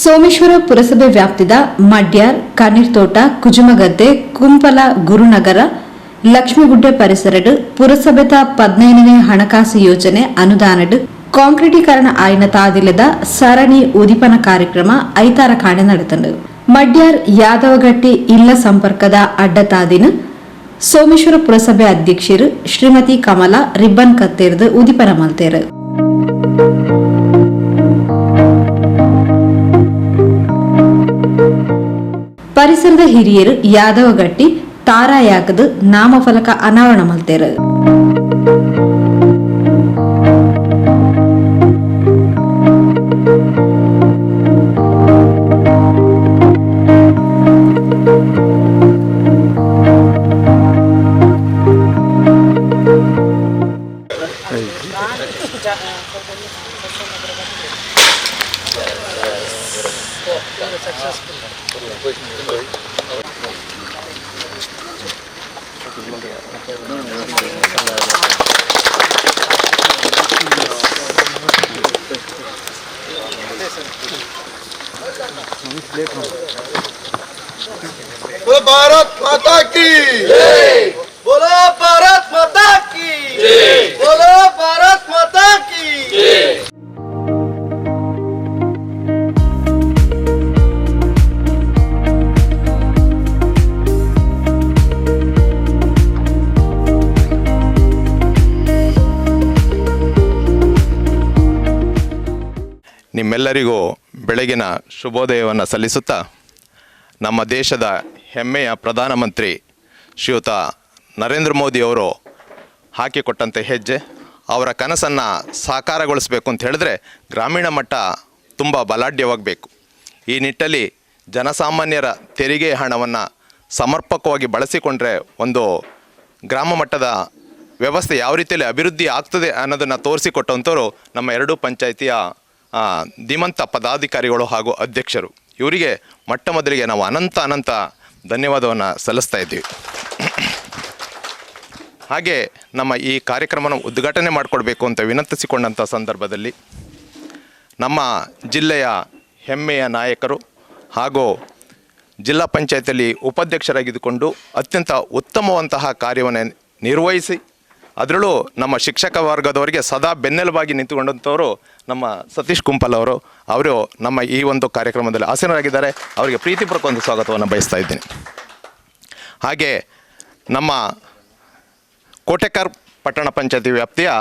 ಸೋಮೇಶ್ವರ ಪುರಸಭೆ ವ್ಯಾಪ್ತಿದ ಮಡ್ಯಾರ್, ಕಣ್ಣೀರ್ತೋಟ, ಕುಜುಮಗದ್ದೆ, ಕುಂಪಲ, ಗುರುನಗರ, ಲಕ್ಷ್ಮಿಗುಡ್ಡೆ ಪರಿಸರಡು ಪುರಸಭೆತ 15ನೇ ಹಣಕಾಸು ಯೋಜನೆ ಅನುದಾನಡ್ ಕಾಂಕ್ರೀಟೀಕರಣ ಆಯ್ನ ತಾದಿಲ್ಲದ ಸರಣಿ ಉದಿಪನ ಕಾರ್ಯಕ್ರಮ ಐತಾರ ಕಾಣೆ ನಡೆತಂಡು. ಮಡ್ಯಾರ್ ಯಾದವಗಟ್ಟಿ ಇಲ್ಲ ಸಂಪರ್ಕದ ಅಡ್ಡತಾದಿನ ಸೋಮೇಶ್ವರ ಪುರಸಭೆ ಅಧ್ಯಕ್ಷರು ಶ್ರೀಮತಿ ಕಮಲಾ ರಿಬ್ಬನ್ ಕತ್ತೇರ್ದು ಉದಿಪನ ಮಲ್ತೇರು. ಪರಿಸರದ ಹಿರಿಯರು ಯಾದವಗಟ್ಟಿ ತಾರಾಯಾಕದು ನಾಮಫಲಕ ಅನಾವರಣ ಮಲ್ತೇರು. बोलो भारत माता की जय, बोलो भारत माता की जय, बोलो भारत माता की जय. ನಿಮ್ಮೆಲ್ಲರಿಗೂ ಬೆಳಗಿನ ಶುಭೋದಯವನ್ನು ಸಲ್ಲಿಸುತ್ತಾ ನಮ್ಮ ದೇಶದ ಹೆಮ್ಮೆಯ ಪ್ರಧಾನಮಂತ್ರಿ ಶ್ರೀಯುತ ನರೇಂದ್ರ ಮೋದಿ ಅವರು ಹಾಕಿಕೊಟ್ಟಂತೆ ಹೆಜ್ಜೆ, ಅವರ ಕನಸನ್ನು ಸಾಕಾರಗೊಳಿಸಬೇಕು ಅಂತ ಹೇಳಿದ್ರೆ ಗ್ರಾಮೀಣ ಮಟ್ಟ ತುಂಬ ಬಲಾಢ್ಯವಾಗಬೇಕು. ಈ ನಿಟ್ಟಲ್ಲಿ ಜನಸಾಮಾನ್ಯರ ತೆರಿಗೆ ಹಣವನ್ನು ಸಮರ್ಪಕವಾಗಿ ಬಳಸಿಕೊಂಡ್ರೆ ಒಂದು ಗ್ರಾಮ ಮಟ್ಟದ ವ್ಯವಸ್ಥೆ ಯಾವ ರೀತಿಯಲ್ಲಿ ಅಭಿವೃದ್ಧಿ ಆಗ್ತದೆ ಅನ್ನೋದನ್ನು ತೋರಿಸಿಕೊಟ್ಟಂಥವ್ರು ನಮ್ಮ ಎರಡೂ ಪಂಚಾಯಿತಿಯ ಧೀಮಂತ ಪದಾಧಿಕಾರಿಗಳು ಹಾಗೂ ಅಧ್ಯಕ್ಷರು. ಇವರಿಗೆ ಮೊಟ್ಟ ಮೊದಲಿಗೆ ನಾವು ಅನಂತ ಧನ್ಯವಾದವನ್ನು ಸಲ್ಲಿಸ್ತಾ ಇದ್ದೀವಿ. ಹಾಗೆ ನಮ್ಮ ಈ ಕಾರ್ಯಕ್ರಮವನ್ನು ಉದ್ಘಾಟನೆ ಮಾಡಿಕೊಡ್ಬೇಕು ಅಂತ ವಿನಂತಿಸಿಕೊಂಡಂಥ ಸಂದರ್ಭದಲ್ಲಿ ನಮ್ಮ ಜಿಲ್ಲೆಯ ಹೆಮ್ಮೆಯ ನಾಯಕರು ಹಾಗೂ ಜಿಲ್ಲಾ ಪಂಚಾಯತಿಯಲ್ಲಿ ಉಪಾಧ್ಯಕ್ಷರಾಗಿದ್ದುಕೊಂಡು ಅತ್ಯಂತ ಉತ್ತಮವಂತಹ ಕಾರ್ಯವನ್ನು ನಿರ್ವಹಿಸಿ ಅದರಲ್ಲೂ ನಮ್ಮ ಶಿಕ್ಷಕ ವರ್ಗದವರಿಗೆ ಸದಾ ಬೆನ್ನೆಲುಬಾಗಿ ನಿಂತುಕೊಂಡಂಥವರು ನಮ್ಮ ಸತೀಶ್ ಕುಂಪಲ್ ಅವರು ನಮ್ಮ ಈ ಒಂದು ಕಾರ್ಯಕ್ರಮದಲ್ಲಿ ಆಸೀನರಾಗಿದ್ದಾರೆ. ಅವರಿಗೆ ಪ್ರೀತಿಪೂರ್ವಕ ಒಂದು ಸ್ವಾಗತವನ್ನು ಬಯಸ್ತಾ ಇದ್ದೀನಿ. ಹಾಗೆ ನಮ್ಮ ಕೋಟೆಕಾರ್ ಪಟ್ಟಣ ಪಂಚಾಯತಿ ವ್ಯಾಪ್ತಿಯ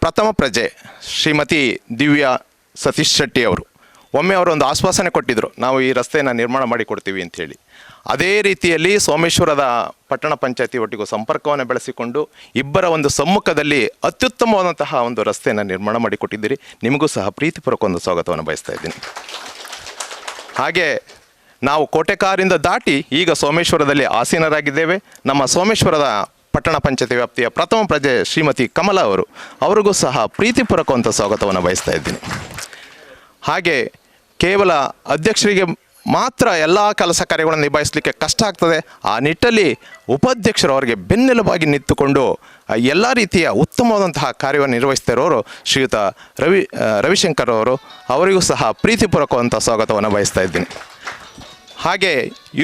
ಪ್ರಥಮ ಪ್ರಜೆ ಶ್ರೀಮತಿ ದಿವ್ಯಾ ಸತೀಶ್ ಶೆಟ್ಟಿ ಅವರು ಒಮ್ಮೆ ಅವರು ಒಂದು ಆಶ್ವಾಸನೆ ಕೊಟ್ಟಿದ್ದರು, ನಾವು ಈ ರಸ್ತೆಯನ್ನು ನಿರ್ಮಾಣ ಮಾಡಿಕೊಡ್ತೀವಿ ಅಂಥೇಳಿ. ಅದೇ ರೀತಿಯಲ್ಲಿ ಸೋಮೇಶ್ವರದ ಪಟ್ಟಣ ಪಂಚಾಯತಿ ಒಟ್ಟಿಗೂ ಸಂಪರ್ಕವನ್ನು ಬೆಳೆಸಿಕೊಂಡು ಇಬ್ಬರ ಒಂದು ಸಮ್ಮುಖದಲ್ಲಿ ಅತ್ಯುತ್ತಮವಾದಂತಹ ಒಂದು ರಸ್ತೆಯನ್ನು ನಿರ್ಮಾಣ ಮಾಡಿಕೊಟ್ಟಿದ್ದೀರಿ. ನಿಮಗೂ ಸಹ ಪ್ರೀತಿಪೂರ್ವಕ ಒಂದು ಸ್ವಾಗತವನ್ನು ಬಯಸ್ತಾ ಇದ್ದೀನಿ. ಹಾಗೆ ನಾವು ಕೋಟೆಕಾರಿಂದ ದಾಟಿ ಈಗ ಸೋಮೇಶ್ವರದಲ್ಲಿ ಆಸೀನರಾಗಿದ್ದೇವೆ. ನಮ್ಮ ಸೋಮೇಶ್ವರದ ಪಟ್ಟಣ ಪಂಚಾಯತಿ ವ್ಯಾಪ್ತಿಯ ಪ್ರಥಮ ಪ್ರಜೆ ಶ್ರೀಮತಿ ಕಮಲಾ ಅವರಿಗೂ ಸಹ ಪ್ರೀತಿಪೂರ್ವಕವಂಥ ಸ್ವಾಗತವನ್ನು ಬಯಸ್ತಾ ಇದ್ದೀನಿ. ಹಾಗೆ ಕೇವಲ ಅಧ್ಯಕ್ಷರಿಗೆ ಮಾತ್ರ ಎಲ್ಲ ಕೆಲಸ ಕಾರ್ಯಗಳನ್ನು ನಿಭಾಯಿಸಲಿಕ್ಕೆ ಕಷ್ಟ ಆಗ್ತದೆ. ಆ ನಿಟ್ಟಲ್ಲಿ ಉಪಾಧ್ಯಕ್ಷರು ಅವರಿಗೆ ಬೆನ್ನೆಲುಬಾಗಿ ನಿಂತುಕೊಂಡು ಎಲ್ಲ ರೀತಿಯ ಉತ್ತಮವಾದಂತಹ ಕಾರ್ಯವನ್ನು ನಿರ್ವಹಿಸ್ತಾ ಇರೋರು ಶ್ರೀಯುತ ರವಿಶಂಕರ್ ಅವರಿಗೂ ಸಹ ಪ್ರೀತಿಪೂರ್ವಕವಂಥ ಸ್ವಾಗತವನ್ನು ಬಯಸ್ತಾ ಇದ್ದೀನಿ. ಹಾಗೆ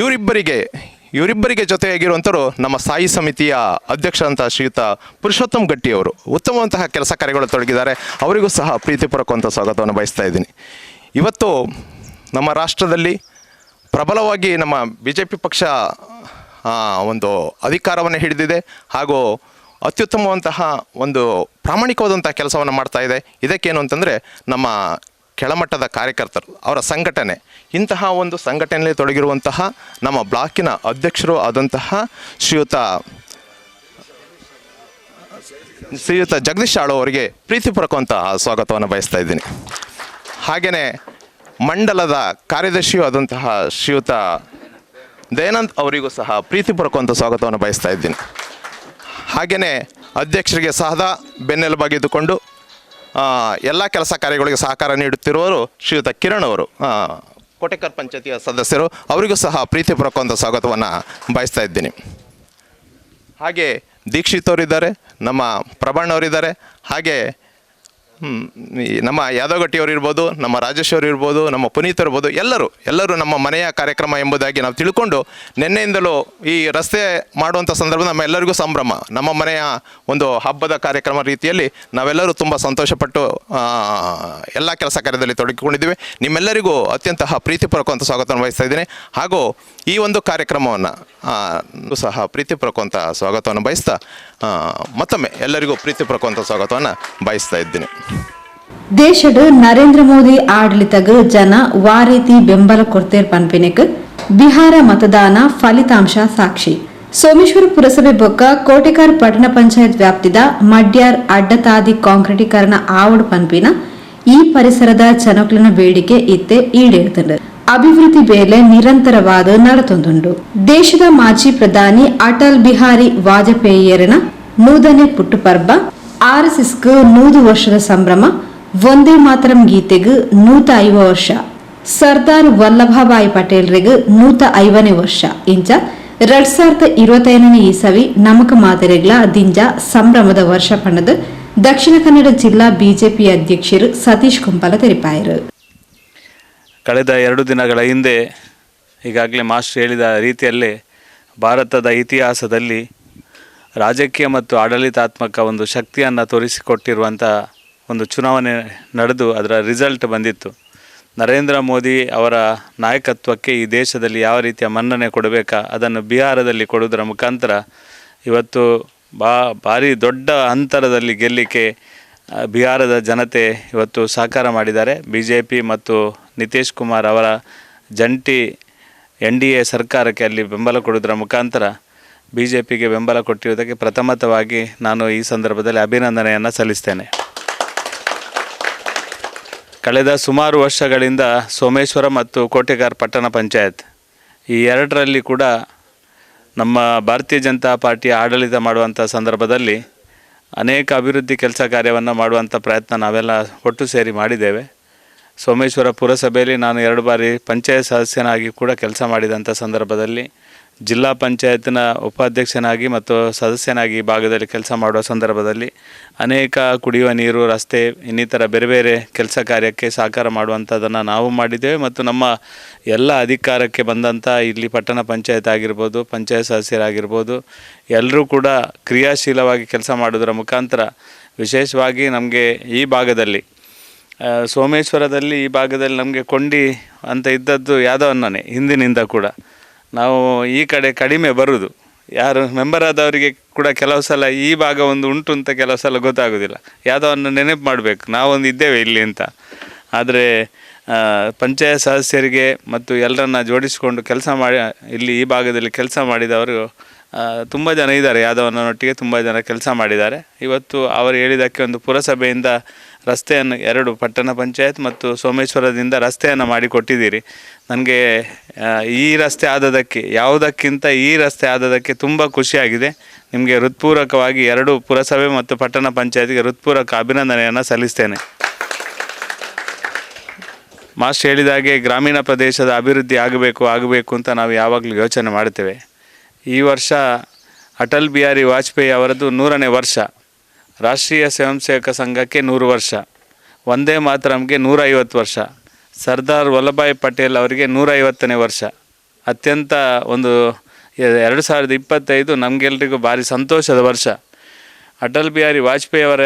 ಇವರಿಬ್ಬರಿಗೆ ಜೊತೆಯಾಗಿರುವಂಥವ್ರು ನಮ್ಮ ಸ್ಥಾಯಿ ಸಮಿತಿಯ ಅಧ್ಯಕ್ಷರಂಥ ಶ್ರೀಯುತ ಪುರುಷೋತ್ತಮ್ ಗಟ್ಟಿ ಅವರು ಉತ್ತಮವಂತಹ ಕೆಲಸ ಕಾರ್ಯಗಳು ತೊಡಗಿದ್ದಾರೆ. ಅವರಿಗೂ ಸಹ ಪ್ರೀತಿಪೂರ್ವಕವಂಥ ಸ್ವಾಗತವನ್ನು ಬಯಸ್ತಾ ಇದ್ದೀನಿ. ಇವತ್ತು ನಮ್ಮ ರಾಷ್ಟ್ರದಲ್ಲಿ ಪ್ರಬಲವಾಗಿ ನಮ್ಮ BJP ಪಕ್ಷ ಒಂದು ಅಧಿಕಾರವನ್ನು ಹಿಡಿದಿದೆ ಹಾಗೂ ಅತ್ಯುತ್ತಮವಂತಹ ಒಂದು ಪ್ರಾಮಾಣಿಕವಾದಂಥ ಕೆಲಸವನ್ನು ಮಾಡ್ತಾ ಇದೆ. ಇದಕ್ಕೇನು ಅಂತಂದರೆ ನಮ್ಮ ಕೆಳಮಟ್ಟದ ಕಾರ್ಯಕರ್ತರು ಅವರ ಸಂಘಟನೆ, ಇಂತಹ ಒಂದು ಸಂಘಟನೆಯಲ್ಲಿ ತೊಡಗಿರುವಂತಹ ನಮ್ಮ ಬ್ಲಾಕಿನ ಅಧ್ಯಕ್ಷರು ಆದಂತಹ ಶ್ರೀಯುತ ಜಗದೀಶ್ ಆಳು ಅವರಿಗೆ ಪ್ರೀತಿಪೂರ್ವಕವಂತಹ ಸ್ವಾಗತವನ್ನು ಬಯಸ್ತಾ ಇದ್ದೀನಿ. ಹಾಗೆಯೇ ಮಂಡಲದ ಕಾರ್ಯದರ್ಶಿಯೂ ಆದಂತಹ ಶ್ರೀಯುತ ದಯಾನಂದ್ ಅವರಿಗೂ ಸಹ ಪ್ರೀತಿಪೂರ್ವಕವಂಥ ಸ್ವಾಗತವನ್ನು ಬಯಸ್ತಾ ಇದ್ದೀನಿ. ಹಾಗೆಯೇ ಅಧ್ಯಕ್ಷರಿಗೆ ಸಹ ಬೆನ್ನೆಲುಬಾಗಿದ್ದುಕೊಂಡು ಎಲ್ಲ ಕೆಲಸ ಕಾರ್ಯಗಳಿಗೆ ಸಹಕಾರ ನೀಡುತ್ತಿರುವವರು ಶ್ರೀಯುತ ಕಿರಣ್ ಅವರು ಕೋಟೆಕಾರ್ ಪಂಚಾಯತಿಯ ಸದಸ್ಯರು, ಅವರಿಗೂ ಸಹ ಪ್ರೀತಿಪೂರ್ವಕವಂಥ ಸ್ವಾಗತವನ್ನು ಬಯಸ್ತಾ ಇದ್ದೀನಿ. ಹಾಗೆ ದೀಕ್ಷಿತ್ ಅವರಿದ್ದಾರೆ, ನಮ್ಮ ಪ್ರಭಾಣ್ ಅವರಿದ್ದಾರೆ, ಹಾಗೆ ನಮ್ಮ ಯಾದವ್ ಗಟ್ಟಿಯವರು ಇರ್ಬೋದು, ನಮ್ಮ ರಾಜೇಶ್ ಅವರು ಇರ್ಬೋದು, ನಮ್ಮ ಪುನೀತ್ ಇರ್ಬೋದು, ಎಲ್ಲರೂ ನಮ್ಮ ಮನೆಯ ಕಾರ್ಯಕ್ರಮ ಎಂಬುದಾಗಿ ನಾವು ತಿಳ್ಕೊಂಡು ನಿನ್ನೆಯಿಂದಲೂ ಈ ರಸ್ತೆ ಮಾಡುವಂಥ ಸಂದರ್ಭ ನಮ್ಮ ಎಲ್ಲರಿಗೂ ಸಂಭ್ರಮ. ನಮ್ಮ ಮನೆಯ ಒಂದು ಹಬ್ಬದ ಕಾರ್ಯಕ್ರಮ ರೀತಿಯಲ್ಲಿ ನಾವೆಲ್ಲರೂ ತುಂಬ ಸಂತೋಷಪಟ್ಟು ಎಲ್ಲ ಕೆಲಸ ಕಾರ್ಯದಲ್ಲಿ ತೊಡಗಿಕೊಂಡಿದ್ದೀವಿ. ನಿಮ್ಮೆಲ್ಲರಿಗೂ ಅತ್ಯಂತ ಪ್ರೀತಿಪೂರ್ವಕವಂತ ಸ್ವಾಗತವನ್ನು ಬಯಸ್ತಾ ಇದ್ದೇನೆ. ಹಾಗೂ ಈ ಒಂದು ಕಾರ್ಯಕ್ರಮವನ್ನು ಸಹ ಪ್ರೀತಿಪೂರ್ವಕವಂತ ಸ್ವಾಗತವನ್ನು ಬಯಸ್ತಾ ಮತ್ತೊಮ್ಮೆ ಎಲ್ಲರಿಗೂ ಪ್ರೀತಿಪೂರ್ವಕವಂತ ಸ್ವಾಗತವನ್ನು ಬಯಸ್ತಾ ಇದ್ದೀನಿ. ದೇಶದ ನರೇಂದ್ರ ಮೋದಿ ಆಡಳಿತಗ ಜನ ವಾರೀತಿ ಬೆಂಬಲ ಕೊಡ್ತೇರ್ ಪನ್ಪಿನೆಕ್ ಬಿಹಾರ ಮತದಾನ ಫಲಿತಾಂಶ ಸಾಕ್ಷಿ. ಸೋಮೇಶ್ವರ ಪುರಸಭೆ ಬೊಕ್ಕ ಕೋಟೆಕಾರ್ ಪಟ್ಟಣ ಪಂಚಾಯತ್ ವ್ಯಾಪ್ತಿದ ಮಡ್ಯಾರ್ ಅಡ್ಡತಾದಿ ಕಾಂಕ್ರೀಟೀಕರಣ ಆವಡ್ ಪನ್ಪಿನ ಈ ಪರಿಸರದ ಜನಕ್ಲಿನ ಬೇಡಿಕೆ ಇತ್ತೆ ಈಡೇರುತ್ತದೆ. ಅಭಿವೃದ್ಧಿ ಬೇಲೆ ನಿರಂತರವಾದ ನಡೆತೊಂದುಂಡು. ದೇಶದ ಮಾಜಿ ಪ್ರಧಾನಿ ಅಟಲ್ ಬಿಹಾರಿ ವಾಜಪೇಯಿಯರನ 100ನೇ ಪುಟ್ಟುಪರ್ಬ, ಆರ್ಎಸ್ಎಸ್ಗೆ 100 ವರ್ಷದ ಸಂಭ್ರಮ, ವಂದೇ ಮಾತರಂ ಗೀತೆಗೆ 105 ವರ್ಷ, ಸರ್ದಾರ್ ವಲ್ಲಭಭಾಯಿ ಪಟೇಲ್ರಿಗೆ 105ನೇ ವರ್ಷ ಇಂಚ 2025ನೇ ಇಸವಿ ನಮಕ ಮಾದರಿಗಳ ದಿಂಜ ಸಂಭ್ರಮದ ವರ್ಷ ಪಣದ ದಕ್ಷಿಣ ಕನ್ನಡ ಜಿಲ್ಲಾ ಬಿಜೆಪಿ ಅಧ್ಯಕ್ಷರು ಸತೀಶ್ ಕುಂಪಲ ತೆರಿಪಾಯರು. ಕಳೆದ 2 ದಿನಗಳ ಹಿಂದೆ ಈಗಾಗಲೇ ಮಾಸ್ಟರ್ ಹೇಳಿದ ರೀತಿಯಲ್ಲೇ ಭಾರತದ ಇತಿಹಾಸದಲ್ಲಿ ರಾಜಕೀಯ ಮತ್ತು ಆಡಳಿತಾತ್ಮಕ ಒಂದು ಶಕ್ತಿಯನ್ನು ತೋರಿಸಿಕೊಟ್ಟಿರುವಂಥ ಒಂದು ಚುನಾವಣೆ ನಡೆದು ಅದರ ರಿಸಲ್ಟ್ ಬಂದಿತ್ತು. ನರೇಂದ್ರ ಮೋದಿ ಅವರ ನಾಯಕತ್ವಕ್ಕೆ ಈ ದೇಶದಲ್ಲಿ ಯಾವ ರೀತಿಯ ಮನ್ನಣೆ ಕೊಡಬೇಕಾ ಅದನ್ನು ಬಿಹಾರದಲ್ಲಿ ಕೊಡುವುದರ ಮುಖಾಂತರ ಇವತ್ತು ಭಾರಿ ದೊಡ್ಡ ಅಂತರದಲ್ಲಿ ಗೆಲ್ಲಲಿಕ್ಕೆ ಬಿಹಾರದ ಜನತೆ ಇವತ್ತು ಸಹಕಾರ ಮಾಡಿದ್ದಾರೆ. BJP ಮತ್ತು ನಿತೀಶ್ ಕುಮಾರ್ ಅವರ ಜಂಟಿ NDA ಸರ್ಕಾರಕ್ಕೆ ಅಲ್ಲಿ ಬೆಂಬಲ ಕೊಡುವುದರ ಮುಖಾಂತರ BJPಗೆ ಬೆಂಬಲ ಕೊಟ್ಟಿರುವುದಕ್ಕೆ ಪ್ರಥಮತವಾಗಿ ನಾನು ಈ ಸಂದರ್ಭದಲ್ಲಿ ಅಭಿನಂದನೆಯನ್ನು ಸಲ್ಲಿಸ್ತೇನೆ. ಕಳೆದ ಸುಮಾರು ವರ್ಷಗಳಿಂದ ಸೋಮೇಶ್ವರ ಮತ್ತು ಕೋಟೆಕಾರ್ ಪಟ್ಟಣ ಪಂಚಾಯತ್ ಈ ಎರಡರಲ್ಲಿ ಕೂಡ ನಮ್ಮ ಭಾರತೀಯ ಜನತಾ ಪಾರ್ಟಿಯ ಆಡಳಿತ ಮಾಡುವಂಥ ಸಂದರ್ಭದಲ್ಲಿ ಅನೇಕ ಅಭಿವೃದ್ಧಿ ಕೆಲಸ ಕಾರ್ಯವನ್ನು ಮಾಡುವಂಥ ಪ್ರಯತ್ನ ನಾವೆಲ್ಲ ಒಟ್ಟು ಸೇರಿ ಮಾಡಿದ್ದೇವೆ. ಸೋಮೇಶ್ವರ ಪುರಸಭೆಯಲ್ಲಿ ನಾನು 2 ಬಾರಿ ಪಂಚಾಯತ್ ಸದಸ್ಯನಾಗಿ ಕೂಡ ಕೆಲಸ ಮಾಡಿದಂಥ ಸಂದರ್ಭದಲ್ಲಿ ಜಿಲ್ಲಾ ಪಂಚಾಯತ್ನ ಉಪಾಧ್ಯಕ್ಷನಾಗಿ ಮತ್ತು ಸದಸ್ಯನಾಗಿ ಈ ಭಾಗದಲ್ಲಿ ಕೆಲಸ ಮಾಡುವ ಸಂದರ್ಭದಲ್ಲಿ ಅನೇಕ ಕುಡಿಯುವ ನೀರು, ರಸ್ತೆ, ಇನ್ನಿತರ ಬೇರೆ ಬೇರೆ ಕೆಲಸ ಕಾರ್ಯಕ್ಕೆ ಸಹಕಾರ ಮಾಡುವಂಥದ್ದನ್ನು ನಾವು ಮಾಡಿದ್ದೇವೆ. ಮತ್ತು ನಮ್ಮ ಎಲ್ಲ ಅಧಿಕಾರಕ್ಕೆ ಬಂದಂಥ ಇಲ್ಲಿ ಪಟ್ಟಣ ಪಂಚಾಯತ್ ಆಗಿರ್ಬೋದು, ಪಂಚಾಯತ್ ಸದಸ್ಯರಾಗಿರ್ಬೋದು, ಎಲ್ಲರೂ ಕೂಡ ಕ್ರಿಯಾಶೀಲವಾಗಿ ಕೆಲಸ ಮಾಡೋದರ ಮುಖಾಂತರ ವಿಶೇಷವಾಗಿ ನಮಗೆ ಈ ಭಾಗದಲ್ಲಿ ಸೋಮೇಶ್ವರದಲ್ಲಿ ಈ ಭಾಗದಲ್ಲಿ ನಮಗೆ ಕೊಂಡಿ ಅಂತ ಇದ್ದದ್ದು ಯಾದವನ್ನೇ ಹಿಂದಿನಿಂದ ಕೂಡ. ನಾವು ಈ ಕಡೆ ಕಡಿಮೆ ಬರುವುದು, ಯಾರು ಮೆಂಬರ್ ಆದವರಿಗೆ ಕೂಡ ಕೆಲವು ಸಲ ಈ ಭಾಗ ಒಂದು ಉಂಟು ಅಂತ ಕೆಲವು ಸಲ ಗೊತ್ತಾಗೋದಿಲ್ಲ. ಯಾದವನ್ನು ನೆನಪು ಮಾಡಬೇಕು, ನಾವೊಂದು ಇದ್ದೇವೆ ಇಲ್ಲಿ ಅಂತ. ಆದರೆ ಪಂಚಾಯತ್ ಸದಸ್ಯರಿಗೆ ಮತ್ತು ಎಲ್ಲರನ್ನ ಜೋಡಿಸಿಕೊಂಡು ಕೆಲಸ ಮಾಡಿ ಇಲ್ಲಿ ಈ ಭಾಗದಲ್ಲಿ ಕೆಲಸ ಮಾಡಿದವರು ತುಂಬ ಜನ ಇದ್ದಾರೆ. ಯಾದವನೊಟ್ಟಿಗೆ ತುಂಬ ಜನ ಕೆಲಸ ಮಾಡಿದ್ದಾರೆ. ಇವತ್ತು ಅವರು ಹೇಳಿದ್ದಕ್ಕೆ ಒಂದು ಪುರಸಭೆಯಿಂದ ರಸ್ತೆಯನ್ನು 2 ಪಟ್ಟಣ ಪಂಚಾಯತ್ ಮತ್ತು ಸೋಮೇಶ್ವರದಿಂದ ರಸ್ತೆಯನ್ನು ಮಾಡಿಕೊಟ್ಟಿದ್ದೀರಿ. ನನಗೆ ಈ ರಸ್ತೆ ಆದದಕ್ಕೆ ಯಾವುದಕ್ಕಿಂತ ಈ ರಸ್ತೆ ಆದದಕ್ಕೆ ತುಂಬ ಖುಷಿಯಾಗಿದೆ. ನಿಮಗೆ ಹೃತ್ಪೂರ್ವಕವಾಗಿ 2 ಪುರಸಭೆ ಮತ್ತು ಪಟ್ಟಣ ಪಂಚಾಯತ್ಗೆ ಹೃತ್ಪೂರ್ವಕ ಅಭಿನಂದನೆಯನ್ನು ಸಲ್ಲಿಸ್ತೇನೆ. ಮಾಸ್ಟರ್ ಹೇಳಿದಾಗೆ ಗ್ರಾಮೀಣ ಪ್ರದೇಶದ ಅಭಿವೃದ್ಧಿ ಆಗಬೇಕು ಅಂತ ನಾವು ಯಾವಾಗಲೂ ಯೋಚನೆ ಮಾಡ್ತೇವೆ. ಈ ವರ್ಷ ಅಟಲ್ ಬಿಹಾರಿ ವಾಜಪೇಯಿ ಅವರದ್ದು 100ನೇ ವರ್ಷ, ರಾಷ್ಟ್ರೀಯ ಸ್ವಯಂ ಸೇವಕ ಸಂಘಕ್ಕೆ 100 ವರ್ಷ, ವಂದೇ ಮಾತರಂಗೆ 150 ವರ್ಷ, ಸರ್ದಾರ್ ವಲ್ಲಭಭಾಯಿ ಪಟೇಲ್ ಅವರಿಗೆ 150ನೇ ವರ್ಷ. ಅತ್ಯಂತ ಒಂದು 2025 ನಮಗೆಲ್ಲರಿಗೂ ಭಾರಿ ಸಂತೋಷದ ವರ್ಷ. ಅಟಲ್ ಬಿಹಾರಿ ವಾಜಪೇಯಿ ಅವರ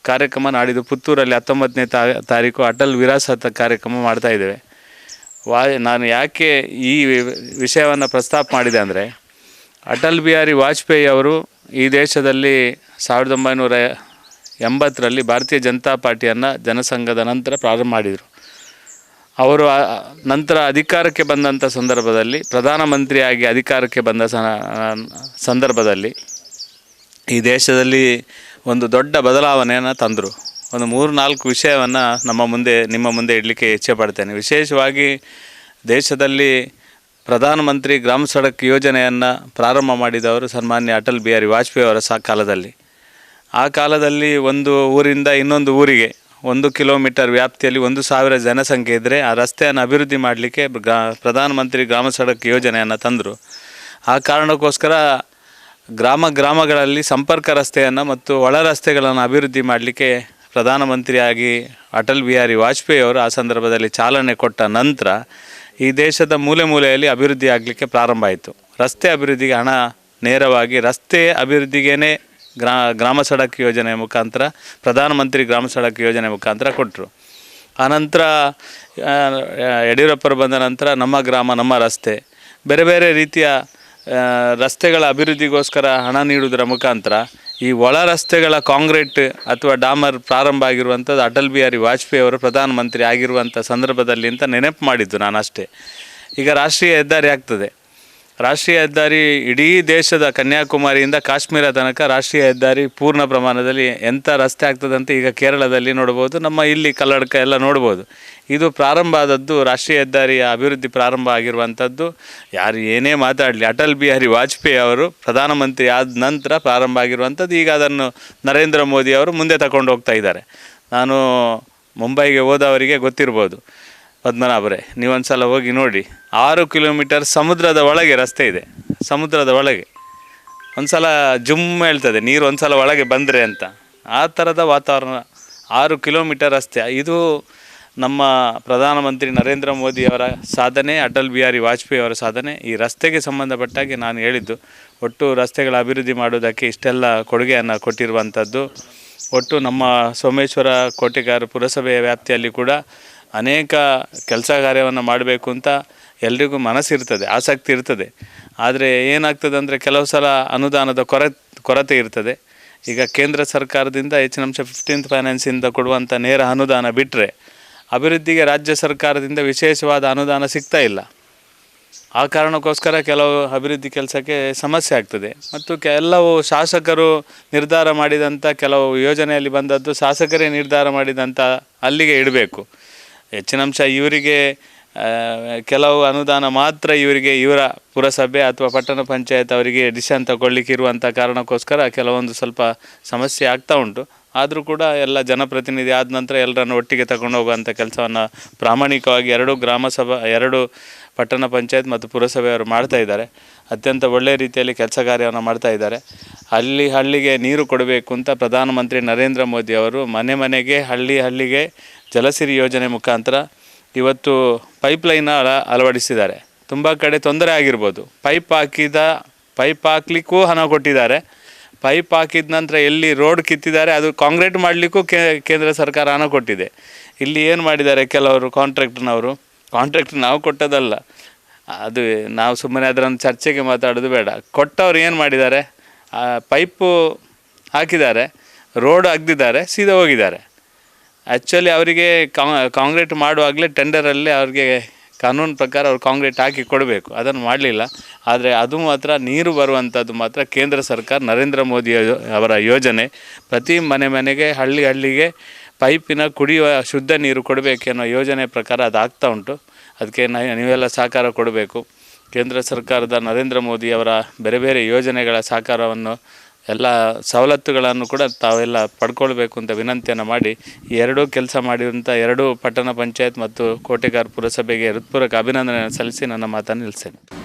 ಕಾರ್ಯಕ್ರಮ ನಾಡಿದ್ದು ಪುತ್ತೂರಲ್ಲಿ 19ನೇ ತಾರೀಕು ಅಟಲ್ ವಿರಾಸತ್ ಕಾರ್ಯಕ್ರಮ ಮಾಡ್ತಾಯಿದ್ದೇವೆ. ನಾನು ಯಾಕೆ ಈ ವಿಷಯವನ್ನು ಪ್ರಸ್ತಾಪ ಮಾಡಿದೆ ಅಂದರೆ, ಅಟಲ್ ಬಿಹಾರಿ ವಾಜಪೇಯಿ ಅವರು ಈ ದೇಶದಲ್ಲಿ 1980ರಲ್ಲಿ ಭಾರತೀಯ ಜನತಾ ಪಾರ್ಟಿಯನ್ನು ಜನಸಂಘದ ನಂತರ ಪ್ರಾರಂಭ ಮಾಡಿದರು. ಅವರು ನಂತರ ಅಧಿಕಾರಕ್ಕೆ ಬಂದಂಥ ಸಂದರ್ಭದಲ್ಲಿ ಪ್ರಧಾನಮಂತ್ರಿಯಾಗಿ ಅಧಿಕಾರಕ್ಕೆ ಬಂದ ಸಂದರ್ಭದಲ್ಲಿ ಈ ದೇಶದಲ್ಲಿ ಒಂದು ದೊಡ್ಡ ಬದಲಾವಣೆಯನ್ನು ತಂದರು. ಒಂದು 3-4 ವಿಷಯವನ್ನು ನಿಮ್ಮ ಮುಂದೆ ಇಡಲಿಕ್ಕೆ ಇಚ್ಛೆ ಪಡ್ತೇನೆ. ವಿಶೇಷವಾಗಿ ದೇಶದಲ್ಲಿ ಪ್ರಧಾನಮಂತ್ರಿ ಗ್ರಾಮ ಸಡಕ್ ಯೋಜನೆಯನ್ನು ಪ್ರಾರಂಭ ಮಾಡಿದವರು ಸನ್ಮಾನ್ಯ ಅಟಲ್ ಬಿಹಾರಿ ವಾಜಪೇಯಿ ಅವರ ಕಾಲದಲ್ಲಿ. ಆ ಕಾಲದಲ್ಲಿ ಒಂದು ಊರಿಂದ ಇನ್ನೊಂದು ಊರಿಗೆ 1 ಕಿಲೋಮೀಟರ್ ವ್ಯಾಪ್ತಿಯಲ್ಲಿ 1,000 ಜನಸಂಖ್ಯೆ ಇದ್ದರೆ ಆ ರಸ್ತೆಯನ್ನು ಅಭಿವೃದ್ಧಿ ಮಾಡಲಿಕ್ಕೆ ಪ್ರಧಾನಮಂತ್ರಿ ಗ್ರಾಮ ಸಡಕ್ ಯೋಜನೆಯನ್ನು ತಂದರು. ಆ ಕಾರಣಕ್ಕೋಸ್ಕರ ಗ್ರಾಮಗಳಲ್ಲಿ ಸಂಪರ್ಕ ರಸ್ತೆಯನ್ನು ಮತ್ತು ಒಳ ರಸ್ತೆಗಳನ್ನು ಅಭಿವೃದ್ಧಿ ಮಾಡಲಿಕ್ಕೆ ಪ್ರಧಾನಮಂತ್ರಿಯಾಗಿ ಅಟಲ್ ಬಿಹಾರಿ ವಾಜಪೇಯಿ ಅವರು ಆ ಸಂದರ್ಭದಲ್ಲಿ ಚಾಲನೆ ಕೊಟ್ಟ ನಂತರ ಈ ದೇಶದ ಮೂಲೆ ಮೂಲೆಯಲ್ಲಿ ಅಭಿವೃದ್ಧಿ ಆಗಲಿಕ್ಕೆ ಪ್ರಾರಂಭ ಆಯಿತು. ರಸ್ತೆ ಅಭಿವೃದ್ಧಿಗೆ ಹಣ ನೇರವಾಗಿ ರಸ್ತೆ ಅಭಿವೃದ್ಧಿಗೇ ಗ್ರಾಮ ಸಡಕ್ ಯೋಜನೆ ಮುಖಾಂತರ ಪ್ರಧಾನಮಂತ್ರಿ ಗ್ರಾಮ ಸಡಕ್ ಯೋಜನೆ ಮುಖಾಂತರ ಕೊಟ್ಟರು. ಆನಂತರ ಯಡಿಯೂರಪ್ಪರು ಬಂದ ನಂತರ ನಮ್ಮ ಗ್ರಾಮ ನಮ್ಮ ರಸ್ತೆ ಬೇರೆ ಬೇರೆ ರೀತಿಯ ರಸ್ತೆಗಳ ಅಭಿವೃದ್ಧಿಗೋಸ್ಕರ ಹಣ ನೀಡುವುದರ ಮುಖಾಂತರ ಈ ಒಳ ರಸ್ತೆಗಳ ಕಾಂಕ್ರೀಟ್ ಅಥವಾ ಡಾಮರ್ ಪ್ರಾರಂಭ ಆಗಿರುವಂಥದ್ದು ಅಟಲ್ ಬಿಹಾರಿ ವಾಜಪೇಯಿ ಅವರು ಪ್ರಧಾನಮಂತ್ರಿ ಆಗಿರುವಂಥ ಸಂದರ್ಭದಲ್ಲಿ ಅಂತ ನೆನಪು ಮಾಡಿದ್ದು ನಾನು ಅಷ್ಟೇ. ಈಗ ರಾಷ್ಟ್ರೀಯ ಹೆದ್ದಾರಿ ಆಗ್ತದೆ. ರಾಷ್ಟ್ರೀಯ ಹೆದ್ದಾರಿ ಇಡೀ ದೇಶದ ಕನ್ಯಾಕುಮಾರಿಯಿಂದ ಕಾಶ್ಮೀರ ತನಕ ರಾಷ್ಟ್ರೀಯ ಹೆದ್ದಾರಿ ಪೂರ್ಣ ಪ್ರಮಾಣದಲ್ಲಿ ಎಂಥ ರಸ್ತೆ ಆಗ್ತದಂತ ಈಗ ಕೇರಳದಲ್ಲಿ ನೋಡ್ಬೋದು, ನಮ್ಮ ಇಲ್ಲಿ ಕಲ್ಲಡ್ಕ ಎಲ್ಲ ನೋಡ್ಬೋದು. ಇದು ಪ್ರಾರಂಭ ಆದದ್ದು ರಾಷ್ಟ್ರೀಯ ಹೆದ್ದಾರಿಯ ಅಭಿವೃದ್ಧಿ ಪ್ರಾರಂಭ ಆಗಿರುವಂಥದ್ದು ಯಾರು ಏನೇ ಮಾತಾಡಲಿ ಅಟಲ್ ಬಿಹಾರಿ ವಾಜಪೇಯಿ ಅವರು ಪ್ರಧಾನಮಂತ್ರಿ ಆದ ನಂತರ ಪ್ರಾರಂಭ ಆಗಿರುವಂಥದ್ದು. ಈಗ ಅದನ್ನು ನರೇಂದ್ರ ಮೋದಿ ಅವರು ಮುಂದೆ ತಗೊಂಡು ಹೋಗ್ತಾ ಇದ್ದಾರೆ. ನಾನು ಮುಂಬೈಗೆ ಹೋದವರಿಗೆ ಗೊತ್ತಿರ್ಬೋದು, ಪದ್ಮನಾಭರೇ, ನೀವೊಂದು ಸಲ ಹೋಗಿ ನೋಡಿ. 6 ಕಿಲೋಮೀಟರ್ ಸಮುದ್ರದ ಒಳಗೆ ರಸ್ತೆ ಇದೆ. ಸಮುದ್ರದ ಒಳಗೆ ಒಂದು ಸಲ ಜುಮ್ ಹೇಳ್ತದೆ ನೀರು ಒಂದು ಸಲ ಒಳಗೆ ಬಂದರೆ ಅಂತ. ಆ ಥರದ ವಾತಾವರಣ, 6 ಕಿಲೋಮೀಟರ್ ರಸ್ತೆ. ಇದು ನಮ್ಮ ಪ್ರಧಾನಮಂತ್ರಿ ನರೇಂದ್ರ ಮೋದಿಯವರ ಸಾಧನೆ, ಅಟಲ್ ಬಿಹಾರಿ ವಾಜಪೇಯಿ ಅವರ ಸಾಧನೆ. ಈ ರಸ್ತೆಗೆ ಸಂಬಂಧಪಟ್ಟಾಗಿ ನಾನು ಹೇಳಿದ್ದು, ಒಟ್ಟು ರಸ್ತೆಗಳ ಅಭಿವೃದ್ಧಿ ಮಾಡೋದಕ್ಕೆ ಇಷ್ಟೆಲ್ಲ ಕೊಡುಗೆಯನ್ನು ಕೊಟ್ಟಿರುವಂಥದ್ದು. ಒಟ್ಟು ನಮ್ಮ ಸೋಮೇಶ್ವರ ಕೋಟೆಗಾರ ಪುರಸಭೆಯ ವ್ಯಾಪ್ತಿಯಲ್ಲಿ ಕೂಡ ಅನೇಕ ಕೆಲಸ ಕಾರ್ಯವನ್ನು ಮಾಡಬೇಕು ಅಂತ ಎಲ್ರಿಗೂ ಮನಸ್ಸಿರ್ತದೆ, ಆಸಕ್ತಿ ಇರ್ತದೆ. ಆದರೆ ಏನಾಗ್ತದೆ ಅಂದರೆ ಕೆಲವು ಸಲ ಅನುದಾನದ ಕೊರತೆ ಇರ್ತದೆ. ಈಗ ಕೇಂದ್ರ ಸರ್ಕಾರದಿಂದ ಹೆಚ್ಚಿನ ಅಂಶ 15th ಫೈನಾನ್ಸಿಂದ ಕೊಡುವಂಥ ನೇರ ಅನುದಾನ ಬಿಟ್ಟರೆ ಅಭಿವೃದ್ಧಿಗೆ ರಾಜ್ಯ ಸರ್ಕಾರದಿಂದ ವಿಶೇಷವಾದ ಅನುದಾನ ಸಿಗ್ತಾ ಇಲ್ಲ. ಆ ಕಾರಣಕ್ಕೋಸ್ಕರ ಕೆಲವು ಅಭಿವೃದ್ಧಿ ಕೆಲಸಕ್ಕೆ ಸಮಸ್ಯೆ ಆಗ್ತದೆ. ಮತ್ತು ಕೆಲವು ಶಾಸಕರು ನಿರ್ಧಾರ ಮಾಡಿದಂಥ ಕೆಲವು ಯೋಜನೆಯಲ್ಲಿ ಬಂದದ್ದು ಶಾಸಕರೇ ನಿರ್ಧಾರ ಮಾಡಿದಂಥ ಅಲ್ಲಿಗೆ ಇಡಬೇಕು. ಹೆಚ್ಚಿನ ಅಂಶ ಇವರಿಗೆ ಕೆಲವು ಅನುದಾನ ಮಾತ್ರ ಇವರ ಪುರಸಭೆ ಅಥವಾ ಪಟ್ಟಣ ಪಂಚಾಯತ್ ಅವರಿಗೆ ಡಿಸಿಷನ್ ತಗೊಳ್ಳಿಕ್ಕೆ ಇರುವಂಥ ಕಾರಣಕ್ಕೋಸ್ಕರ ಕೆಲವೊಂದು ಸ್ವಲ್ಪ ಸಮಸ್ಯೆ ಆಗ್ತಾ ಉಂಟು. ಆದರೂ ಕೂಡ ಎಲ್ಲ ಜನಪ್ರತಿನಿಧಿ ಆದ ನಂತರ ಎಲ್ಲರನ್ನು ಒಟ್ಟಿಗೆ ತಗೊಂಡು ಹೋಗುವಂಥ ಕೆಲಸವನ್ನು ಪ್ರಾಮಾಣಿಕವಾಗಿ 2 ಪಟ್ಟಣ ಪಂಚಾಯತ್ ಮತ್ತು ಪುರಸಭೆಯವರು ಮಾಡ್ತಾ ಇದ್ದಾರೆ. ಅತ್ಯಂತ ಒಳ್ಳೆಯ ರೀತಿಯಲ್ಲಿ ಕೆಲಸ ಕಾರ್ಯವನ್ನು ಮಾಡ್ತಾ ಇದ್ದಾರೆ. ಹಳ್ಳಿಗೆ ನೀರು ಕೊಡಬೇಕು ಅಂತ ಪ್ರಧಾನಮಂತ್ರಿ ನರೇಂದ್ರ ಮೋದಿ ಅವರು ಮನೆಗೆ ಹಳ್ಳಿಗೆ ಜಲಸಿರಿ ಯೋಜನೆ ಮುಖಾಂತರ ಇವತ್ತು ಪೈಪ್ಲೈನ್ ಅಳವಡಿಸಿದ್ದಾರೆ. ತುಂಬ ಕಡೆ ತೊಂದರೆ ಆಗಿರ್ಬೋದು. ಪೈಪ್ ಹಾಕ್ಲಿಕ್ಕೂ ಹಣ ಕೊಟ್ಟಿದ್ದಾರೆ. ಪೈಪ್ ಹಾಕಿದ ನಂತರ ಎಲ್ಲಿ ರೋಡ್ ಕಿತ್ತಿದ್ದಾರೆ ಅದು ಕಾಂಕ್ರೀಟ್ ಮಾಡಲಿಕ್ಕೂ ಕೇಂದ್ರ ಸರ್ಕಾರ ಹಣ ಕೊಟ್ಟಿದೆ. ಇಲ್ಲಿ ಏನು ಮಾಡಿದ್ದಾರೆ ಕೆಲವರು ಕಾಂಟ್ರಾಕ್ಟ್ ನಾವು ಕೊಟ್ಟದಲ್ಲ, ಅದು ನಾವು ಸುಮ್ಮನೆ ಅದರನ್ನು ಚರ್ಚೆಗೆ ಮಾತಾಡೋದು ಬೇಡ. ಕೊಟ್ಟವ್ರು ಏನು ಮಾಡಿದ್ದಾರೆ, ಪೈಪು ಹಾಕಿದ್ದಾರೆ, ರೋಡ್ ಅಗ್ದಿದ್ದಾರೆ, ಸೀದಾ ಹೋಗಿದ್ದಾರೆ. ಆ್ಯಕ್ಚುಲಿ ಅವರಿಗೆ ಕಾಂಕ್ರೀಟ್ ಮಾಡುವಾಗಲೇ ಟೆಂಡರಲ್ಲಿ ಅವ್ರಿಗೆ ಕಾನೂನು ಪ್ರಕಾರ ಅವ್ರು ಕಾಂಕ್ರೀಟ್ ಹಾಕಿ ಕೊಡಬೇಕು. ಅದನ್ನು ಮಾಡಲಿಲ್ಲ. ಆದರೆ ಅದು ಮಾತ್ರ ನೀರು ಬರುವಂಥದ್ದು ಮಾತ್ರ ಕೇಂದ್ರ ಸರ್ಕಾರ ನರೇಂದ್ರ ಮೋದಿ ಅವರ ಯೋಜನೆ. ಪ್ರತಿ ಮನೆಗೆ ಹಳ್ಳಿಗೆ ಪೈಪಿನ ಕುಡಿಯುವ ಶುದ್ಧ ನೀರು ಕೊಡಬೇಕೆನ್ನೋ ಯೋಜನೆ ಪ್ರಕಾರ ಅದು ಆಗ್ತಾ ಉಂಟು. ಅದಕ್ಕೆ ನೀವೆಲ್ಲ ಸಹಕಾರ ಕೊಡಬೇಕು. ಕೇಂದ್ರ ಸರ್ಕಾರದ ನರೇಂದ್ರ ಮೋದಿಯವರ ಬೇರೆ ಯೋಜನೆಗಳ ಸಹಕಾರವನ್ನು ಎಲ್ಲ ಸವಲತ್ತುಗಳನ್ನು ಕೂಡ ತಾವೆಲ್ಲ ಪಡ್ಕೊಳ್ಬೇಕು ಅಂತ ವಿನಂತಿಯನ್ನು ಮಾಡಿ ಈ 2 ಕೆಲಸ ಮಾಡಿರುವಂಥ 2 ಪಟ್ಟಣ ಪಂಚಾಯತ್ ಮತ್ತು ಕೋಟೆಗಾರ್ ಪುರಸಭೆಗೆ ಹೃತ್ಪೂರ್ವಕ ಅಭಿನಂದನೆ ಸಲ್ಲಿಸಿ ನನ್ನ ಮಾತನ್ನು ನಿಲ್ಲಿಸ್ತೇನೆ.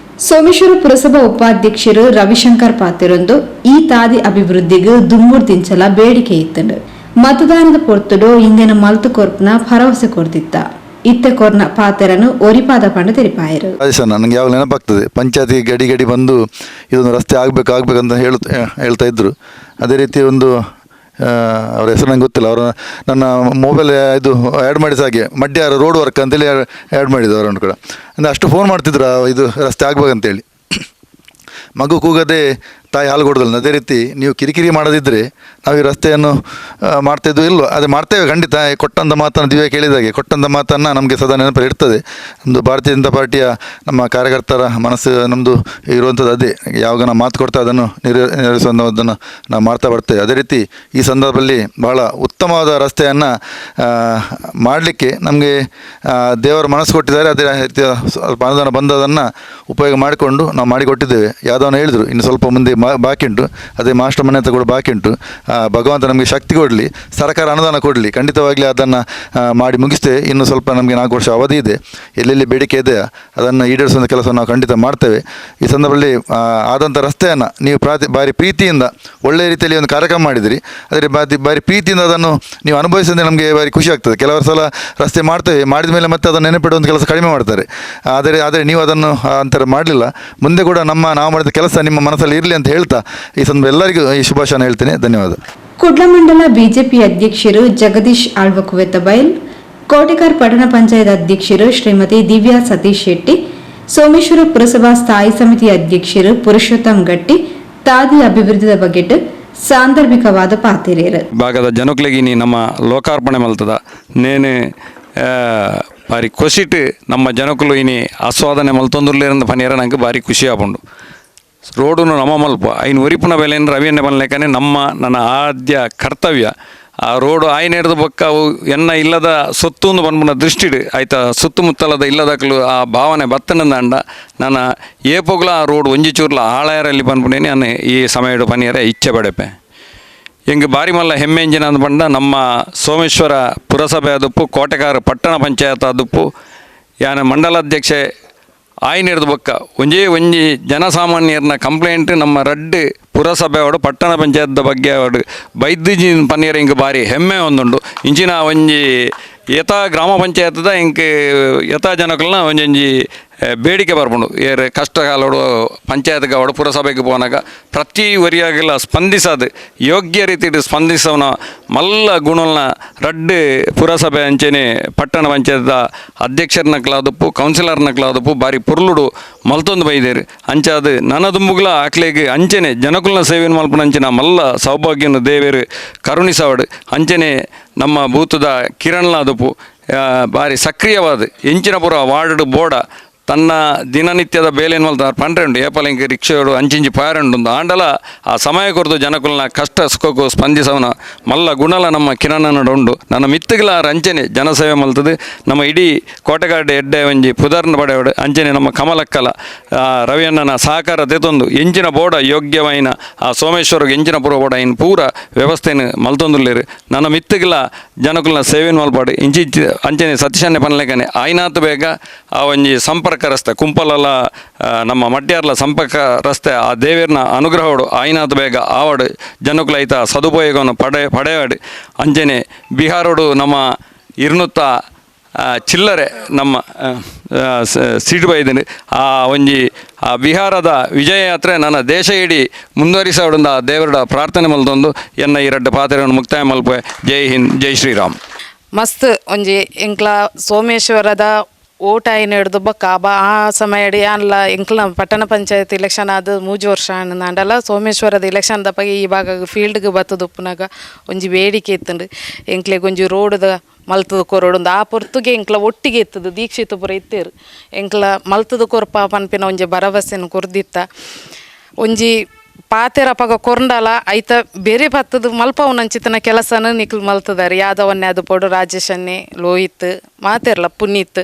ಸೋಮೇಶ್ವರ ಪುರಸಭಾ ಉಪಾಧ್ಯಕ್ಷರು ರವಿಶಂಕರ್ ಪಾತಿರೊಂದು ಈ ತಾದಿ ಅಭಿವೃದ್ಧಿಗೆ ದುಮ್ಮುರ್ದಿಂಚಲ ಬೇಡಿಕೆ ಇತ್ತಂಡು ಮತದಾನದ ಪೊರ್ತುಡು ಇಂದಿನ ಮಲ್ತು ಕೊರ್ಪನ ಭರವಸೆ ಕೊಡ್ತಿತ್ತ. ಇತ್ತೆ ಕೊರ್ನ ಪಾತೆರನ್ನು ಒರಿಪಾದ ಪಂಡ ತೆರಿಪಾಯರು. ಅದೇ ಸರ್, ನನಗೆ ಯಾವಾಗ ನೆನಪಾಗ್ತದೆ ಪಂಚಾಯತಿ ಗಡಿ ಬಂದು ಇದೊಂದು ರಸ್ತೆ ಆಗಬೇಕಂತ ಹೇಳ್ತಾ ಇದ್ದರು. ಅದೇ ರೀತಿ ಒಂದು ಅವ್ರ ಹೆಸರು ನಂಗೆ ಗೊತ್ತಿಲ್ಲ, ಅವರು ನನ್ನ ಮೊಬೈಲ್ ಇದು ಆ್ಯಡ್ ಮಾಡಿದ ಹಾಗೆ ಮಡ್ಯ ರೋಡ್ ವರ್ಕ್ ಅಂತೇಳಿ ಆ್ಯಡ್ ಮಾಡಿದ್ದು ಅವರನ್ನು ಕೂಡ. ಅಂದರೆ ಅಷ್ಟು ಫೋನ್ ಮಾಡ್ತಿದ್ರು ಇದು ರಸ್ತೆ ಆಗ್ಬೇಕಂತೇಳಿ. ಮಗು ಕೂಗದೆ ತಾಯಿ ಹಾಲು ಕೊಡೋದಲ್ಲ. ಅದೇ ರೀತಿ ನೀವು ಕಿರಿಕಿರಿ ಮಾಡದಿದ್ದರೆ ನಾವು ಈ ರಸ್ತೆಯನ್ನು ಮಾಡ್ತಾಯಿದ್ದು ಇಲ್ವೋ, ಅದೇ ಮಾಡ್ತೇವೆ ಖಂಡಿತ. ಕೊಟ್ಟಂಥ ಮಾತನ್ನು ದಿವ್ಯ ಕೇಳಿದಾಗೆ ಕೊಟ್ಟಂಥ ಮಾತನ್ನು ನಮಗೆ ಸದಾ ನೆನಪಲ್ಲಿ ಇರ್ತದೆ. ನಮ್ಮದು ಭಾರತೀಯ ಜನತಾ ಪಾರ್ಟಿಯ ನಮ್ಮ ಕಾರ್ಯಕರ್ತರ ಮನಸ್ಸು ನಮ್ಮದು ಇರುವಂಥದ್ದು ಅದೇ. ಯಾವಾಗ ನಾವು ಮಾತು ಕೊಡ್ತಾ ಅದನ್ನು ನೆರವೇರಿಸುವಂಥದ್ದನ್ನು ನಾವು ಮಾಡ್ತಾ ಬರ್ತೇವೆ. ಅದೇ ರೀತಿ ಈ ಸಂದರ್ಭದಲ್ಲಿ ಬಹಳ ಉತ್ತಮವಾದ ರಸ್ತೆಯನ್ನು ಮಾಡಲಿಕ್ಕೆ ನಮಗೆ ದೇವರು ಮನಸ್ಸು ಕೊಟ್ಟಿದ್ದಾರೆ. ಅದೇ ರೀತಿಯ ಸ್ವಲ್ಪ ಅನುದಾನ ಬಂದದನ್ನು ಉಪಯೋಗ ಮಾಡಿಕೊಂಡು ನಾವು ಮಾಡಿಕೊಟ್ಟಿದ್ದೇವೆ. ಯಾವುದನ್ನು ಹೇಳಿದರು ಇನ್ನು ಸ್ವಲ್ಪ ಮುಂದೆ ಬಾಕಿ ಉಂಟು, ಅದೇ ಮಾಸ್ಟರ್ ಮನೆ ಅಂತ ಕೂಡ ಬಾಕಿ ಉಂಟು. ಭಗವಂತ ನಮಗೆ ಶಕ್ತಿ ಕೊಡಲಿ, ಸರ್ಕಾರ ಅನುದಾನ ಕೊಡಲಿ, ಖಂಡಿತವಾಗಲಿ ಅದನ್ನು ಮಾಡಿ ಮುಗಿಸ್ತೇವೆ. ಇನ್ನು ಸ್ವಲ್ಪ ನಮಗೆ 4 ವರ್ಷ ಅವಧಿ ಇದೆ. ಎಲ್ಲೆಲ್ಲಿ ಬೇಡಿಕೆ ಇದೆ ಅದನ್ನು ಈಡೇರಿಸುವಂಥ ಕೆಲಸವನ್ನು ನಾವು ಖಂಡಿತ ಮಾಡ್ತೇವೆ. ಈ ಸಂದರ್ಭದಲ್ಲಿ ಆದಂಥ ರಸ್ತೆಯನ್ನು ನೀವು ಭಾರಿ ಪ್ರೀತಿಯಿಂದ ಒಳ್ಳೆಯ ರೀತಿಯಲ್ಲಿ ಒಂದು ಕಾರ್ಯಕ್ರಮ ಮಾಡಿದಿರಿ. ಆದರೆ ಭಾರಿ ಪ್ರೀತಿಯಿಂದ ಅದನ್ನು ನೀವು ಅನುಭವಿಸಿದ್ರೆ ನಮಗೆ ಭಾರಿ ಖುಷಿ ಆಗ್ತದೆ. ಕೆಲವರು ಸಲ ರಸ್ತೆ ಮಾಡ್ತೇವೆ, ಮಾಡಿದ ಮೇಲೆ ಮತ್ತೆ ಅದನ್ನು ನೆನಪಿಡುವಂಥ ಕೆಲಸ ಕಡಿಮೆ ಮಾಡ್ತಾರೆ. ಆದರೆ ನೀವು ಅದನ್ನು ಅಂತರ ಮಾಡಲಿಲ್ಲ. ಮುಂದೆ ಕೂಡ ನಾವು ಮಾಡಿದ ಕೆಲಸ ನಿಮ್ಮ ಮನಸ್ಸಲ್ಲಿ ಇರಲಿ ಅಂತ ಹೇಳ್ತಾ ಈ ಸಂದರ್ಭ ಎಲ್ಲರಿಗೂ ಈ ಶುಭಾಶಯ ಹೇಳ್ತೇನೆ. ಧನ್ಯವಾದ. ಕುಡ್ಲಮಂಡಲ ಬಿಜೆಪಿ ಅಧ್ಯಕ್ಷರು ಜಗದೀಶ್ ಆಳ್ವಕುವೆತ್ತ ಬೈಲ್, ಕೋಟೆಕಾರ್ ಪಟ್ಟಣ ಪಂಚಾಯತ್ ಅಧ್ಯಕ್ಷರು ಶ್ರೀಮತಿ ದಿವ್ಯಾ ಸತೀಶ್ ಶೆಟ್ಟಿ, ಸೋಮೇಶ್ವರ ಪುರಸಭಾ ಸ್ಥಾಯಿ ಸಮಿತಿ ಅಧ್ಯಕ್ಷರು ಪುರುಷೋತ್ತಮ್ ಗಟ್ಟಿ ತಾದಿ ಅಭಿವೃದ್ಧಿದ ಬಗೆಟ್ ಸಾಂದರ್ಭಿಕವಾದ ಪಾತಿರೇರು ಭಾಗದ ಜನಕ್ಲಿಗೆ ನಮ್ಮ ಲೋಕಾರ್ಪಣೆ ಮಲ್ತದ ನೇನು ಭಾರಿ ಖುಷಿಟ್ಟು ನಮ್ಮ ಜನಕ್ಕಲು ಇನಿ ಆಸ್ವಾದನೆ ಮಲ್ತೊಂದುರ್ಲೇರಂದ ಪನಿಯರ ನಂಗೆ ಭಾರಿ ಖುಷಿ ಆಪುಂಡು. ರೋಡುನು ನಮ್ಮ ಮಲ್ಪ ಐನು ಒರಿಪುನ ಬೆಲೆಯನ್ನು ರವಿಯನ್ನೇ ಬನ್ಲೇಕನೆ ನನ್ನ ಆದ್ಯ ಕರ್ತವ್ಯ. ಆ ರೋಡು ಆಯ್ನ ಹಿಡಿದು ಬೊಕ್ಕ ಅವು ಎನ್ನ ಇಲ್ಲದ ಸೊತ್ತು ಬಂದ್ಬಿಡ ದೃಷ್ಟಿಡು ಆಯ್ತಾ ಸುತ್ತಮುತ್ತಲದ ಇಲ್ಲದಕ್ಕಲು ಆ ಭಾವನೆ ಬತ್ತನಂದ ಅಂಡ ನಾನು ಏಪೋಗ್ಲ ಆ ರೋಡು ಒಂಜಿ ಚೂರ್ಲ ಆಳಾಯರಲ್ಲಿ ಬಂದ್ಬಿಡೇನೆ ನಾನು ಈ ಸಮಯಡು ಪನಿಯರ ಇಚ್ಛೆ ಪಡೆಪೆ. ಹಿಂಗೆ ಬಾರಿ ಮಲ್ಲ ಹೆಮ್ಮೆ ಎಂಜಿನ ಅಂದು ಬಂದ ನಮ್ಮ ಸೋಮೇಶ್ವರ ಪುರಸಭೆ ಆದಪ್ಪು ಕೋಟೆಕಾರ ಪಟ್ಟಣ ಪಂಚಾಯತ್ ಆದಪ್ಪು ಯಾನ ಮಂಡಲಾಧ್ಯಕ್ಷೆ ಆಯ್ನ ಹಿಡಿದು ಬೊಕ್ಕ ಒಂಜಿ ಜನಸಾಮಾನ್ಯರನ್ನ ಕಂಪ್ಲೇಂಟ್ ನಮ್ಮ ರಡ್ಡು ಪುರಸಭೆ ಅವಡು ಪಟ್ಟಣ ಪಂಚಾಯತ್ ಬಗ್ಗೆ ಅವಡು ಬೈದ್ಯಜಿ ಪನ್ನೀರ ಹಿಂಗೆ ಭಾರಿ ಹೆಮ್ಮೆ ಒಂದುಂಡು. ಇಂಚಿನ ಒಂಜಿ ಯಥಾ ಗ್ರಾಮ ಪಂಚಾಯತ್ದ ಹಿಂಗೆ ಯಥಾ ಜನಗಳನ್ನ ಒಂಜಿ ಬೇಡಿಕೆ ಬರ್ಬೋದು. ಏರು ಕಷ್ಟ ಕಾಲೋಡು ಪಂಚಾಯತ್ಗೆ ಅವಡು ಪುರಸಭೆಗೆ ಹೋನಾಗ ಪ್ರತಿ ವರಿಯಾಗೆಲ್ಲ ಸ್ಪಂದಿಸೋದು ಯೋಗ್ಯ ರೀತಿಯಲ್ಲಿ ಸ್ಪಂದಿಸೋನ ಮಲ್ಲ ಗುಣಗಳನ್ನ ರಡ್ಡು ಪುರಸಭೆ ಅಂಚೆನೆ ಪಟ್ಟಣ ಪಂಚಾಯತ್ದ ಅಧ್ಯಕ್ಷರನ್ನಕ್ಲಾದಪ್ಪು ಕೌನ್ಸಿಲರ್ನಕ್ಲಾದಪ್ಪು ಭಾರಿ ಪುರ್ಲುಡು ಮಲ್ತೊಂದು ಬೈದೇರು ಅಂಚಾದು ನನ್ನ ದುಂಬುಗಳ ಆಕ್ಲೆಗೆ ಅಂಚೆನೆ ಜನಕುಲ್ನ ಸೇವೆ ಮಲ್ಪನ ಅಂಚಿನ ಮಲ್ಲ ಸೌಭಾಗ್ಯನ ದೇವೇರು ಕರುಣಿಸವಡು ಅಂಚೆನೆ ನಮ್ಮ ಬೂತದ ಕಿರಣ್ಲಾದಪ್ಪು ಭಾರಿ ಸಕ್ರಿಯವಾದ ಎಂಚಿನ ಪುರ ವಾರ್ಡ್ ಬೋಡ ತನ್ನ ದಿನನಿತ್ಯದ ಬೇಲೇನು ಮಲ್ತಾರೆ ಪಂಡ್ರೆಂಡು ಏಪಲಿಂಗ್ ರಿಕ್ಷಾಡು ಅಂಚಿಂಚಿ ಪಾಯರಂಡು ಆಂಡಲ ಆ ಸಮಯ ಕೊರದು ಜನಕುಲ್ನ ಕಷ್ಟ ಸುಖಕ್ಕೂ ಸ್ಪಂದಿಸವನ ಮಲ್ಲ ಗುಣಲ ನಮ್ಮ ಕಿರಣನಡು ಉಂಡು. ನನ್ನ ಮಿತ್ತಗಳ ರಂಚನೆ ಜನಸೇವೆ ಮಲ್ತದೆ. ನಮ್ಮ ಇಡೀ ಕೋಟೆಗಾಡು ಎಡ್ಡೆ ಒಂಜಿ ಪುದರ್ನ ಪಡೆಯೋಡು ಅಂಚನೆ ನಮ್ಮ ಕಮಲಕ್ಕಲ ರವಿಯಣ್ಣನ ಸಹಕಾರ ತೆತ್ತೊಂದು ಎಂಚಿನ ಬೋಡ ಯೋಗ್ಯವಾಯಿನ ಆ ಸೋಮೇಶ್ವರಗೆ ಎಂಚಿನ ಪುರ ಬೋಡ ಇನ್ನು ಪೂರ ವ್ಯವಸ್ಥೆಯನ್ನು ಮಲ್ತೊಂದುಲ್ಲೇರು. ನನ್ನ ಮಿತ್ತಗಳ ಜನಕುಲ್ನ ಸೇವೆಯನ್ನು ಮಲ್ಪಾಡು ಇಂಚಿ ಅಂಚನೆ ಸತೀಶನ್ನೇ ಪನ್ಲೇಕನೆ ಆಯ್ನಾತು ಬೇಗ ಆ ಒಂಜಿ ಸಂಪರ್ಕ ರಸ್ತೆ ಕುಂಪಲಲ್ಲ ನಮ್ಮ ಮಡ್ಯಾರ್ಲ ಸಂಪರ್ಕ ರಸ್ತೆ ಆ ದೇವರನ ಅನುಗ್ರಹಡು ಆಯ್ನಾದ ಬೇಗ ಆವಡು ಜನಕ್ಕಲೈತ ಸದುಪಯೋಗವನ್ನು ಪಡೆಯಾಡು ಅಂಜನೆ ಬಿಹಾರೋಡು ನಮ್ಮ ಇರ್ನುತ್ತ ಚಿಲ್ಲರೆ ನಮ್ಮ ಸೀಟು ಬೈದನು ಆ ಒಂಜಿ ಆ ಬಿಹಾರದ ವಿಜಯ ಯಾತ್ರೆ ನನ್ನ ದೇಶ ಇಡೀ ಮುಂದುವರಿಸೋಡಿಂದ ದೇವರ ಪ್ರಾರ್ಥನೆ ಮಲ್ದೊಂದು ಎನ್ನ ಈ ರಡ್ಡು ಪಾತ್ರೆಯನ್ನು ಮುಕ್ತಾಯ ಮಲ್ಪೆ. ಜೈ ಹಿಂದ್, ಜೈ ಶ್ರೀರಾಮ್. ಮಸ್ತ್ ಒಂಜಿ ಎಂಕ್ಲ ಸೋಮೇಶ್ವರದ ಓಟ ಏನು ಹಿಡ್ದು ಬಕ್ಕ ಆ ಸಮಯ ಯಾನ್ಲ ಎಂಕ್ಲ ಪಟ್ಟಣ ಪಂಚಾಯತ್ ಇಲೆಕ್ಷನ್ ಆದ 3 ವರ್ಷ ಅಂಡಲ್ಲ ಸೋಮೇಶ್ವರದ ಇಲೆಕ್ಷನ್ ದಪ್ಪಾಗಿ ಈ ಭಾಗ ಫೀಲ್ಡ್ಗೆ ಬತ್ತದ ಉಪ್ಪುನಾಗ ಒಂಜಿ ಬೇಡಿಕೆ ಇತ್ತಂಡು ಎಂಕ್ಲೆಗೆ ಒಂಜಿ ರೋಡ್ದ ಮಲ್ತದ ಕೊರೋಡೊಂದು ಆ ಪೊರ್ತುಗೆ ಎಂಕ್ಲ ಒಟ್ಟಿಗೆ ಇತ್ತದು ದೀಕ್ಷಿತ ಪುರ ಇತ್ತೇರು ಎಂಕ್ಲ ಮಲ್ತದ ಕೊರಪ ಪನ್ಪಿನ ಒಂಜಿ ಭರವಸೆಯನ್ನು ಕೊರ್ದಿತ್ತ ಒಂಜಿ ಪಾತೆರ ಪಗ ಕೊರಂಡಲ ಐತ ಬೇರೆ ಬತ್ತದು ಮಲ್ಪವನಂಚಿತನ ಕೆಲಸನ ನಿಕ್ಲು ಮಲ್ತದಾರೆ. ಯಾದವನ್ನೇ ಅದು ಪೊಡು ರಾಜೇಶನ್ನೇ ಲೋಹಿತ್ ಮಾತೆರ್ಲ ಪುನೀತ್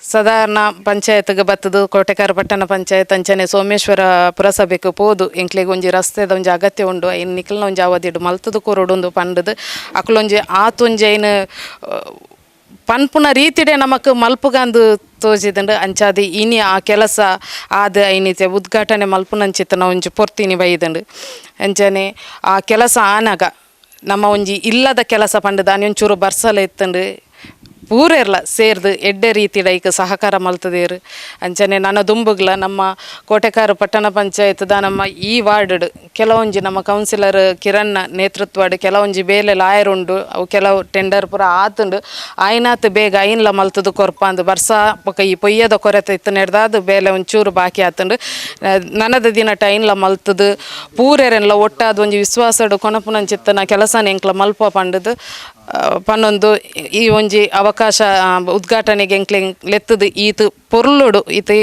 ಸಾಧಾರಣ ಪಂಚಾಯತ್ಗೆ ಬತ್ತದು ಕೋಟೆಕಾರ ಪಟ್ಟಣ ಪಂಚಾಯತ್ ಅಂಚನೆ ಸೋಮೇಶ್ವರ ಪುರಸಭೆಗೆ ಪೋದು ಎಂಕ್ಲೆಗೆ ಒಂಜಿ ರಸ್ತೆದ ಒಂಜಿ ಅಗತ್ಯ ಉಂಡು ಐನು ನಿಕ್ಲನ ಒಂಜಿ ಅವಧಿಡು ಮಲ್ತದ ಕೊರೋಡೊಂದು ಪಂಡದು ಅಕ್ಲೊಂಜಿ ಆತೊಂಜಿ ಐನು ಪನ್ಪುನ ರೀತಿಡೆ ನಮಕ್ ಮಲ್ಪುಗಂದು ತೋಜಿದಂಡು ಅಂಚಾದ ಇನಿ ಆ ಕೆಲಸ ಆದ ಐನಿತೆ ಉದ್ಘಾಟನೆ ಮಲ್ಪುನಂಚಿತನ ಒಂಜಿ ಪೊರ್ತಿನಿ ಬೈದಂಡು ಅಂಚನೆ ಆ ಕೆಲಸ ಆನಾಗ ನಮ್ಮ ಒಂಜಿ ಇಲ್ಲದ ಕೆಲಸ ಪಂಡದ ಒಂಚೂರು ಬರ್ಸಲ ಇತ್ತಂಡು ಪೂರೆರ್ಲ ಸೇರ್ದು ಎಡ್ಡೆ ರೀತಿಡ ಈಗ ಸಹಕಾರ ಮಲ್ತದೇರು ಅಂಚನೆ ನನ್ನ ದುಂಬುಗ್ಲ ನಮ್ಮ ಕೋಟೆಕಾರ ಪಟ್ಟಣ ಪಂಚಾಯತ್ದ ನಮ್ಮ ಈ ವಾರ್ಡ್ ಕೆಲವೊಂಜಿ ನಮ್ಮ ಕೌನ್ಸಿಲರ್ ಕಿರಣ್ ನೇತೃತ್ವಡ್ ಕೆಲವೊಂಜಿ ಬೇಲೆ ಲಾಯರ್ ಉಂಡು ಅವು ಕೆಲವು ಟೆಂಡರ್ ಪೂರ ಆತುಂಡು ಆಯ್ನಾತ್ ಬೇಗ ಐನ್ಲ ಮಲ್ತದು ಕೊರ್ಪಂದು ಬರ್ಸ ಪಕ್ಕ ಈ ಪೊಯ್ಯದ ಕೊರತೆ ಇತ್ತು ನೆಡ್ದಾದು ಬೇಲೆ ಒಂಚೂರು ಬಾಕಿ ಆತುಂಡು ನನದ ದಿನ ಟೈನ್ಲ ಮಲ್ತದು ಪೂರೆರೆನ್ಲ ಒಟ್ಟಾದ ಒಂಜಿ ವಿಶ್ವಾಸಡು ಕೊನಪುನಂಚಿತ್ತನ ಕೆಲಸನ ಎಂಕ್ಲ ಮಲ್ಪ ಪಂಡದು ಪನ್ನೊಂದು ಈ ಒಂಜಿ ಅವಕಾಶ ಉದ್ಘಾಟನೆಗೆ ಎಂಕ್ಲೆ ಲೆತ್ತದು ಈತು ಪೊರ್ಲುಡು ಈತು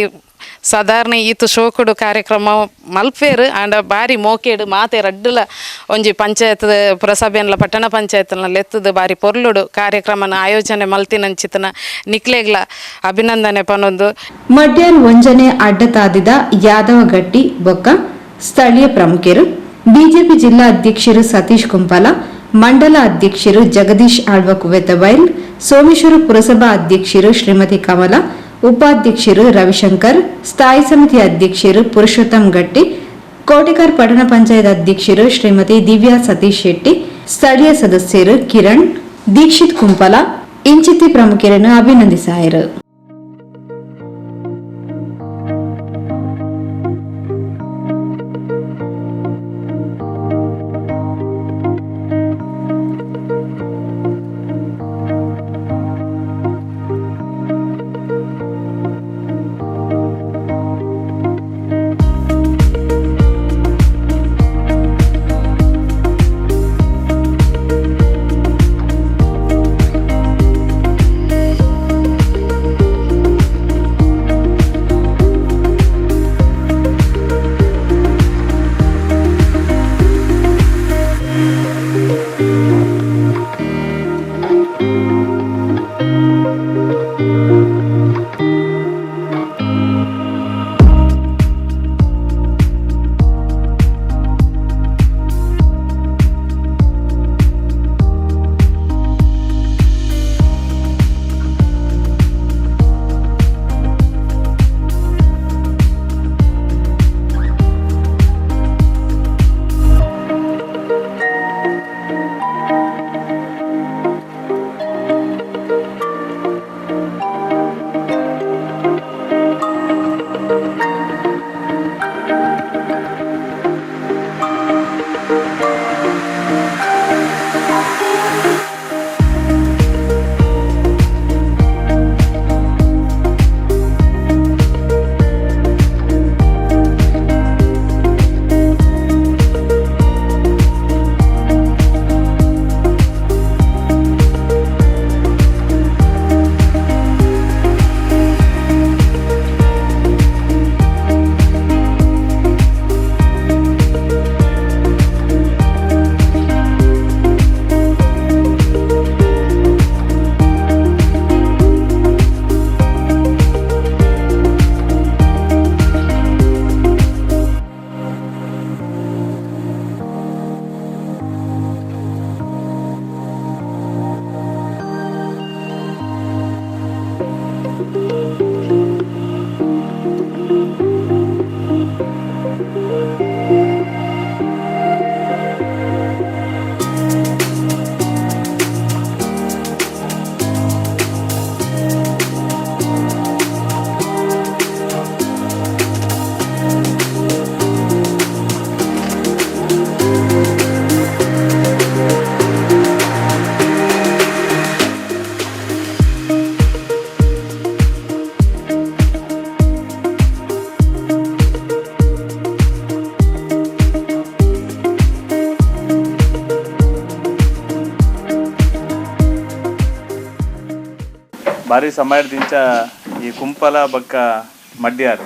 ಸಾಧಾರಣ ಈತು ಶೋಕುಡು ಕಾರ್ಯಕ್ರಮ ಮಲ್ಪೇರು ಆಂಡ ಬಾರಿ ಮೋಕೆಡು ಮಾತೆ ರಡ್ಡುಲ ಒಂಜಿ ಪಂಚಾಯತ್ ಪುರಸಭೆಯನ್ಲ ಪಟ್ಟಣ ಪಂಚಾಯತ್ನ ಲೆತ್ತದು ಬಾರಿ ಪೊರ್ಲುಡು ಕಾರ್ಯಕ್ರಮನ ಆಯೋಜನೆ ಮಲ್ತಿನಂಚಿತನ ನಿಕ್ಲೆಗ್ಲ ಅಭಿನಂದನೆ ಪನ್ನೊಂದು. ಮಡ್ಯಾಲ್ ಒಂಜನೆ ಅಡ್ಡತಾದಿದ ಯಾದವ ಗಟ್ಟಿ ಬೊಕ್ಕ ಸ್ಥಳೀಯ ಪ್ರಮುಖರು, ಬಿಜೆಪಿ ಜಿಲ್ಲಾ ಅಧ್ಯಕ್ಷರು ಸತೀಶ್ ಕುಂಪಲ, ಮಂಡಲ ಅಧ್ಯಕ್ಷರು ಜಗದೀಶ್ ಆಳ್ವ ಕುವೆತಬೈಲ್, ಸೋಮೇಶ್ವರ ಪುರಸಭಾ ಅಧ್ಯಕ್ಷರು ಶ್ರೀಮತಿ ಕಮಲ, ಉಪಾಧ್ಯಕ್ಷರು ರವಿಶಂಕರ್, ಸ್ಥಾಯಿ ಸಮಿತಿ ಅಧ್ಯಕ್ಷರು ಪುರುಷೋತ್ತಮ್ ಗಟ್ಟಿ, ಕೋಟೆಕಾರ್ ಪಟ್ಟಣ ಪಂಚಾಯತ್ ಅಧ್ಯಕ್ಷರು ಶ್ರೀಮತಿ ದಿವ್ಯಾ ಸತೀಶ್ ಶೆಟ್ಟಿ, ಸ್ಥಳೀಯ ಸದಸ್ಯರು ಕಿರಣ್, ದೀಕ್ಷಿತ್ ಕುಂಪಲ ಇಂಚಿತಿ ಪ್ರಮುಖರನ್ನು ಅಭಿನಂದಿಸಾಯರು. ಭಾರಿ ಸಮಯದಿಂದ ಈ ಕುಂಪಲ ಬಕ್ಕ ಮಡ್ಯಾರ್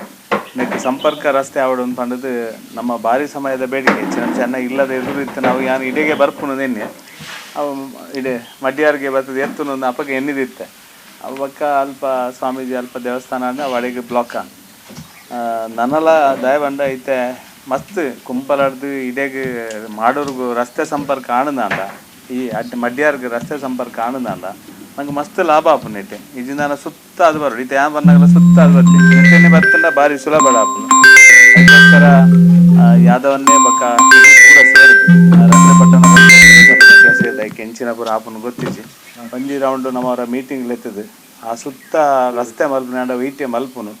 ನೆಕ್ ಸಂಪರ್ಕ ರಸ್ತೆ ಆವಡು ಪಂಡದು ನಮ್ಮ ಭಾರಿ ಸಮಯದ ಬೇಡಿಕೆ ಚೆನ್ನಾಗಿ ಇಲ್ಲದ ಎದುರು ಇತ್ತು. ನಾವು ಯಾನು ಇಡೆಗೆ ಬರ್ಪುನು ನೆನ್ನೆ ಅವು ಇಡೆ ಮಡ್ಯಾರ್ಗೆ ಬರ್ತದೆ ಎತ್ತುನು ಅಪ್ಪಗೆ ಎನ್ನಿದಿತ್ತೆ ಅವು ಬಕ್ಕ ಅಲ್ಪ ಸ್ವಾಮೀಜಿ ಅಲ್ಪ ದೇವಸ್ಥಾನ ಅಂದರೆ ಅವಳಿಗೆ ಬ್ಲಾಕ್ ನನ್ನಲ್ಲ ದಯವಂಡ ಐತೆ ಮಸ್ತ್ ಕುಂಪಲಾಡ್ದು ಇಡೆಗೆ ಮಾಡೋರ್ಗು ರಸ್ತೆ ಸಂಪರ್ಕ ಆಣದಾಂಡ ಈ ಮಡ್ಯಾರ್ಗೆ ರಸ್ತೆ ಸಂಪರ್ಕ ಆಣದಾಂಡ ನಂಗೆ ಮಸ್ತ್ ಲಾಭ ಆಪುನ್ ಇಟ್ಟೆ ಇದನ್ನ ಸುತ್ತ ಅದು ಬರೋದು ಇತ್ತೆ ಯಾವ ಬಂದಾಗಲ ಸುತ್ತ ಅದು ಬರ್ತೀನಿ ನೆಟ್ಟೆಣ್ಣೆ ಬರ್ತಂಡ ಭಾರಿ ಸುಲಭ ಆಪುನು ಅದಕ್ಕೋಸ್ಕರ ಯಾದವನ್ನೇ ಬಕ್ಕ ಪೂರ ಸೇರಿದೆ ರಸ್ತೆ ಪಟ್ಟಣ ಸೇರಿದ ಕೆಂಚಿನ ಪೂರ ಆಪುನು ಗೊತ್ತಿಸಿ ಒಂಜಿ ರೌಂಡು ನಮ್ಮವರ ಮೀಟಿಂಗ್ ಎತ್ತದು ಆ ಸುತ್ತ ರಸ್ತೆ ಮಲ್ಪನಾಡ ವೈಟ್ಯ ಮಲ್ಪುನು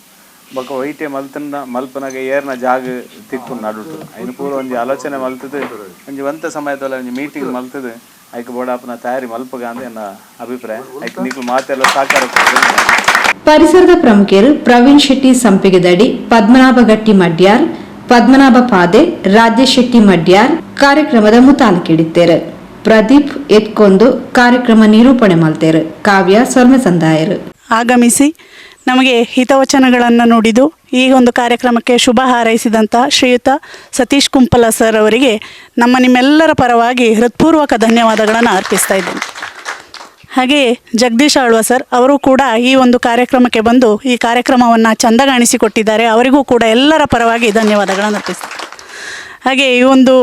ಬೊಕ್ಕ ವೈಟ್ಯ ಮಲ್ಪನಾಗ ಏರ್ನ ಜಾಗ ತಿಕ್ಕುನು ನಡುಟು ಐನು ಪೂರ ಒಂಜಿ ಆಲೋಚನೆ ಮಲ್ತದು ಒಂಜಿ ಒಂತ ಸಮಯದಲ್ಲಿ ಒಂಜಿ ಮೀಟಿಂಗ್ ಮಲ್ತದು ಐಕ್ ಬೋಡಾಪನ ತಯಾರಿ ಮಲ್ಪಗ ಅಂತ ನನ್ನ ಅಭಿಪ್ರಾಯ ಐಕ್ ನೀವು ಮಾತೆಲ್ಲ ಸಾಕಾರ ಪರಿಸರದ ಪ್ರಮುಖರು ಪ್ರವೀಣ್ ಶೆಟ್ಟಿ ಸಂಪಿಗೆದಡಿ, ಪದ್ಮನಾಭ ಗಟ್ಟಿ ಮಡ್ಯಾರ್, ಪದ್ಮನಾಭ ಪಾದೆ, ರಾಜೇಶ್ ಶೆಟ್ಟಿ ಮಡ್ಯಾರ್ ಕಾರ್ಯಕ್ರಮದ ಮುತಾಲಕಿಡಿದ್ದೇರು. ಪ್ರದೀಪ್ ಎತ್ಕೊಂದು ಕಾರ್ಯಕ್ರಮ ನಿರೂಪಣೆ ಮಾಡ್ತೇರು. ಕಾವ್ಯ ಸೊರ್ಮೆ ಸಂದಾಯರು ಆಗಮಿಸಿ ನಮಗೆ ಹಿತವಚನಗಳನ್ನು ನುಡಿದು ಈ ಒಂದು ಕಾರ್ಯಕ್ರಮಕ್ಕೆ ಶುಭ ಹಾರೈಸಿದಂಥ ಶ್ರೀಯುತ ಸತೀಶ್ ಕುಂಪಲ ಸರ್ ಅವರಿಗೆ ನಿಮ್ಮೆಲ್ಲರ ಪರವಾಗಿ ಹೃತ್ಪೂರ್ವಕ ಧನ್ಯವಾದಗಳನ್ನು ಅರ್ಪಿಸ್ತಾ ಇದ್ದೇನೆ. ಹಾಗೆಯೇ ಜಗದೀಶ್ ಆಳ್ವ ಸರ್ ಅವರು ಕೂಡ ಈ ಒಂದು ಕಾರ್ಯಕ್ರಮಕ್ಕೆ ಬಂದು ಈ ಕಾರ್ಯಕ್ರಮವನ್ನು ಚಂದಗಾಣಿಸಿಕೊಟ್ಟಿದ್ದಾರೆ. ಅವರಿಗೂ ಕೂಡ ಎಲ್ಲರ ಪರವಾಗಿ ಧನ್ಯವಾದಗಳನ್ನು ಅರ್ಪಿಸ್ತಾರೆ. ಹಾಗೆ ಈ ಒಂದು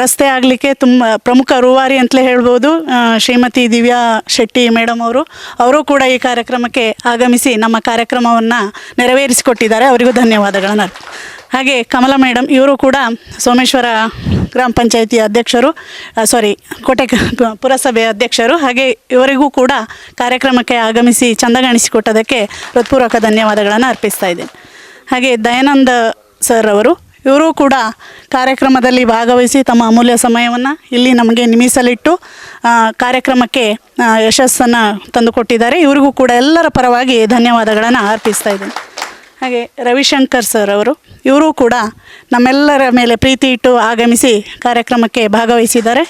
ರಸ್ತೆ ಆಗಲಿಕ್ಕೆ ತುಂಬ ಪ್ರಮುಖ ರೂವಾರಿ ಅಂತಲೇ ಹೇಳ್ಬೋದು ಶ್ರೀಮತಿ ದಿವ್ಯಾ ಶೆಟ್ಟಿ ಮೇಡಮ್ ಅವರು ಕೂಡ ಈ ಕಾರ್ಯಕ್ರಮಕ್ಕೆ ಆಗಮಿಸಿ ನಮ್ಮ ಕಾರ್ಯಕ್ರಮವನ್ನು ನೆರವೇರಿಸಿಕೊಟ್ಟಿದ್ದಾರೆ. ಅವರಿಗೂ ಧನ್ಯವಾದಗಳನ್ನು. ಹಾಗೆ ಕಮಲಾ ಮೇಡಮ್ ಇವರು ಕೂಡ ಸೋಮೇಶ್ವರ ಗ್ರಾಮ ಪಂಚಾಯಿತಿ ಅಧ್ಯಕ್ಷರು, ಕೋಟೆ ಪುರಸಭೆ ಅಧ್ಯಕ್ಷರು. ಹಾಗೆ ಇವರಿಗೂ ಕೂಡ ಕಾರ್ಯಕ್ರಮಕ್ಕೆ ಆಗಮಿಸಿ ಚಂದಗಾಣಿಸಿಕೊಟ್ಟದಕ್ಕೆ ಹೃತ್ಪೂರ್ವಕ ಧನ್ಯವಾದಗಳನ್ನು ಅರ್ಪಿಸ್ತಾ ಇದ್ದೇನೆ. ಹಾಗೆ ದಯಾನಂದ ಸರ್ ಇವರು ಕೂಡ ಕಾರ್ಯಕ್ರಮದಲ್ಲಿ ಭಾಗವಹಿಸಿ ತಮ್ಮ ಅಮೂಲ್ಯ ಸಮಯವನ್ನು ಇಲ್ಲಿ ನಮಗೆ ನಿಮಿಸಲಿಟ್ಟು ಕಾರ್ಯಕ್ರಮಕ್ಕೆ ಯಶಸ್ಸನ್ನು ತಂದುಕೊಟ್ಟಿದ್ದಾರೆ. ಇವರಿಗೂ ಕೂಡ ಎಲ್ಲರ ಪರವಾಗಿ ಧನ್ಯವಾದಗಳನ್ನು ಅರ್ಪಿಸ್ತಾ ಇದ್ದೇನೆ. ಹಾಗೆ ರವಿಶಂಕರ್ ಸರ್ ಇವರು ಕೂಡ ನಮ್ಮೆಲ್ಲರ ಮೇಲೆ ಪ್ರೀತಿ ಇಟ್ಟು ಆಗಮಿಸಿ ಕಾರ್ಯಕ್ರಮಕ್ಕೆ ಭಾಗವಹಿಸಿದ್ದಾರೆ.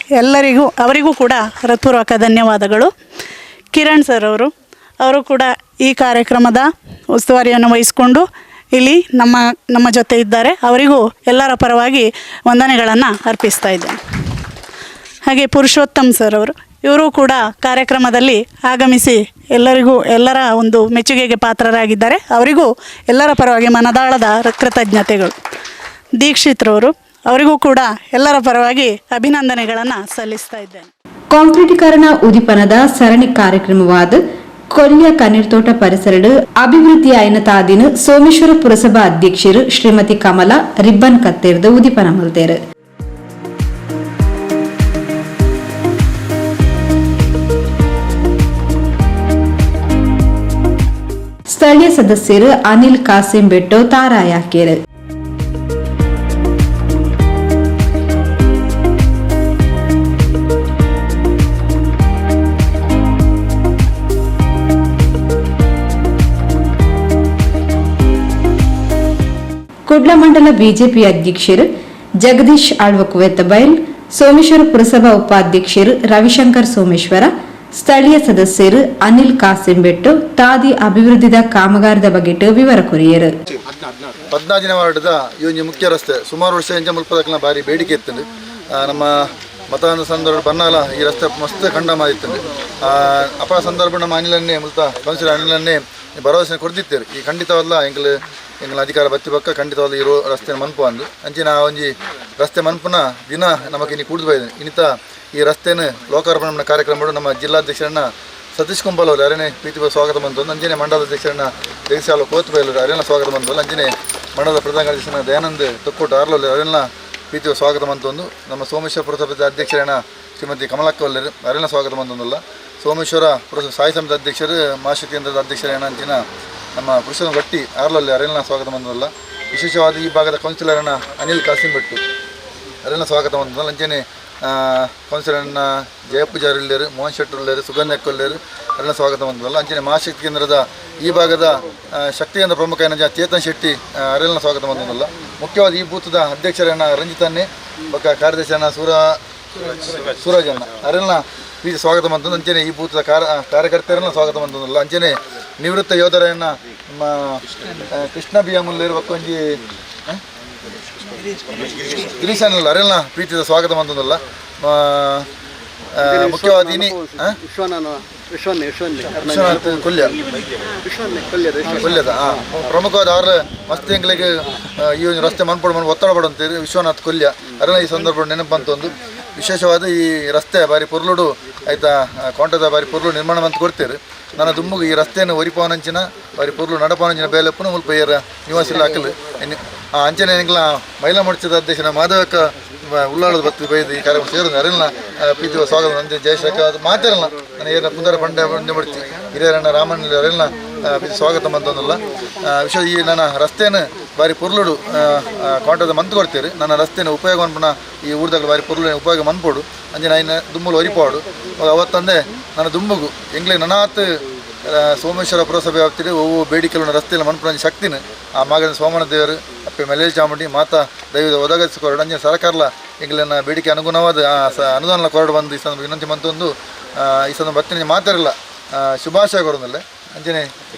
ಅವರಿಗೂ ಕೂಡ ಹೃತ್ಪೂರ್ವಕ ಧನ್ಯವಾದಗಳು. ಕಿರಣ್ ಸರ್ ಅವರು ಕೂಡ ಈ ಕಾರ್ಯಕ್ರಮದ ಉಸ್ತುವಾರಿಯನ್ನು ವಹಿಸಿಕೊಂಡು ಇಲ್ಲಿ ನಮ್ಮ ಜೊತೆ ಇದ್ದಾರೆ. ಅವರಿಗೂ ಎಲ್ಲರ ಪರವಾಗಿ ವಂದನೆಗಳನ್ನು ಅರ್ಪಿಸ್ತಾ ಇದ್ದೇನೆ. ಹಾಗೆ ಪುರುಷೋತ್ತಮ್ ಸರ್ ಇವರು ಕೂಡ ಕಾರ್ಯಕ್ರಮದಲ್ಲಿ ಆಗಮಿಸಿ ಎಲ್ಲರ ಒಂದು ಮೆಚ್ಚುಗೆಗೆ ಪಾತ್ರರಾಗಿದ್ದಾರೆ. ಅವರಿಗೂ ಎಲ್ಲರ ಪರವಾಗಿ ಮನದಾಳದ ಕೃತಜ್ಞತೆಗಳು. ದೀಕ್ಷಿತ್ ಅವರಿಗೂ ಕೂಡ ಎಲ್ಲರ ಪರವಾಗಿ ಅಭಿನಂದನೆಗಳನ್ನು ಸಲ್ಲಿಸ್ತಾ ಇದ್ದೇನೆ. ಕಾಂಕ್ರೀಟೀಕರಣ ಉದಿಪನದ ಸರಣಿ ಕಾರ್ಯಕ್ರಮವಾದ ಕೊಲ್ಯ ಕಣ್ಣೀರ್ತೋಟ ಪರಿಸರ ಅಭಿವೃದ್ಧಿ ಆಯ್ನತಾದಿನ ಸೋಮೇಶ್ವರ ಪುರಸಭಾ ಅಧ್ಯಕ್ಷರು ಶ್ರೀಮತಿ ಕಮಲಾ ರಿಬ್ಬನ್ ಕತ್ತೇರ್ದು ಉದಿಪನ ಮಲ್ತೇರು. ಸ್ಥಳೀಯ ಸದಸ್ಯರು ಅನಿಲ್ ಕಾಸಿಂ ಬೆಟ್ಟೋ ತಾರಾಯಾಕೇರು. ಕುಡ್ಲ ಮಂಡಲ ಬಿಜೆಪಿ ಅಧ್ಯಕ್ಷರು ಜಗದೀಶ್ ಆಳ್ವಕುವೆತ್ತಬೈಲ್, ಸೋಮೇಶ್ವರ ಪುರಸಭಾ ಉಪಾಧ್ಯಕ್ಷರು ರವಿಶಂಕರ್ ಸೋಮೇಶ್ವರ, ಸ್ಥಳೀಯ ಸದಸ್ಯರು ಅನಿಲ್ ಕಾಸಿಂ ಬೆಟ್ಟು ತಾದಿ ಅಭಿವೃದ್ಧಿದ ಕಾಮಗಾರಿದ ಬಗ್ಗೆ ವಿವರ ಕೊರಿಯರು. 14ನೇ ವಾರ್ಡ್ದ ಈ ಒಂದು ಮುಖ್ಯ ರಸ್ತೆ ಸುಮಾರು ವರ್ಷ ಮುಲ್ಪದಕ್ಕಿನ ಭಾರಿ ಬೇಡಿಕೆ ಇತ್ತು. ನಮ್ಮ ಮತದಾನ ಸಂದರ್ಭ ಬನ್ನಾಲ ಈ ರಸ್ತೆ ಮಸ್ತ್ ಖಂಡ ಮಾಡಿತ್ತು. ಅಪರ ಸಂದರ್ಭ ನಮ್ಮ ಅನಿಲನ್ನೇ ಕೌನ್ಸಿಲರ್ ಅನಿಲನ್ನೇ ಭರವಸೆ ಕೊಡ್ತಿತ್ತೇರು. ಈ ಖಂಡಿತವಲ್ಲ ಎಂಗಳ ಅಧಿಕಾರ ಬತ್ತಿ ಪಕ್ಕ ಖಂಡಿತವಲ್ಲ ಇರೋ ರಸ್ತೆ ಮನ್ಪು ಅಂದು ಅಂಚಿನ ಒಂಜಿ ರಸ್ತೆ ಮನ್ಪುನ ದಿನ ನಮಗೆ ಇನ್ನು ಕುಡಿದು ಬೈದೆ. ಇನ್ನಿತ ಈ ರಸ್ತೆನ ಲೋಕಾರ್ಪಣೆ ಕಾರ್ಯಕ್ರಮ ನಮ್ಮ ಜಿಲ್ಲಾಧ್ಯಕ್ಷರನ್ನ ಸತೀಶ್ ಕುಂಬಲ್ ಅವರು ಅರೇನೆ ಪ್ರೀತಿ ಸ್ವಾಗತ ಬಂತು. ಅಂಜನೆ ಮಂಡಲ ಅಧ್ಯಕ್ಷರನ್ನ ಜಗಸಾಲ ಕೋತ್ಬೈಲರು ಅರೆಲ್ಲ ಸ್ವಾಗತ ಬಂತು. ಅಂಜನೆ ಮಂಡಲದ ಪ್ರಧಾನ ಕಾರ್ಯದರ್ಶಿನ ದಯಾನಂದ್ ತೊಕ್ಕೋಟ ಆರ್ಲಲ್ಲಿ ಅರೆಲ್ಲ ಪ್ರೀತಿ ಸ್ವಾಗತ ಬಂತೊಂದು. ನಮ್ಮ ಸೋಮೇಶ್ವರ ಪುರಸಭೆ ಅಧ್ಯಕ್ಷರನ್ನ ಶ್ರೀಮತಿ ಕಮಲಕ್ಕ ಒಲ್ಲೆರು ಅರೆಲ್ಲ ಸ್ವಾಗತ ಬಂತೊಂದಲ್ಲ. ಸೋಮೇಶ್ವರ ಪುರಸಭೆ ಸಾಯಿ ಸಮಿತಿ ಅಧ್ಯಕ್ಷರು ಮಾಶಿ ಕೇಂದ್ರದ ಅಧ್ಯಕ್ಷರೇನ ಅಂಚಿನ ನಮ್ಮ ಪುರುಷನ ಗಟ್ಟಿ ಆರ್ಲಲ್ಲಿ ಅರೆಲ್ಲ ಸ್ವಾಗತ ಬಂದಲ್ಲ. ವಿಶೇಷವಾದ ಈ ಭಾಗದ ಕೌನ್ಸಿಲರನ್ನ ಅನಿಲ್ ಕಾಸಿಂ ಬೆಟ್ಟು ಅರೆಲ್ಲ ಸ್ವಾಗತ ಬಂದಲ್ಲ. ಅಂಚನೆ ಕೌನ್ಸಿಲರ್ನ ಜಯಪೂಜಾರಿಲ್ಲೇರು, ಮೋಹನ್ ಶೆಟ್ಟರ್ಲೇರು, ಸುಗಂಧ ಎಕ್ಕೊಲ್ಲೇರು ಅರೆಲ್ಲ ಸ್ವಾಗತ ಬಂದಲ್ಲ. ಅಂಚನೆ ಮಹಾಶಕ್ತಿ ಕೇಂದ್ರದ ಈ ಭಾಗದ ಶಕ್ತಿ ಕೇಂದ್ರ ಪ್ರಮುಖ ಏನ ಚೇತನ್ ಶೆಟ್ಟಿ ಅರೆಲ್ಲ ಸ್ವಾಗತ ಬಂದಲ್ಲ. ಮುಖ್ಯವಾದ ಈ ಬೂತದ ಅಧ್ಯಕ್ಷರನ್ನ ರಂಜಿತನ್ನೇ ಬೊಕ್ಕ ಕಾರ್ಯದರ್ಶಿಯನ್ನ ಸೂರಜನ್ನ ಅರೆಲ್ಲ ಪ್ರೀತಿ ಸ್ವಾಗತ ಬಂತಂದು. ಅಂಚನೆ ಈ ಬೂತದ ಕಾರ್ಯಕರ್ತರನ್ನ ಸ್ವಾಗತ ಬಂತಂದಲ್ಲ. ಅಂಚನೆ ನಿವೃತ್ತ ಯೋಧರನ್ನ ನಮ್ಮ ಕೃಷ್ಣ ಬಿ ಅಮೂಲ್ಯರು ಒಕ್ಕೊಂಜಿ ಗಿರೀಶನಲ್ಲ ಅರೆಲ್ಲ ಪ್ರೀತಿದ ಸ್ವಾಗತ ಬಂತಂದಲ್ಲ. ಮುಖ್ಯವಾದ ವಿಶ್ವನಾಥ್ ಕೊಲ್ಯದ ಪ್ರಮುಖವಾದ ಅವ್ರ ಮಸ್ತ್ ಎಂಗ್ಲಿಗೆ ಈ ಒಂದು ರಸ್ತೆ ಮನ್ಪಡು ಒತ್ತಡ ಪಡುವಂತೀರಿ ವಿಶ್ವನಾಥ್ ಕೊಲ್ಯ ಅರೆಲ್ಲ ಈ ಸಂದರ್ಭ ನೆನಪು ಬಂತೊಂದು. ವಿಶೇಷವಾದ ಈ ರಸ್ತೆ ಬಾರಿ ಪೊರ್ಲುಡು ಆಯ್ತಾ ಕೊಂಟದ ಬಾರಿ ಪೊರ್ಲು ನಿರ್ಮಾಣ ಅಂತ ಕೊಡ್ತೀರಿ. ನನ್ನ ದುಮ್ಮುಗು ಈ ರಸ್ತೆಯನ್ನು ಒರಿಪವನಂಚಿನ ಬಾರಿ ಪೊರ್ಲು ನಡಪವನಂಚಿನ ಬೇಲೆಪ್ಪನ ಮುಲ್ಪ ಏರ ನಿವಾಸಿಲ್ಲ ಹಾಕಲು ಅಂಚನೆ ಎಂಗ್ಲ ಮಹಿಳಾ ಮೋರ್ಚಾದ ಅಧ್ಯಕ್ಷನ ಮಾಧವಕ್ಕ ಉಳ್ಳಾಳದ ಬತ್ತಿ ಬೈದು ಈ ಕಾರ್ಯಕ್ರಮ ಸೇರಿದ ಅರೆಲ್ಲ ಪ್ರೀತಿ ಸ್ವಾಗತ ನಂಜೆ ಜಯಶೇಖರ್ ಅದು ಮಾತಾಡಲ್ಲ ನಾನು ಏನ ಪುಂದರ ಪಂಡೆ ಬಡ್ತಿ ಹಿರಿಯರಣ್ಣ ರಾಮಣ್ಣ ಅರೆಲ್ಲ ಪ್ರೀತಿ ಸ್ವಾಗತ ಬಂತಂದಲ್ಲ. ವಿಷಯ ಈ ನನ್ನ ರಸ್ತೆಯನ್ನು ಬಾರಿ ಪೊರ್ಲುಡು ಕೊಂಟದ ಮಂತು ಕೊಡ್ತೀರಿ. ನನ್ನ ರಸ್ತೆನ ಉಪಯೋಗ ಮನ್ಪುನ ಈ ಊರ್ದಾಗ ಬಾರಿ ಪೊರ್ಲು ಉಪಯೋಗ ಮನ್ಪೋಡು ಅಂಜೆ ನಾನು ದುಮ್ಮಲು ಒರಿಪಾಡು ಅವತ್ತಂದೆ ನನ್ನ ದುಮ್ಮಗು ಎಂಗ್ಲೆ ನನಾತ್ ಸೋಮೇಶ್ವರ ಪುರಸಭೆ ವ್ಯಾಪ್ತಿಗೆ ಒವ್ವು ಬೇಡಿಕೆಗಳು ರಸ್ತೆಯಲ್ಲಿ ಮನ್ಪುನ ಶಕ್ತಿನ ಆ ಮಾಗದ ಸೋಮನ ದೇವರು ಅಪ್ಪೆ ಮಲೇಜ್ ಚಾಮುಂಡಿ ಮಾತಾ ದೈವದ ಒದಗಿಸಿಕೊರಡು ಅಂಜೆ ಸರ್ಕಾರಲ ಎಂಗ್ಲನ್ನ ಬೇಡಿಕೆ ಅನುಗುಣವಾದ ಅನುದಾನ ಕೊರಡು ಬಂದು ಈ ಸಂದರ್ಭ ವಿನಂತಿ ಮಂತೊಂದು ಈ ಸಂದರ್ಭ ಬತ್ತಿನ ಮಾತಾಡಲ್ಲ ಶುಭಾಶಯ ಕೊಡೋದಲ್ಲೇ ಅಂಜನೆ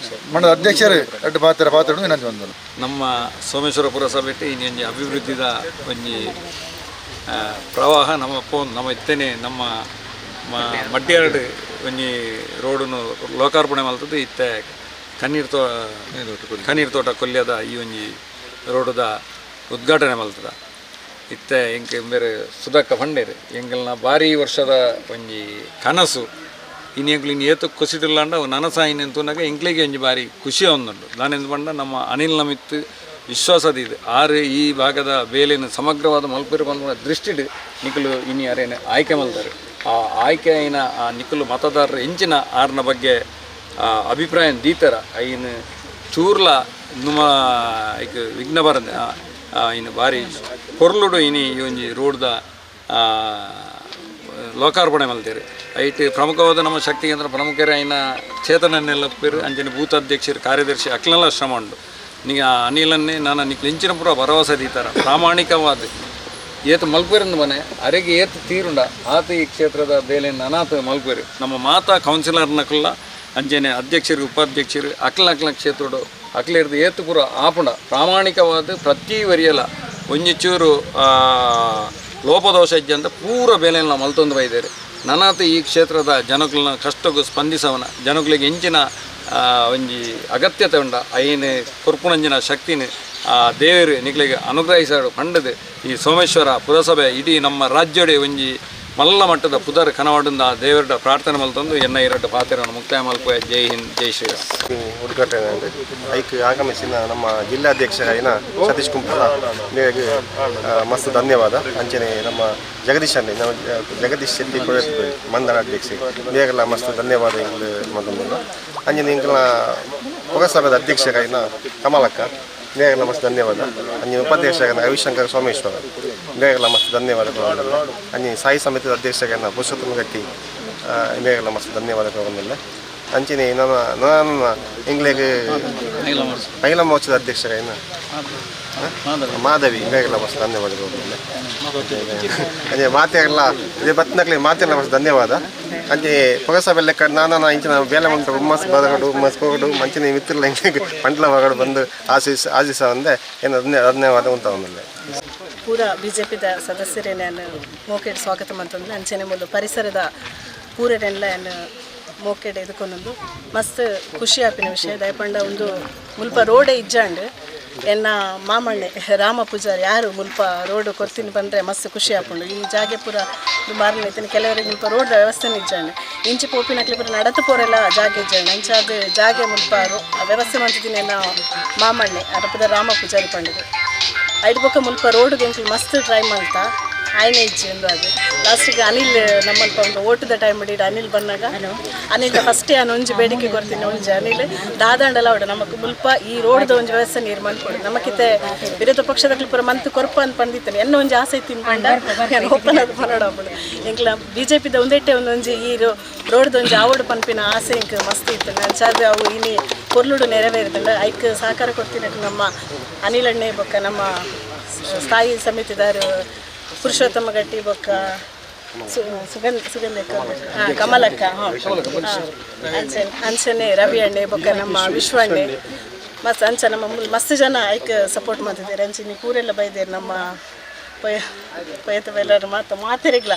ಮಂಡಲ ಅಧ್ಯಕ್ಷರು ಎರಡು ಪಾತ್ರ ವಿನಂತಿ ಬಂದರು. ನಮ್ಮ ಸೋಮೇಶ್ವರ ಪುರಸಭೆ ಇನ್ನೊಂದು ಅಭಿವೃದ್ಧಿದ ಒಂಜಿ ಪ್ರವಾಹ ನಮ್ಮ ಇತ್ತೇನೆ ನಮ್ಮ ಮಡ್ಡಿಯರಡು ಒಂಜಿ ರೋಡನ್ನು ಲೋಕಾರ್ಪಣೆ ಮಲ್ತದ್ದು ಇತ್ತೆ ಕಣ್ಣೀರ್ ತೋಟ ಕೊಲ್ಯದ ಈ ಒಂಜಿ ರೋಡದ ಉದ್ಘಾಟನೆ ಮಲ್ತದ. ಇತ್ತ ಎಂಕ್ ಬೇರೆ ಸುಧಾಕ ಪಂಡೇರು ಎಂಕಲ್ನ ಭಾರಿ ವರ್ಷದ ಒಂಜಿ ಕನಸು ಇನ್ನು ಎಂಕ್ಲು ಇನ್ನು ಏತು ಕೊಸಿಡಿಲ್ಲಾಂಡ ನನಸಾಯಿನ ಅಂತೂನಾಗ ಎಂಕ್ಲಿಗೆ ಒಂಜಿ ಭಾರಿ ಖುಷಿ ಒಂದುಂಡು ದಾನೆಂದು ಪಂಡ ನಮ್ಮ ಅನಿಲ್ ನಮಿತ್ ವಿಶ್ವಾಸದಿದೆ ಆರು ಈ ಭಾಗದ ಬೇಲೆಯನ್ನು ಸಮಗ್ರವಾದ ಮಲ್ಪೇರು ಬಂದ ದೃಷ್ಟಿಡು ನಿಖಲು ಇನ್ನು ಯಾರೇನು ಆಯ್ಕೆ ಮಲ್ತಾರೆ ಆ ಆಯ್ಕೆ ಐನ ಆ ನಿಖಲು ಮತದಾರರ ಹೆಂಚಿನ ಆರ್ನ ಬಗ್ಗೆ ಅಭಿಪ್ರಾಯ ದೀತರ ಐನು ಚೂರ್ಲ ನುಮ ಈಗ ವಿಘ್ನ ಬರದ ಇನ್ನು ಭಾರಿ ಕೊರ್ಲುಡು ಇನಿ ಈ ಒಂಜಿ ರೋಡ್ದ ಲೋಕಾರ್ಪಣೆ ಮಲ್ತೇರು ಐಟ್ ಪ್ರಮುಖವಾದ ನಮ್ಮ ಶಕ್ತಿ ಕೇಂದ್ರ ಪ್ರಮುಖರೇ ಐನ ಚೇತನನ್ನೆಲ್ಲ ಪೇರು ಅಂಚನೆ ಬೂತ್ ಅಧ್ಯಕ್ಷರು ಕಾರ್ಯದರ್ಶಿ ಅಕ್ಲೆಲ್ಲ ಶ್ರಮ ಉಂಡು ನಿಗ ಅನಿಲನ್ನೇ ನಾನು ನಿಕ್ಲು ಹೆಂಚಿನ ಪೂರ ಭರವಸೆ ದೀತಾರ ಪ್ರಾಮಾಣಿಕವಾದ ಏತು ಮಲ್ಪೇರಿಂದ ಮನೆ ಅರೆಗೆ ಏತು ತೀರುಂಡ ಆತ ಈ ಕ್ಷೇತ್ರದ ಬೇಲೆಯನ್ನು ಅನಾಥ ಮಲ್ಪೇರು ನಮ್ಮ ಮಾತಾ ಕೌನ್ಸಿಲರ್ನಕ್ಕಲ್ಲ ಅಂಚನೆ ಅಧ್ಯಕ್ಷರು ಉಪಾಧ್ಯಕ್ಷರು ಅಕ್ಲ ಕ್ಷೇತ್ರೋಡು ಅಕ್ಲಿರ್ದು ಏತು ಪೂರ ಆಪುಂಡ ಪ್ರಾಮಾಣಿಕವಾದ ಪ್ರತಿ ವರಿಯಲ್ಲ ಒಂಜಿಚೂರು ಲೋಪದೋಷ ಇಜ್ಜಂತ ಪೂರ ಬೇಲೆಯನ್ನು ಮಲ್ತೊಂದು ಬೈದೇರು ನನಾತ ಈ ಕ್ಷೇತ್ರದ ಜನಗಳನ್ನ ಕಷ್ಟಕ್ಕೂ ಸ್ಪಂದಿಸವನ ಜನಗಳಿಗೆ ಹೆಂಚಿನ ಒಂಜಿ ಅಗತ್ಯತೆ ಉಂಡ ಐನು ಕೊರ್ಪುಣಂಜಿನ ಶಕ್ತಿನ ದೇವರು ನಿಕ್ಲಿಗೆ ಅನುಗ್ರಹಿಸಾಡು ಪಂಡದು ಈ ಸೋಮೇಶ್ವರ ಪುರಸಭೆ ಇಡೀ ನಮ್ಮ ರಾಜ್ಯಡೆ ಒಂಜಿ ಮಲ್ಲ ಮಟ್ಟದ ಪುದರ್ ಕನವಾಡಿಂದ ದೇವರ ಪ್ರಾರ್ಥನೆ ಮಲ್ತಂದು ಎನ್ನ ಎರಡು ಪಾತ್ರವನ್ನು ಮುಕ್ತಾಯ ಮಲ್ಪುವ ಜೈ ಹಿಂದ್ ಜೈ ಶ್ರೀರಾಮ್ ಉದ್ಘಾಟನೆ ಐಕ್ ಆಗಮಿಸಿದ ನಮ್ಮ ಜಿಲ್ಲಾಧ್ಯಕ್ಷರಾಯಿನ ಸತೀಶ್ ಕುಂಪಲ ನಿಮಗೆ ಮಸ್ತ್ ಧನ್ಯವಾದ ಅಂಚನೆ ನಮ್ಮ ಜಗದೀಶ್ ಅಣ್ಣೆ ನಮ್ಮ ಜಗದೀಶ್ ಶೆಟ್ಟಿ ಮಂದಳ ಅಧ್ಯಕ್ಷ ನಿಮಗೆಲ್ಲ ಮಸ್ತ್ ಧನ್ಯವಾದ ಇಂಗ್ಲು ಮೊದಲು ಅಂಜನೆ ಇಂಗ್ಲ ಪುರಸಭೆದ ಅಧ್ಯಕ್ಷರಾಯಿನ ಕಮಲಕ್ಕ ನಿಮಗೆಲ್ಲ ಮಸ್ತ್ ಧನ್ಯವಾದ ಅಂಜನೆ ಉಪಾಧ್ಯಕ್ಷರಾಗಿನ ರವಿಶಂಕರ್ ಸೋಮೇಶ್ವರ ನಿಮಗೆಲ್ಲ ಮಸ್ತ್ ಧನ್ಯವಾದ ಅಂಜನೆ ಸಾಯಿ ಸಮಿತಿಯ ಅಧ್ಯಕ್ಷರಾಗಿನ ಪುರುಷೋತ್ತಮ ಗಟ್ಟಿ ನಿಮಗೆಲ್ಲ ಮಸ್ತ್ ಧನ್ಯವಾದ ಬಂದಿಲ್ಲ ಅಂಚನೆ ನನ್ನ ಇಂಗ್ಲಿಗೆ ಮಹಿಳಾ ಮೋರ್ಚಾದ ಅಧ್ಯಕ್ಷರಾಗಿನ ಮಾಧವಿ ನಿಮಗೆಲ್ಲ ಮಸ್ತ್ ಧನ್ಯವಾದ ಬಂದಿಲ್ಲ ಅಂಜೆ ಮಾತೆಲ್ಲ ಇದೇ ಬತ್ನಕ್ಲಿ ಮಾತೆಲ್ಲ ಮಸ್ತ್ ಧನ್ಯವಾದ ಅಂಚೆ ಪುರಸಭೆ ಲೆಕ್ಕ ನಾನು ಇಂಚಿನ ಬೇಲೆ ಉಂಟು ಹುಮ್ಮಸ್ ಬದಗಡು ಹುಮ್ಮಸ್ ಹೋಗಡು ಮಂಚಿನ ಮಿತ್ರಲ್ಲ ಹಿಂಗೆ ಪಂಡ್ಲ ಹೊಗಡು ಬಂದು ಆಶಿಸ ಒಂದೇ ಏನು ಧನ್ಯವಾದ ಉಂಟ ಒಂದಲ್ಲೇ ಪೂರ ಬಿಜೆಪಿದ ಸದಸ್ಯರೇ ನಾನು ಮೋಕೆಡ್ ಸ್ವಾಗತ ಅಂತಂದ್ರೆ ಅಂಚನೆ ಮೂಲ ಪರಿಸರದ ಪೂರನೆಲ್ಲ ಮೋಕೆಡ್ ಎದುಕೊಂಡೊಂದು ಮಸ್ತ್ ಖುಷಿ ಆಪಿನ ವಿಷಯ ದಯಪಂಡ ಒಂದು ಮುಲ್ಪ ರೋಡೇ ಇಜ್ಜಾಂಡ್ ಎನ್ನ ಮಾಮಣ್ಣೆ ರಾಮ ಪೂಜಾರಿ ಯಾರು ಮುಲ್ಪ ರೋಡ್ ಕೊರ್ತೀನಿ ಬಂದರೆ ಮಸ್ತ್ ಖುಷಿ ಆಪುಂಡು ಈ ಜಾಗೆ ಪೂರ ಮಾರನೇ ಇತ್ತು ಕೆಲವರಿಗೆ ಮುಲ್ಪ ರೋಡ್ ವ್ಯವಸ್ಥೆ ಇಜ್ಜಾಂಡ್ ಇಂಚಿ ಪೋಪಿನಕ್ಲಿ ಪೂರ ನಡತು ಪೋರೆಲ್ಲ ಜಾಗೆ ಇಜ್ಜಾಂಡ್ ಅಂಚಾದ ಜಾಗೆ ಮುಲ್ಪ ವ್ಯವಸ್ಥೆ ಮಾಡ್ತಿದ್ದೀನಿ ಎನ್ನ ಮಾಮಣ್ಣೆ ಅರಪದ ರಾಮ ಪೂಜಾರಿ ಪಂಡಿಗೆ ಐದು ಬೊಕ್ಕ ಮುಲ್ಪ ರೋಡ್ಗೆ ಎಂಕ್ಲು ಮಸ್ತ್ ಟ್ರೈ ಮಾಡ್ತಾ ಆಯ್ನೆ ಇಜ್ಜಿ ಎಂದು ಅದು ಲಾಸ್ಟಿಗೆ ಅನಿಲ್ ನಮ್ಮಲ್ಪ ಒಂದು ಓಟದ ಟೈಮ್ ಹಿಡಿದು ಅನಿಲ್ ಬಂದಾಗ ಅನಿಲ್ ಫಸ್ಟೇ ನಾನು ಒಂಜಿ ಬೇಡಿಕೆ ಕೊಡ್ತೀನಿ ಒಂಜಿ ಅನಿಲ್ ದಾದಾಂಡಲ್ಲ ಅವಡು ನಮಗೆ ಮುಲ್ಪ ಈ ರೋಡ್ದ ಒಂದು ವ್ಯವಸ್ಥೆ ನೀರು ಮಾಡ್ಕೊಡು ನಮಕಿತ್ತೆ ವಿರೋಧ ಪಕ್ಷದಲ್ಲಿ ಪೂರ ಮಂತ್ ಕೊರಪ ಅಂತ ಬಂದಿತ್ತಾನೆ ಎನ್ನ ಒಂಜಿ ಆಸೆ ತಿನ್ಕೊಂಡ ಓಪನ್ ಅದು ಮನೋಡಬಿಡು ಎಂಕ್ಲ ಬಿಜೆಪಿದ ಒಂದೆಟ್ಟೆ ಒಂದೊಂಜಿ ಈ ರೋಡ್ದ ಒಂಜಿ ಆವಡು ಪನ್ಪಿನ ಆಸೆ ಇಂಕ್ ಮಸ್ತ್ ಇತ್ತು ಅಂಚಾದ ಅವು ಇನಿ ಕೊರ್ಲುಡು ನೆರವೇರಿದಂಡ ಐಕ್ ಸಹಕಾರ ಕೊಡ್ತೀನಿ ನಮ್ಮ ಅನಿಲ್ ಅಣ್ಣೆ ಬೊಕ್ಕ ನಮ್ಮ ಸ್ಥಾಯಿ ಸಮಿತಿದಾರು ಪುರುಷೋತ್ತಮ ಗಟ್ಟಿ ಬೊಕ್ಕ ಸುಗಂಧಕ್ಕ ಕಮಲಕ್ಕ ಅಂಚನೆ ರವಿ ಅಣ್ಣೆ ಬೊಕ್ಕ ನಮ್ಮ ವಿಶ್ವಣ್ಣೆ ಮಸ್ತ್ ಅಂಚ ನಮ್ಮ ಮಸ್ತ್ ಜನ ಐಕ್ ಸಪೋರ್ಟ್ ಮಾಡ್ತಿದ್ದಾರೆ ಅಂಚೆ ಪೂರೆಲ್ಲ ಬೈದೇರು ನಮ್ಮ ಪಯತವೆಲ್ಲರೂ ಮಾತೆರೆಗ್ಲ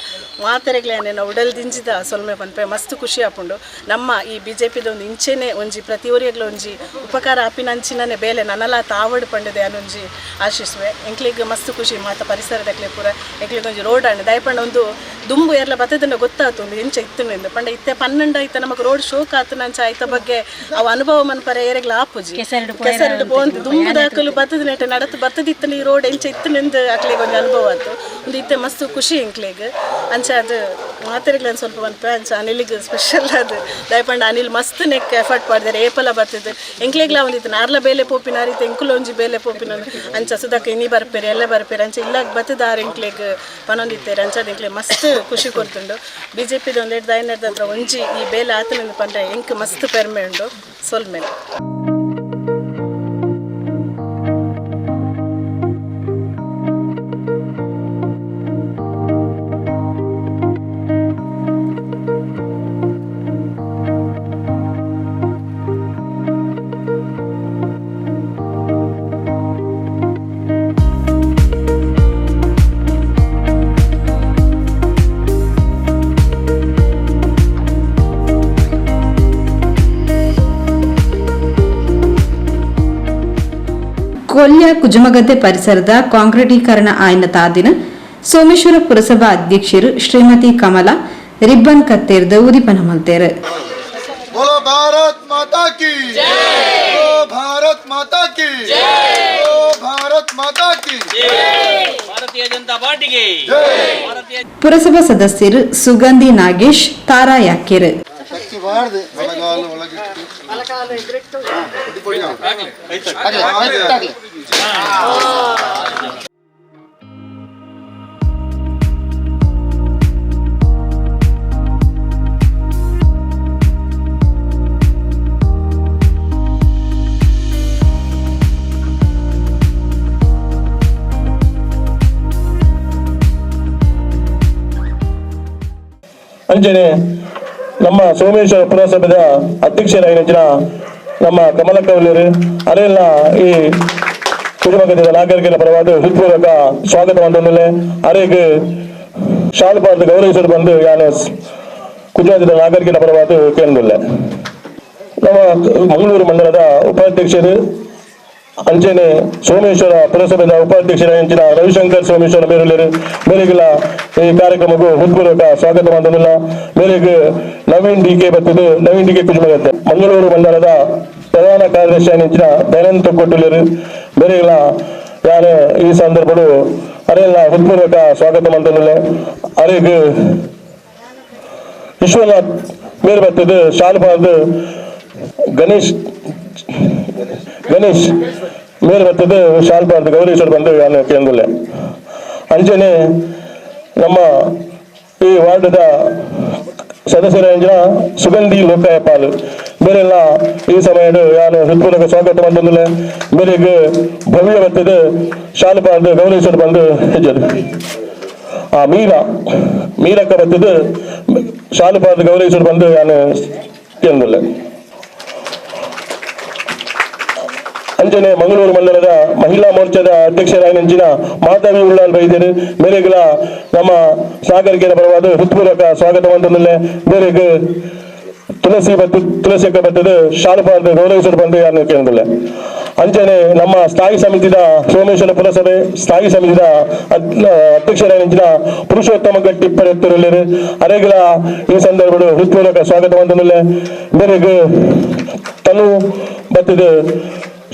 ನಾವು ಉಡಲ್ ದಿಂಜಿದ ಸೊಲ್ಮೆ ಪನ್ಪೆ ಮಸ್ತ್ ಖುಷಿ ಆಪುಂಡು ನಮ್ಮ ಈ ಬಿಜೆಪಿದ ಒಂದು ಇಂಚೆನೆ ಒಂಜಿ ಪ್ರತಿ ಊರಿಗ್ಲ ಒಂಜಿ ಉಪಕಾರ ಆಪಿನ ಅಂಚಿನೇ ಬೇಲೆ ನನ್ನಲ್ಲ ತಾವಡ್ ಪಂಡದೆ ಅನ್ನೊಂಜಿ ಆಶಿಸುವೆ ಎಂಕ್ಲಿಗೆ ಮಸ್ತ್ ಖುಷಿ ಮಾತ ಪರಿಸರದಕ್ಲೆ ಪೂರ ಎಂಕ್ಲಿಗೆ ಒಂಜಿ ರೋಡ್ ಅಣ್ಣ ದಯಪಂಡ ಒಂದು ದುಂಬು ಎಲ್ಲ ಬತ್ತದನ್ನ ಗೊತ್ತಾತು ಒಂದು ಇಂಚ ಇತ್ತು ಪಂಡ ಇತ್ತೆ 12 ಆಯ್ತ ನಮಗೆ ರೋಡ್ ಶೋಕ್ ಆತು ನಂಚ ಆಯ್ತ ಬಗ್ಗೆ ಅವು ಅನುಭವ ಮನ್ಪರ ಏರೆಗ್ಲ ಆಪುಜಿ ಕೆಸರಡು ಬೋಂದು ದುಂಬು ದಾಖಲು ಬತ್ತದ ನೆಟ್ಟ ನಡತು ಬತ್ತದಿತ್ತು ಈ ರೋಡ್ ಎಂಚ ಇತ್ತು ನಿಂದು ಅಕ್ಲಿಗೆ ಒಂದು ಅನುಭವ ಆಯ್ತು ಒಂದು ಇತ್ತೆ ಮಸ್ತ್ ಖುಷಿ ಎಂಕ್ಲಿಗೆ ಅಂಚ ಅದು ಮಾತೆರೆಗ್ಲ ಸ್ವಲ್ಪ ಬಂತು ಅಂಚ ಅನಿಲಿಗೆ ಸ್ಪೆಷಲ್ ಅದು ದಯಪಂಡ ಅನಿಲ್ ಮಸ್ತ್ ನೆಕ್ ಎಫರ್ಟ್ ಮಾಡಿದ್ದಾರೆ ಏಪಲ ಬರ್ತದೆ ಎಂಕ್ಲಿಗ್ಲ ಒಂದಿತ್ತು ನಾರ್ಲ ಬೇಲೆ ಪೋಪಿನ ರೀತಿ ಎಂಕುಲ ಒಂಜಿ ಬೇಲೆ ಪೋಪಿನ ಅಂಚ ಸುದಕ್ಕೆ ಇನ್ನಿ ಬರ್ಪೇರಿ ಎಲ್ಲ ಬರ್ಪೇರಿ ಅಂಚ ಇಲ್ಲ ಬತ್ತದ ಎಂಕ್ಲಿಗೆ ಪನೊಂದಿತ್ತೇರಿ ಅಂಚದ ಎಂಕ್ಲೆ ಮಸ್ತ್ ಖುಷಿ ಕೊಡ್ತುಂಡು ಬಿಜೆಪಿದ ಒಂದು ದೈನದ ಹತ್ರ ಒಂಜಿ ಈ ಬೇಲೆ ಆತನಿಂದ ಪಂಡ್ರೆ ಎಂಕ್ ಮಸ್ತ್ ಪೆರ್ಮೆ ಉಂಡು ಸೊಲ್ಮೇಲೆ ಕೊಲ್ಯ ಕುಜಮಗದ್ದೆ ಪರಿಸರದ ಕಾಂಕ್ರೀಟೀಕರಣ ಆಯ್ನ ತಾದಿನ ಸೋಮೇಶ್ವರ ಪುರಸಭಾ ಅಧ್ಯಕ್ಷರು ಶ್ರೀಮತಿ ಕಮಲಾ ರಿಬ್ಬನ್ ಕತ್ತೇರ್ದು ಉದಿಪನ ಮಲ್ತೇರು. बोलो भारत माता की जय, बोलो भारत माता की जय, बोलो भारत माता की जय, भारतीय जनता पार्टी की जय. ಪುರಸಭಾ ಸದಸ್ಯರು ಸುಗಂಧಿ ನಾಗೇಶ್, ತಾರಾ ಯಾಕೆರ್. ಶಕ್ತಿ ಬಾರದು ಬಲಗಾಲು ಒಳಗಿಟ್ಟು ಬಲಗಾಲು ಎದುರಿಟ್ಟು ಆಗಲಿ. ಅಂಚನೆ ನಮ್ಮ ಸೋಮೇಶ್ವರ ಪುರಸಭೆಯ ಅಧ್ಯಕ್ಷರಾಗಿನ ನಮ್ಮ ಕಮಲಕ್ಕವಲಿಯರು ಅರೆಲ್ಲ ಈ ಕುಟುಂಬದ ನಾಗರಿಕರ ಪರವಾದ ಹೃತ್ಪೂರ್ವಕ ಸ್ವಾಗತ ಬಂದಮೇಲೆ ಅರೆಗೆ ಶಾಲ್ಪಾದ ಗೌರವಿಸಲು ಬಂದು ಯಾನು ಕುಟುಂಬದ ನಾಗರಿಕರ ಪರವಾದ ಕೇಂದ್ರಲ್ಲ ನಮ್ಮ ಮಂಗಳೂರು ಮಂಡಲದ ಉಪಾಧ್ಯಕ್ಷರು ಅಂಚನೆ ಸೋಮೇಶ್ವರ ಪುರಸಭೆಯ ಉಪಾಧ್ಯಕ್ಷರಾಗಿನ ರವಿಶಂಕರ್ ಸೋಮೇಶ್ವರ ಮೇರೆಗಿಲ್ಲ ಈ ಕಾರ್ಯಕ್ರಮಕ್ಕೂ ಹೃತ್ಪೂರ್ವಕ ಸ್ವಾಗತ ಬಂದಿಲ್ಲ. ಮೇರೆಗೆ ನವೀನ್ ಡಿಕೆ ಬರ್ತದೆ, ನವೀನ್ ಡಿಕೆ ಕುಜಮಗದ್ದೆ ಮಂಗಳೂರು ಮಂಡಲದ ಪ್ರಧಾನ ಕಾರ್ಯದರ್ಶಿ ಆಗಿನ ದಯಾನಂದ ಕೊಟ್ಟುಲರು ಮೇರೆಗಿಲ್ಲ ಯಾರು ಈ ಸಂದರ್ಭಗಳು ಅರೆಲ್ಲ ಹೃತ್ಪೂರ್ವಕ ಸ್ವಾಗತ ಬಂದಿಲ್ಲ. ಅರೆಗೆ ವಿಶ್ವನಾಥ್ ಮೇರೆ ಬರ್ತದೆ, ಶಾಲ್ಪಾದ ಗಣೇಶ್ ಮೇರೆ ಬರ್ತದೆ, ಶಾಲ್ಪಾದ ಗೌರೀಶ್ವರ್ ಬಂದು ಯಾನು ಕೇಂದ್ರಲ್ಲ. ಅಂಚನೆ ನಮ್ಮ ಈ ವಾರ್ಡದ ಸದಸ್ಯರ ಸುಗಂಧಿ ಲೋಕಾಯಪಾಲ್ ಬೇರೆಲ್ಲ ಈ ಸಮಯದ ಯಾನು ಹೃತ್ಪೂರ್ವಕ ಸ್ವಾಗತ ಬಂದಿಲ್ಲ. ಬೇರೆಗೆ ಭವ್ಯ ಬರ್ತದೆ, ಶಾಲ್ಪಾದ ಗೌರೀಶ್ವರ್ ಬಂದು ಹೆಜ್ಜರು. ಆ ಮೀರಕ್ಕ ಬರ್ತದೆ, ಶಾಲ್ಪಾದ ಗೌರೀಶ್ವರ್ ಬಂದು ಯಾನು ಕೇಂದ್ರಲ್ಲ. ಅಂಚನೆ ಮಂಗಳೂರು ಮಂಡಲದ ಮಹಿಳಾ ಮೋರ್ಚಾದ ಅಧ್ಯಕ್ಷರಾಗಿನ ಮಾಧವಿ ಉಳ್ಳಾಲ್ ವೈದ್ಯರು ಮೇರೆಗಳ ನಮ್ಮ ನಾಗರಿಕರ ಪರವಾದ ಹೃತ್ಪೂರ್ವಕ ಸ್ವಾಗತ ಬಂದಿಲ್ಲ. ಬೇರೆಗೆ ತುಳಸಿಯಕ್ಕ ಬರ್ತದೆ, ಶಾಲ್ಪಾದ ಗೌರವಿಸಲು ಬಂದು ಯಾರು ಕೇಂದ್ರಲ್ಲ. ಅಂಚನೆ ನಮ್ಮ ಸ್ಥಾಯಿ ಸಮಿತಿದ ಸೋಮೇಶ್ವರ ಪುರಸಭೆ ಸ್ಥಾಯಿ ಸಮಿತಿದ ಅಧ್ಯಕ್ಷರಾಗಿನ ಪುರುಷೋತ್ತಮ ಗಟ್ಟಿ ಪಡೆಯುತ್ತಿರಲಿರು ಅರೆಗಳ ಈ ಸಂದರ್ಭಗಳು ಹೃತ್ಪೂರ್ವಕ ಸ್ವಾಗತ ಬಂದಿಲ್ಲ. ಬೇರೆಗೆ ತನು ಬರ್ತದೆ,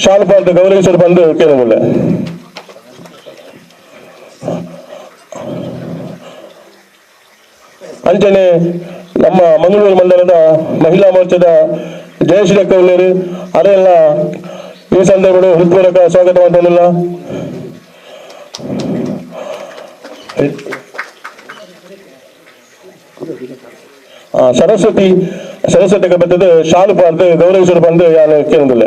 ಶಾಲ್ಪಾದ ಗೌರವಿಸಲು ಬಂದು ಕೇಳಲಿಲ್ಲ. ಅಂಚನೆ ನಮ್ಮ ಮಂಗಳೂರು ಮಂಡಲದ ಮಹಿಳಾ ಮೋರ್ಚಾದ ಜಯಶ್ರೀ ಕೌಲರು ಅರೆಲ್ಲ ಈ ಸಂದರ್ಭಗಳು ಹೃತ್ಪೂರ್ವಕ ಸ್ವಾಗತ ಬಂದಿಲ್ಲ. ಸರಸ್ವತಿಗೆ ಬರ್ತದೆ, ಶಾಲ್ಪಾದ ಗೌರವಿಸಲು ಬಂದು ಯಾರು ಕೇಳಲಿಲ್ಲ.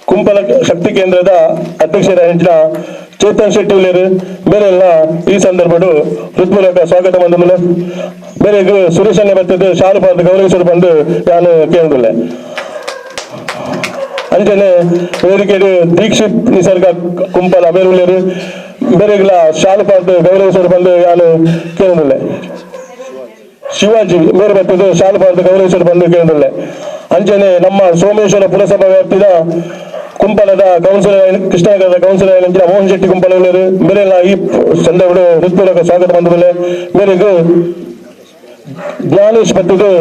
ಕುಂಪಲ ಶಕ್ತಿ ಕೇಂದ್ರದ ಅಧ್ಯಕ್ಷರಾಗಿನ ಚೇತನ್ ಶೆಟ್ಟಿ ಬೇರೆಲ್ಲ ಈ ಸಂದರ್ಭಗಳು ಹೃತ್ಪೂರ್ವಕ ಸ್ವಾಗತ ಬಂದ ಬೇರೆಗೂ ಸುರೇಶನ್ನೇ ಬರ್ತದೆ, ಶಾಲ್ಪಾದ ಗೌರವಿಸಲು ಬಂದು ನಾನು ಕೇಂದ್ರಲ್ಲ. ಅಂಜನೆ ವೇದಿಕೆಗೆ ದೀಕ್ಷಿತ್ ನಿಸರ್ಗ ಕುಂಪಲ ಬೇರೆ ಬೇರೆಗಳ ಶಾಲ್ಪಾದ ಗೌರವಿಸಲು ಬಂದು ನಾನು ಕೇಂದ್ರಲ್ಲ. ಶಿವಾಜಿ ಮೇರೆ ಬರ್ತದೆ, ಶಾಲ್ಪಾದ ಗೌರವಿಸಲು ಬಂದು ಕೇಂದ್ರಲ್ಲ. ಅಂಜನೆ ನಮ್ಮ ಸೋಮೇಶ್ವರ ಪುರಸಭಾ ವ್ಯಾಪ್ತಿದ ಕುಂಪಲದ ಕೌನ್ಸಿಲರ್ ಕೃಷ್ಣನಗರದ ಕೌನ್ಸಿಲರ್ ಮೋಹನ್ ಶೆಟ್ಟಿ ಕುಂಪಲರು ಬೇರೆಲ್ಲ ಈ ಸಂದರ್ಭಗಳು ಹೃತ್ಪೂರ್ವಕ ಸ್ವಾಗತ ಬಂದ ಬೇರೆಗೂ ಜ್ಞಾನೇಶ್ ಬರ್ತದೆ,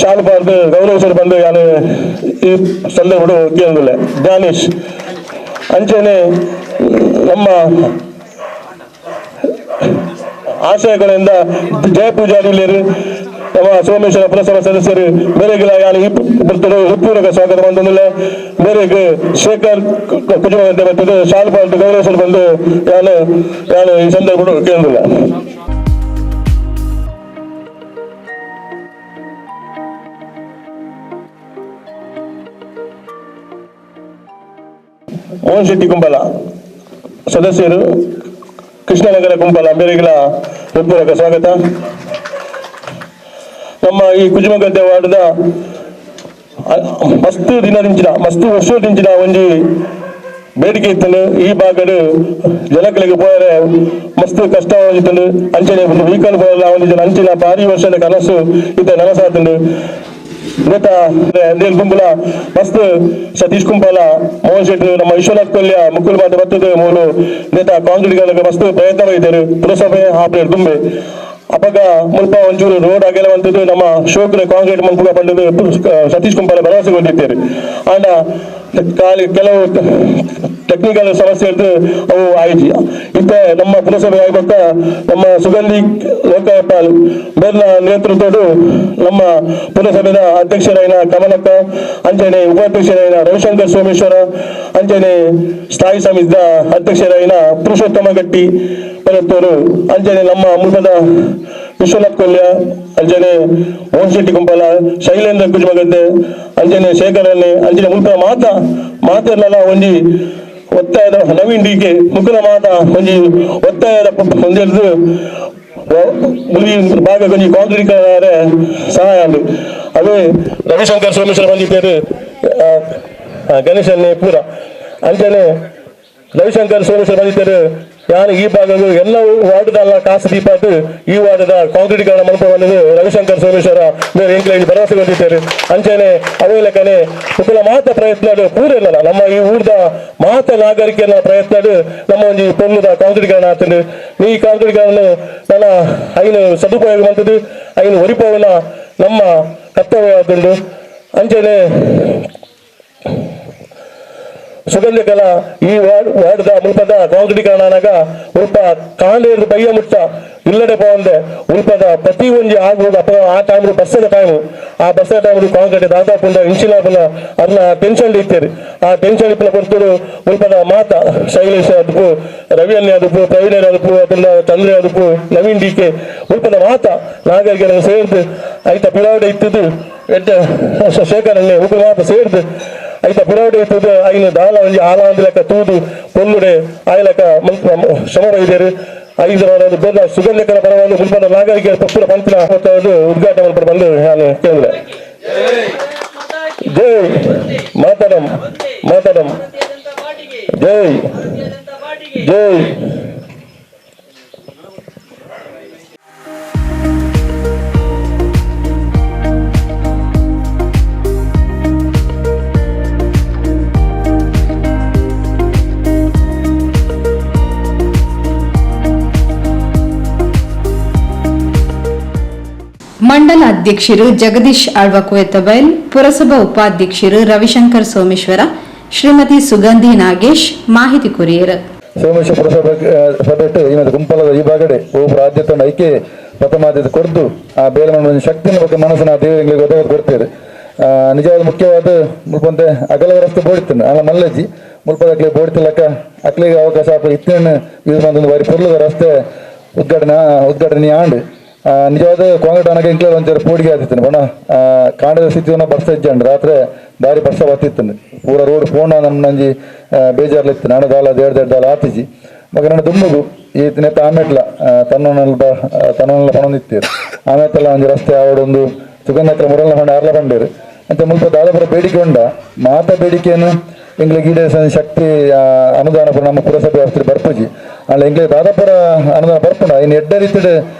ಶಾಲ್ಪಾದ ಗೌರವಿಸಲು ಬಂದು ನಾನು ಈ ಸಂದರ್ಭಗಳು ಕೇಂದ್ರಲ್ಲ. ಜ್ಞಾನೇಶ್ ಅಂಚನೆ ನಮ್ಮ ಆಶಯಗಳಿಂದ ಜಯ ಪೂಜಾರಿಯರು ನಮ್ಮ ಸೋಮೇಶ್ವರ ಪುರಸಭಾ ಸದಸ್ಯರು ಬೇರೆಗಳ ಯಾರು ಬರ್ತದೆ, ಹೃತ್ಪೂರ್ವಕ ಸ್ವಾಗತ ಬಂದಿಲ್ಲ. ಬೇರೆಗೆ ಶೇಖರ್ ಕುಟುಂಬ ಬರ್ತದೆ, ಶಾಲ್ಪಾದ ಗೌರವಿಸಲು ಬಂದು ನಾನು ಈ ಸಂದರ್ಭಗಳು ಕೇಂದ್ರಲ್ಲ. ಮೋಹನ್ ಶೆಟ್ಟಿ ಕುಂಪಲ ಸದಸ್ಯರು ಕೃಷ್ಣನಗರ ಕುಂಪಲ ಬೇರೆಗಳ ಹೃತ್ಪೂರ್ವಕ ಸ್ವಾಗತ. ನಮ್ಮ ಈ ಕುಜುಮಗದ್ದೆ ವಾರ್ಡದ ಮಸ್ತ್ ವರ್ಷದಿಂಚಿನ ಒಂಜಿ ಬೇಡಿಕೆ ಇತ್ತು. ಈ ಭಾಗದ ಜನಗಳಿಗೆ ಹೋದರೆ ಮಸ್ತ್ ಕಷ್ಟ ಆಗಿತ್ತು. ಅಂಚನೆ ವೆಹಿಕಲ್ ಹೋಗಲ್ಲ ಒಂದಿನ ಅಂಚಿನ ಭಾರಿ ವರ್ಷದ ಕನಸು ಇತ್ತ ನನಸಾತುಂಡು. ನೇತ ನೇಲ್ ಗುಂಪುಲ ಮಸ್ತ್ ಸತೀಶ್ ಕುಂಪಲ ಮೋಹನ್ ಶೆಟ್ಟಿ ನಮ್ಮ ವಿಶ್ವನಾಥ್ ಕೊಲ್ಯ ಮುಕ್ಕುಲ್ ಮಾತ ಬರ್ತದೆ ಮೂಲು ನೇತ ಕಾಂಗ್ರೆಸ್ ಮಸ್ತ್ ಪ್ರಯತ್ನ ಮಾಡಿದ್ದಾರೆ ಪುರಸಭೆ ಹಾಪ್ಲೇಟ್ ತುಂಬೆ ಅಪಗ ಮುಲ್ಪ ಒಂಚೂರು ರೋಡ್ ಅಗಲವಂತದ್ದು ನಮ್ಮ ಶೋಕ್ರೆ ಕಾಂಕ್ರೀಟ್ ಮಲ್ಪುಗ ಪಂಡದು ಸತೀಶ್ ಕುಂಪಲ ಭರವಸೆ ಹೊಂದಿದ್ದೇವೆ ಆಂಡ ಕೆಲವು ಟೆಕ್ನಿಕಲ್ ಸಮಸ್ಯೆ ಇದ್ದು ಅವು ಆಯ್ತು ಇತ್ತ ನಮ್ಮ ಪುರಸಭೆ ಆಗ್ಬೇಕ ನಮ್ಮ ಸುಗಂಧಿ ಲೋಕಪಾಲ್ ಬೇರ್ನ ನೇತೃತ್ವದ ನಮ್ಮ ಪುರಸಭೆಯ ಅಧ್ಯಕ್ಷರಾಯಿನ ಕಮಲಕ್ಕ ಅಂಚನೆ ಉಪಾಧ್ಯಕ್ಷರಾಯಿನ ರವಿಶಂಕರ್ ಸೋಮೇಶ್ವರ ಅಂಚನೆ ಸ್ಥಾಯಿ ಸಮಿತಿಯ ಅಧ್ಯಕ್ಷರಾಯಿನ ಪುರುಷೋತ್ತಮ ಗಟ್ಟಿ ಪರತ್ತೂರು ಅಂಚನೆ ನಮ್ಮ ಮುಲ್ಪದ ವಿಶ್ವನಾಥ್ ಕೊಲ್ಯ ಅಂಜನೆ ಮೋಹನ್ ಶೆಟ್ಟಿ ಕುಂಪಲ ಶೈಲೇಂದ್ರ ಕುಜಮಗದ್ದೆ ಅಂಜನೆ ಶೇಖರನ್ನೇ ಅಂಜನೆ ಮುಲ್ಪ ಮಾತೆಲ್ಲ ಒಂಜಿ ಒತ್ತಾಯದ ನವೀನ್ ಡಿಕೆ ಮುಖದ ಮಾತ ಒಂಜಿ ಒತ್ತಾಯದ ಹೊಂದಿದ್ದು ಭಾಗ ಕೊಂಚ ಕಾಂಕ್ರೀಟ್ ಸಹಾಯ ಅದು ರವಿಶಂಕರ್ ಸೋಮೇಶ್ವರ ಬಂದಿದ್ದೇವೆ ಗಣೇಶನ್ನೇ ಪೂರ ಅಂಜನೆ ರವಿಶಂಕರ್ ಸೋಮೇಶ್ವರ ಬಂದಿದ್ದೇವೆ ಯಾರು ಈ ಭಾಗದ ಎಲ್ಲ ವಾರ್ಡ್ದಲ್ಲ ಕಾಸು ದೀಪಾತು ಈ ವಾರ್ಡದ ಕಾಂಕ್ರೀಟೀಕರಣ ಮಲ್ಪ ಬಂದದ್ದು ರವಿಶಂಕರ್ ಸೋಮೇಶ್ವರ ಬೇರೆ ಎಂಕ್ಲೈನ್ ಭರವಸೆ ಹೊಂದಿದ್ದಾರೆ ಅಂಚನೆ ಅವೇ ಲೆಕ್ಕನೆ ಮುಖಲ ಮಾತ ಪ್ರಯತ್ನ ಪೂರ ಇಲ್ಲ ನಮ್ಮ ಈ ಊರ್ದ ಮಾತ ನಾಗರಿಕೆಯ ಪ್ರಯತ್ನ ನಮ್ಮ ಒಂದು ಪೊಲ್ಲದ ಕಾಂಕ್ರೀಟೀಕರಣ ಆಗ್ತದೆ ಈ ಕಾಂಕ್ರೀಟೀಕರಣ ನನ್ನ ಐನು ಸದುಪಯೋಗ ಬಂತದ್ದು ಐನು ಒರಿಪವನ ನಮ್ಮ ಕರ್ತವ್ಯ ಆದುಂಡು ಅಂಚನೆ ಸುಗಂಧ ಕಲ ಈ ವಾರ್ಡ್ದ ಮುಲ್ಪದ ಕಾಂಕ್ರೀಟೀಕರಣ ಉಲ್ಪ ಕಾಂಡೇರು ಬಯ್ಯ ಮುಟ್ಟ ಇಲ್ಲಡೆ ಪೋಂದೆ ಉಲ್ಪದ ಪ್ರತಿ ಒಂಜಿ ಆಗುವುದು ಅಪ್ಪ ಆ ಟೈಮ್ ಬಸ್ಸದ ಟೈಮು ಆ ಬಸ್ಸದ ಟೈಮ್ ಕಾಂಕ್ರೀಟ್ ದಾದಾಪು ಇಂಚಿನ ಅದನ್ನ ಟೆನ್ಷನ್ ಇತ್ತೇರಿ ಆ ಟೆನ್ಷನ್ ಇಪ್ಪನ ಕೊಡ್ತರು ಉಲ್ಪದ ಮಾತ ಶೈಲೇಶ್ ಅದಪ್ಪು ರವಿಯನ್ನೇ ಅದಪ್ಪು ಪ್ರವೀಣರ್ ಅದಪ್ಪು ಅದನ್ನ ಚಂದ್ರೆ ಅದಪ್ಪು ನವೀನ್ ಡಿಕೆ ಉಲ್ಪದ ಮಾತ ನಾಗರಿಕರನ್ನು ಸೇರ್ದು ಐತ ಪಿರಾವಡೆ ಇತ್ತದು ಶೇಖರನ್ನೇ ಉಪ ಮಾತ ಸೇರ್ದು ಐತ ಪಿರಾವಡೆ ಇತ್ತದು ಐನು ದಾಲ ಒಂಜಿ ಆಲ ಒಂದು ಲೆಕ್ಕ ತೂದು ಪೊಲ್ಲುಡೆ ಆಯ್ಲಕ್ಕ ಶ್ರಮ ಬೈದೇರು 5 ವಾರದ ಬೇರೆ ಸುಗಂಧಕರ ಪರವಾಗಿ ಮುಲ್ಪದ ನಾಗರಿಕರ ಪಕ್ಷದ ಪಂಚಿನ ಉದ್ಘಾಟನೆ ಮಾಡಿ ಬಂದು ನಾನು ಕೇಳಿದೆ ಜೈ ಮಾತರಂ ಮಾತರಂ ಜೈ ಜೈ ಮಂಡಲ ಅಧ್ಯಕ್ಷರು ಜಗದೀಶ್ ಆಳ್ವಕುವೆತ್ತಬೈಲ್, ಪುರಸಭಾ ಉಪಾಧ್ಯಕ್ಷರು ರವಿಶಂಕರ್ ಸೋಮೇಶ್ವರ, ಶ್ರೀಮತಿ ಸುಗಂಧಿ ನಾಗೇಶ್ ಮಾಹಿತಿ ಕೊರಿಯರು. ಸೋಮೇಶ್ವರ ಪುರಸಭೆ ಇನ್ನೊಂದು ಗುಂಪಲದ ಈ ಭಾಗಡೆ ಒಬ್ಬರು ಆದ್ಯತೆಯನ್ನು ಐಕೆ ಪ್ರಥಮಾದ್ಯತೆ ಕೊಡ್ದು ಆ ಬೇರೆ ಒಂದು ಶಕ್ತಿನ ಬಗ್ಗೆ ಮನಸ್ಸನ್ನ ದೇವರಿಗೆ ಒದಗ ಕೊಡ್ತೇವೆ. ನಿಜವಾದ ಮುಖ್ಯವಾದ ಮುಲ್ಪಂತೆ ಅಗಲದ ರಸ್ತೆ ಬೋಡಿತಾನೆ ಅಲ್ಲ ಮಲ್ಲಜ್ಜಿ ಮುಲ್ಪದ ಅಕ್ಲಿ ಬೋಡಿತಿಲ್ಲಕ್ಕ ಅಕ್ಲಿಗೆ ಅವಕಾಶ ಇತ್ತೇನು ಯೂಸ್ ಮಾಡಿದ ಬಾರಿ ಪುರ್ಲದ ರಸ್ತೆ ಉದ್ಘಾಟನೆ ಆಂಡ್ ನಿಜವಾದ ಕಾಂಕ್ರೀಟ್ ಅನಕ ಇಂಕ್ಲ ಒಂಚೂರು ಪೋಡಿಗೆ ಆದಿತ್ತಾನೆ ಬಣ್ಣ ಕಾಂಡದ ಸ್ಥಿತಿಯನ್ನು ಬರ್ತಾ ಇಜ್ಜಂಡು ರಾತ್ರಿ ಬಾರಿ ಬರ್ಸ ಬತ್ತಿತ್ತಾನೆ ಪೂರ ರೋಡ್ ಪೋಣ ನಂಜಿ ಬೇಜಾರ್ಲಿತ್ತು ನಾನು ದಾಲ ದೇಡ್ ಆತಿಜಿ ಮಗ ನನ್ನ ದುಮ್ಮಗು ಈ ನೆತ್ತ ಆಮೆಟ್ಲ ತನ್ನೆಲ್ಲ ಪಣೊಂದಿತ್ತೀರು ಆಮೇಲೆಲ್ಲ ಒಂದು ರಸ್ತೆ ಆವಡೊಂದು ಸುಗಂಧಕ್ರ ಮುರಲ್ಲ ಹೊಂಡ ಅರ್ಲ ಬಂಡೇರು ಅಂತ ಮುಲ್ಪ ದಾದಾಪುರ ಬೇಡಿಕೆ ಉಂಡ ಮಾತ ಬೇಡಿಕೆಯನ್ನು ಎಂಗ್ಲಿಗೆ ಈಡೇರಿಸ ಶಕ್ತಿ ಅನುದಾನ ನಮ್ಮ ಪುರಸಭೆ ವ್ಯವಸ್ಥೆ ಬರ್ಪುಜಿ ಅಲ್ಲ ಎಂಗ್ಲಿಗೆ ದಾದಾಪುರ ಅನುದಾನ ಬರ್ಪುಂಡ ಇನ್ನು ಎಡ್ಡ ರೀತಿಯ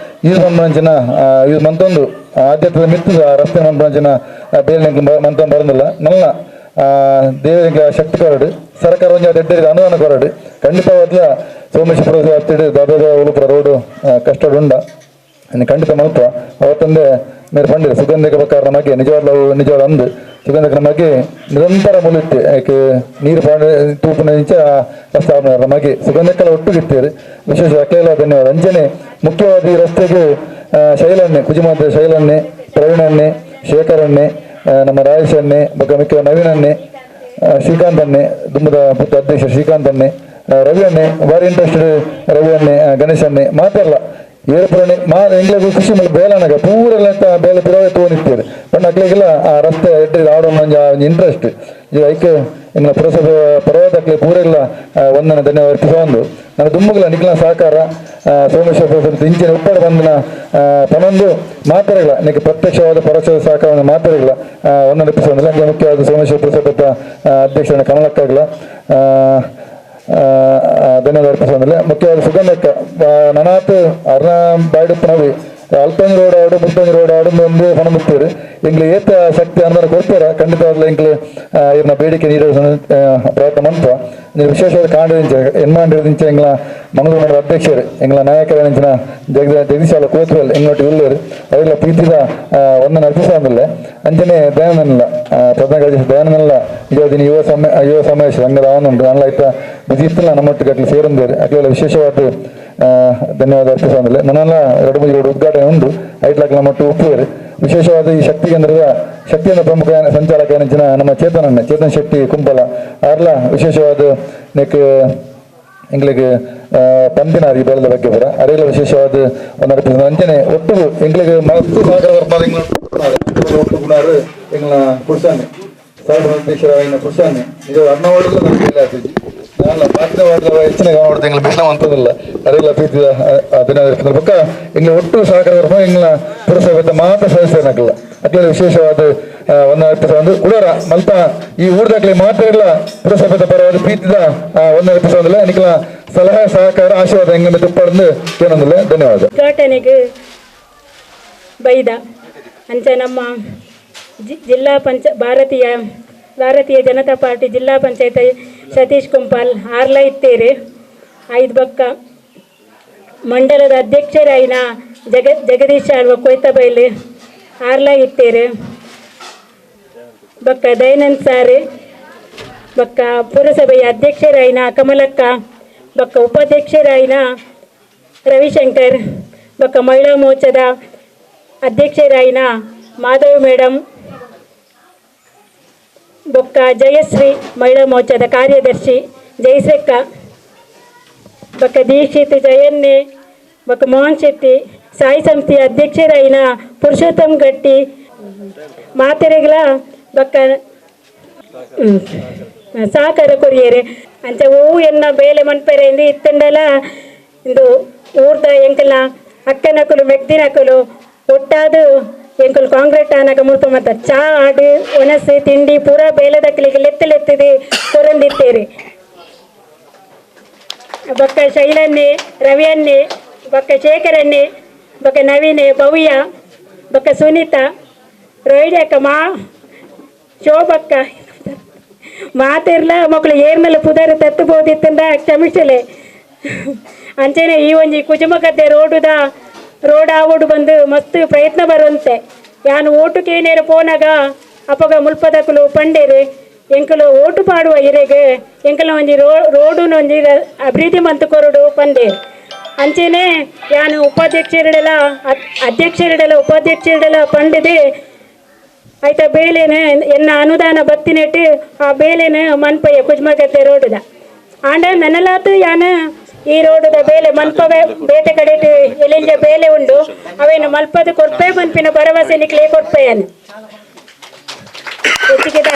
ಯೂಸ್ ಮಂಜನ ಯೂಸ್ ಮಂತೊಂದು ಆದ್ಯತೆ ಮಿತ್ತದ ರಸ್ತೆ ಮಂಜನ ಬೇರೆ ಮಂತೊಂದು ಬರೋದಿಲ್ಲ ನನ್ನ ದೇವರಿಗೆ ಶಕ್ತಿ ಕೊರಡು ಸರ್ಕಾರ ಒಂದು ಎಡ್ಡರಿಗೆ ಅನುದಾನ ಕೊರಡು ಖಂಡಿತವಾದ ಸೋಮೇಶ್ವರ ಹತ್ತಿಡು ದಾದಾದ ಉಳುಪುರ ರೋಡು ಕಷ್ಟ ಉಂಡ ಇನ್ನು ಖಂಡಿತ ಮಲ್ಪ ಅವತ್ತೊಂದೇ ಮೇರೆ ಪಂಡಿರ ಸುಗಂಧಿಕ ಪ್ರಕಾರ ನಮಗೆ ನಿಜವಾದ ಅಂದು ಸುಗಂಧಕ ನಮಗೆ ನಿರಂತರ ಮುಲಿತ್ತೆ ಯಾಕೆ ನೀರು ತೂಪಿನ ಇಂಚ ರಸ್ತೆ ನಮಗೆ ಸುಗಂಧಕ್ಕೆಲ್ಲ ಒಟ್ಟುಗಿರ್ತೀರಿ ವಿಶೇಷ ಅಕ್ಲೆಲ್ಲ ಧನ್ಯವಾದ. ಅಂಜನೆ ಮುಖ್ಯವಾದ ಈ ರಸ್ತೆಗೆ ಶೈಲನ್ನೇ ಕುಜಿಮಾದ ಶೈಲನ್ನೇ ಪ್ರವೀಣನ್ನೇ ಶೇಖರನ್ನೇ ನಮ್ಮ ರಾಯೇಶನ್ನೇ ಬಗ್ಗೆ ಮುಖ್ಯ ನವೀನನ್ನೇ ಶ್ರೀಕಾಂತನ್ನೇ ದುಮ್ಮದ ಪುತ್ರ ಅಧ್ಯಕ್ಷ ಶ್ರೀಕಾಂತನ್ನೇ ರವಿಯನ್ನೇ ಭಾರಿ ಇಂಟ್ರೆಸ್ಟೆಡ್ ರವಿಯನ್ನೇ ಗಣೇಶನ್ನೇ ಮಾತೆಲ್ಲ ಏರ್ಪುರಣೆ ಎಂಗ್ಲಿಗೂ ಖುಷಿ ಮೇಲೆ ಬೇಲನಾಗ ಪೂರೆಲ್ಲ ಬೇಲೆ ಬಿಡವೆ ತಗೊಂಡಿರ್ತೀರಿ ಬಟ್ ಅಕ್ಲಿಗೆಲ್ಲ ಆ ರಸ್ತೆ ಎಡ್ಡಿ ಆಡೋ ಒಂದು ಇಂಟ್ರೆಸ್ಟ್ ಈಗ ಐಕೆ ಎಂಗ್ಲ ಪುರಸಭೆ ಪರ್ವತ ಅಕ್ಲಿ ಪೂರೆಲ್ಲ ಒಂದನ ಧನ್ಯವಾದ ಅರ್ಪಿಸೊಂದು ನನ್ನ ದುಮ್ಮಗಳ ನಿಖಿಲ ಸಹಕಾರ ಸೋಮೇಶ್ವರ ಪುರಸಭೆ ಇಂಚಿನ ಉಪ್ಪಡ ಬಂದಿನ ತನ್ನೊಂದು ಮಾತ್ರೆಗಳ ನಿಕ್ಕೆ ಪ್ರತ್ಯಕ್ಷವಾದ ಪರೋಕ್ಷ ಸಹಕಾರವನ್ನು ಮಾತ್ರೆಗಳ ಒಂದನ್ನು ಅರ್ಪಿಸೋದಿಲ್ಲ ನನಗೆ ಮುಖ್ಯವಾದ ಸೋಮೇಶ್ವರ ಪುರಸಭೆ ಅಧ್ಯಕ್ಷರನ್ನ ಕಮಲಕ್ಕಾಗಲ ಧನ್ಯವಾದ ಅರ್ಪಿಸೋದಿಲ್ಲ ಮುಖ್ಯವಾದ ಸುಗಂಧಕ್ಕ ನನಾತ್ ಅರ್ಣ ಬಾಯ್ಡುಪ್ಪನವಿ ಅಲ್ಪಂಜಿ ರೋಡ್ ಆಡು ಮುತ್ತಂಜಿ ರೋಡ್ ಆಡು ಒಂದು ಹಣ ಮುಟ್ತಾರೆ ಎಂಗ್ಲು ಏತ ಶಕ್ತಿ ಅನುದಾನ ಕೊಡ್ತಾರ ಖಂಡಿತವಾಗ್ಲೂ ಎಂಗ್ಲು ಇವ್ರನ್ನ ಬೇಡಿಕೆ ನೀಡೋ ಪ್ರಯತ್ನ ಮಂತ್ರ ನೀವು ವಿಶೇಷವಾದ ಕಾಂಡದಿಂಚ ಎನ್ಮಾಂಡಿದಿಂಚ ಎಂಗ್ಲ ಮಂಗಳೂರು ಅಧ್ಯಕ್ಷರು ಎಂಗ್ಲ ನಾಯಕರ ನೆಂಚಿನ ಜಗದೀಶಾಲ ಕೋತ್ವೆಲ್ ಎಂಗ್ಲೊಟ್ಟು ಇಲ್ಲರು ಅವರೆಲ್ಲ ಪ್ರೀತಿದ ಒಂದನ್ನು ಅರ್ಪಿಸೋದಿಲ್ಲ ಅಂಚನೆ ದಯಾನಂದಿಲ್ಲ ಪ್ರಧಾನ ಕಾರ್ಯದರ್ಶಿ ದಯಾನಂದಿಲ್ಲ ಇದಾದಿನ ಯುವ ಸಮಾವೇಶ ಸಂಘದ ಅವನುಂಟು ಅಲ್ಲ ಆಯ್ತಾ ಬಿಜಿ ಇತ್ತಿಲ್ಲ ನಮ್ಮೊಟ್ಟಿಗೆ ಅಟ್ಲಿ ಸೇರಂದೇರು ಅಟ್ಲೆಲ್ಲ ವಿಶೇಷವಾದ ಧನ್ಯವಾದ ಅರ್ಪಿಸೋದಿಲ್ಲ ನನ್ನೆಲ್ಲ 2-3 ರೋಡ್ ಉದ್ಘಾಟನೆ ಉಂಟು ಐಟ್ಲಾಕ್ ನಮ್ಮಟ್ಟು ಉಪ್ಪುವೇರು ವಿಶೇಷವಾದ ಈ ಶಕ್ತಿ ಕೇಂದ್ರದ ಶಕ್ತಿಯಿಂದ ಪ್ರಮುಖ ಸಂಚಾಲಕ ನೆಂಚಿನ ನಮ್ಮ ಚೇತನ್ ಶೆಟ್ಟಿ ಕುಂಪಲ ಅರ್ಲ ವಿಶೇಷವಾದ ನೆಕ್ ಎಂಗ್ಲಿಗೆ ಪಂಪಿನಾರಿ ಬೆಳೆದ ಬಗ್ಗೆ ಬರ ಅರೆಲ್ಲ ವಿಶೇಷವಾದ ಒಂದು ಅರ್ಪಿಸ ಅಂಚನೆ ಒಟ್ಟು ಎಂಗ್ಲಿಗೆ ಮಸ್ತು ಒಟ್ಟು ಗುಣಾರು ಎಂಗ್ಲ ಪುಡ್ಸಾನೆ ಸಾವಿರ ಅಧ್ಯಕ್ಷರ ಪುಡ್ಸಾನೆ ಇದು ಅರ್ಣವಾಡಲು ನಮಗೆ ಇಲ್ಲ ಆಗ್ತಿದ್ವಿ ನಾನು ಪಾತ್ರವಾದ ಹೆಚ್ಚಿನ ಮಾಡ್ತಾ ಎಂಗ್ಲ ಬೇಡ ಅಂತದಿಲ್ಲ ಅರೆಲ್ಲ ಪ್ರೀತಿದ ಧನ್ಯವಾದ ಪಕ್ಕ ಎಂಗ್ಲ ಒಟ್ಟು ಸಹಕಾರ ಎಂಗ್ಲ ಪುರಸಭೆ ಮಾತ್ರ ಸದಸ್ಯನಾಗಲ್ಲ ಅಟ್ಲ ವಿಶೇಷವಾದ ಒಂದು ಅರ್ಪಿಸ ಒಂದು ಉಡಾರ ಮಲ್ಪ ಈ ಊರ್ದಾಗ್ಲಿ ಮಾತ್ರ ಇಲ್ಲ ಪುರಸಭೆದ ಪರವಾದ ಪ್ರೀತಿದ ಒಂದು ಅರ್ಪಿಸೋದಿಲ್ಲ ನಿಖಲ ಸಲಹೆ ಸಹಕಾರ ಆಶೀರ್ವಾದ ಹೆಂಗೆ ತುಪ್ಪಂದು ಏನೊಂದಿಲ್ಲ ಧನ್ಯವಾದ ಉದ್ಘಾಟನೆಗೆ ಬೈದ ಅಂಚ ನಮ್ಮ ಜಿಲ್ಲಾ ಭಾರತೀಯ ಜನತಾ ಪಾರ್ಟಿ ಜಿಲ್ಲಾ ಪಂಚಾಯತ್ ಸತೀಶ್ ಕುಂಪಾಲ್ ಆರ್ಲ ಇತ್ತೇರು ಐದು ಬಕ್ಕ ಮಂಡಲದ ಅಧ್ಯಕ್ಷರಾಯಿನ ಜಗದೀಶ್ ಆಳ್ವ ಕೊಯ್ತಬೈಲು ಆರ್ಲ ಇತ್ತೇರು ಬಕ್ಕ ದಯಾನಂದ್ ಸಾರು ಬಕ್ಕ ಪುರಸಭೆಯ ಅಧ್ಯಕ್ಷರಾಯಿನ ಕಮಲಕ್ಕ ಬಕ್ಕ ಉಪಾಧ್ಯಕ್ಷರಾಯಿನ ರವಿಶಂಕರ್ ಬಕ್ಕ ಮಹಿಳಾ ಮೋರ್ಚಾದ ಅಧ್ಯಕ್ಷರಾಯಿನ ಮಾಧವ್ ಮೇಡಮ್ ಬೊಕ್ಕ ಜಯಶ್ರೀ ಮಹಿಳಾ ಮೋರ್ಚಾದ ಕಾರ್ಯದರ್ಶಿ ಜಯಶ್ರಕ್ಕ ಬಕ್ಕ ದೀಕ್ಷಿತ್ ಜಯನ್ನೆ ಬಕ್ಕ ಮೋಹನ್ ಶೆಟ್ಟಿ ಸಾಯಿ ಸಂಸ್ಥೆಯ ಅಧ್ಯಕ್ಷರಾಯಿನ ಪುರುಷೋತ್ತಮ್ ಗಟ್ಟಿ ಮಾತೆರೆಗಳ ಬಕ್ಕ ಸಹಕಾರ ಕೊರಿಯರೆ ಅಂಚ ಹೂವು ಎನ್ನ ಬೇಲೆ ಮನ್ಪೆರೆ ಎಂದು ಇತ್ತಂಡಲ ಇಂದು ಊರ್ದ ಎಂಕಲ್ನ ಅಕ್ಕನಕಲು ಮೆಗ್ದಿನಕಲು ಒಟ್ಟಾದು ಎಂಕಲು ಕಾಂಕ್ರೀಟ್ ಆನಕ ಮುರ್ತು ಮತ್ತ ಚಾ ಆಡು ಒಣಸು ತಿಂಡಿ ಪೂರ ಬೇಲೆದಕ್ಕಲಿಗೆ ಲೆತ್ತಲೆತ್ತದೆ ಕೊರಂದಿತ್ತೇರಿ ಬಕ್ಕ ಶೈಲನ್ನೆ ರವಿಯನ್ನೆ ಬಕ್ಕ ಶೇಖರನ್ನೆ ಬಕ್ಕ ನವೀನೆ ಭವ್ಯ ಬಕ್ಕ ಸುನೀತಾ ರೋಹಿಣಿಯಕ್ಕ ಶೋಭಕ್ಕ ಮಾತಿರ್ಲ ಮಕ್ಕಳು ಏರ್ಮೆಲ್ಲ ಪುದರ್ ತತ್ತಬೋದಿತ್ತಂದ ಕ್ಷಮಿಸಲೆ ಅಂಚೆನೆ ಈ ಒಂಜಿ ಕುಜುಮಗದ್ದೆ ರೋಡ್ ಆವೋಡು ಬಂದು ಮಸ್ತ್ ಪ್ರಯತ್ನ ಬರುವಂತೆ ಯಾನು ಓಟುಕೇನೇರು ಪೋನಾಗ ಅಪಗ ಮುಲ್ಪದಕಲು ಪಂಡೇರು ಎಂಕಲು ಓಟು ಪಾಡುವ ಇರೆಗೆ ಎಂಕಲ ಒಂಜಿ ರೋಡುನ ಒಂಜಿ ಅಭಿವೃದ್ಧಿ ಮಂತು ಕೊರಡು ಪಂದೆ ಅಂಚೆನೆ ಯಾನು ಉಪಾಧ್ಯಕ್ಷರಡೆಲ್ಲ ಉಪಾಧ್ಯಕ್ಷರಡೆಲ್ಲ ಪಂಡಿದೆ ಆಯ್ತಾ ಬೇಲೆನ ಎನ್ನ ಅನುದಾನ ಬತ್ತಿನೆಟ್ಟು ಆ ಬೇಲೆನ ಮನ್ಪಯ್ಯ ಕುಜ್ಮಗದ್ದೆ ರೋಡುದ ಆಂಡ ನನಲಾತು ಯಾನ ಈ ರೋಡುದ ಬೇಲೆ ಮಲ್ಪವೇ ಬೇತೆ ಕಡೆ ಎಲ್ಲಿಂಜ ಬೇಲೆ ಉಂಡು ಅವೇನು ಮಲ್ಪದ ಕೊಡ್ಪೆ ಮನ್ಪಿನ ಭರವಸೆ ನಿಕ್ಲೇ ಕೊಡ್ಪೆಯನು ಹೆಚ್ಚಿಗೆದ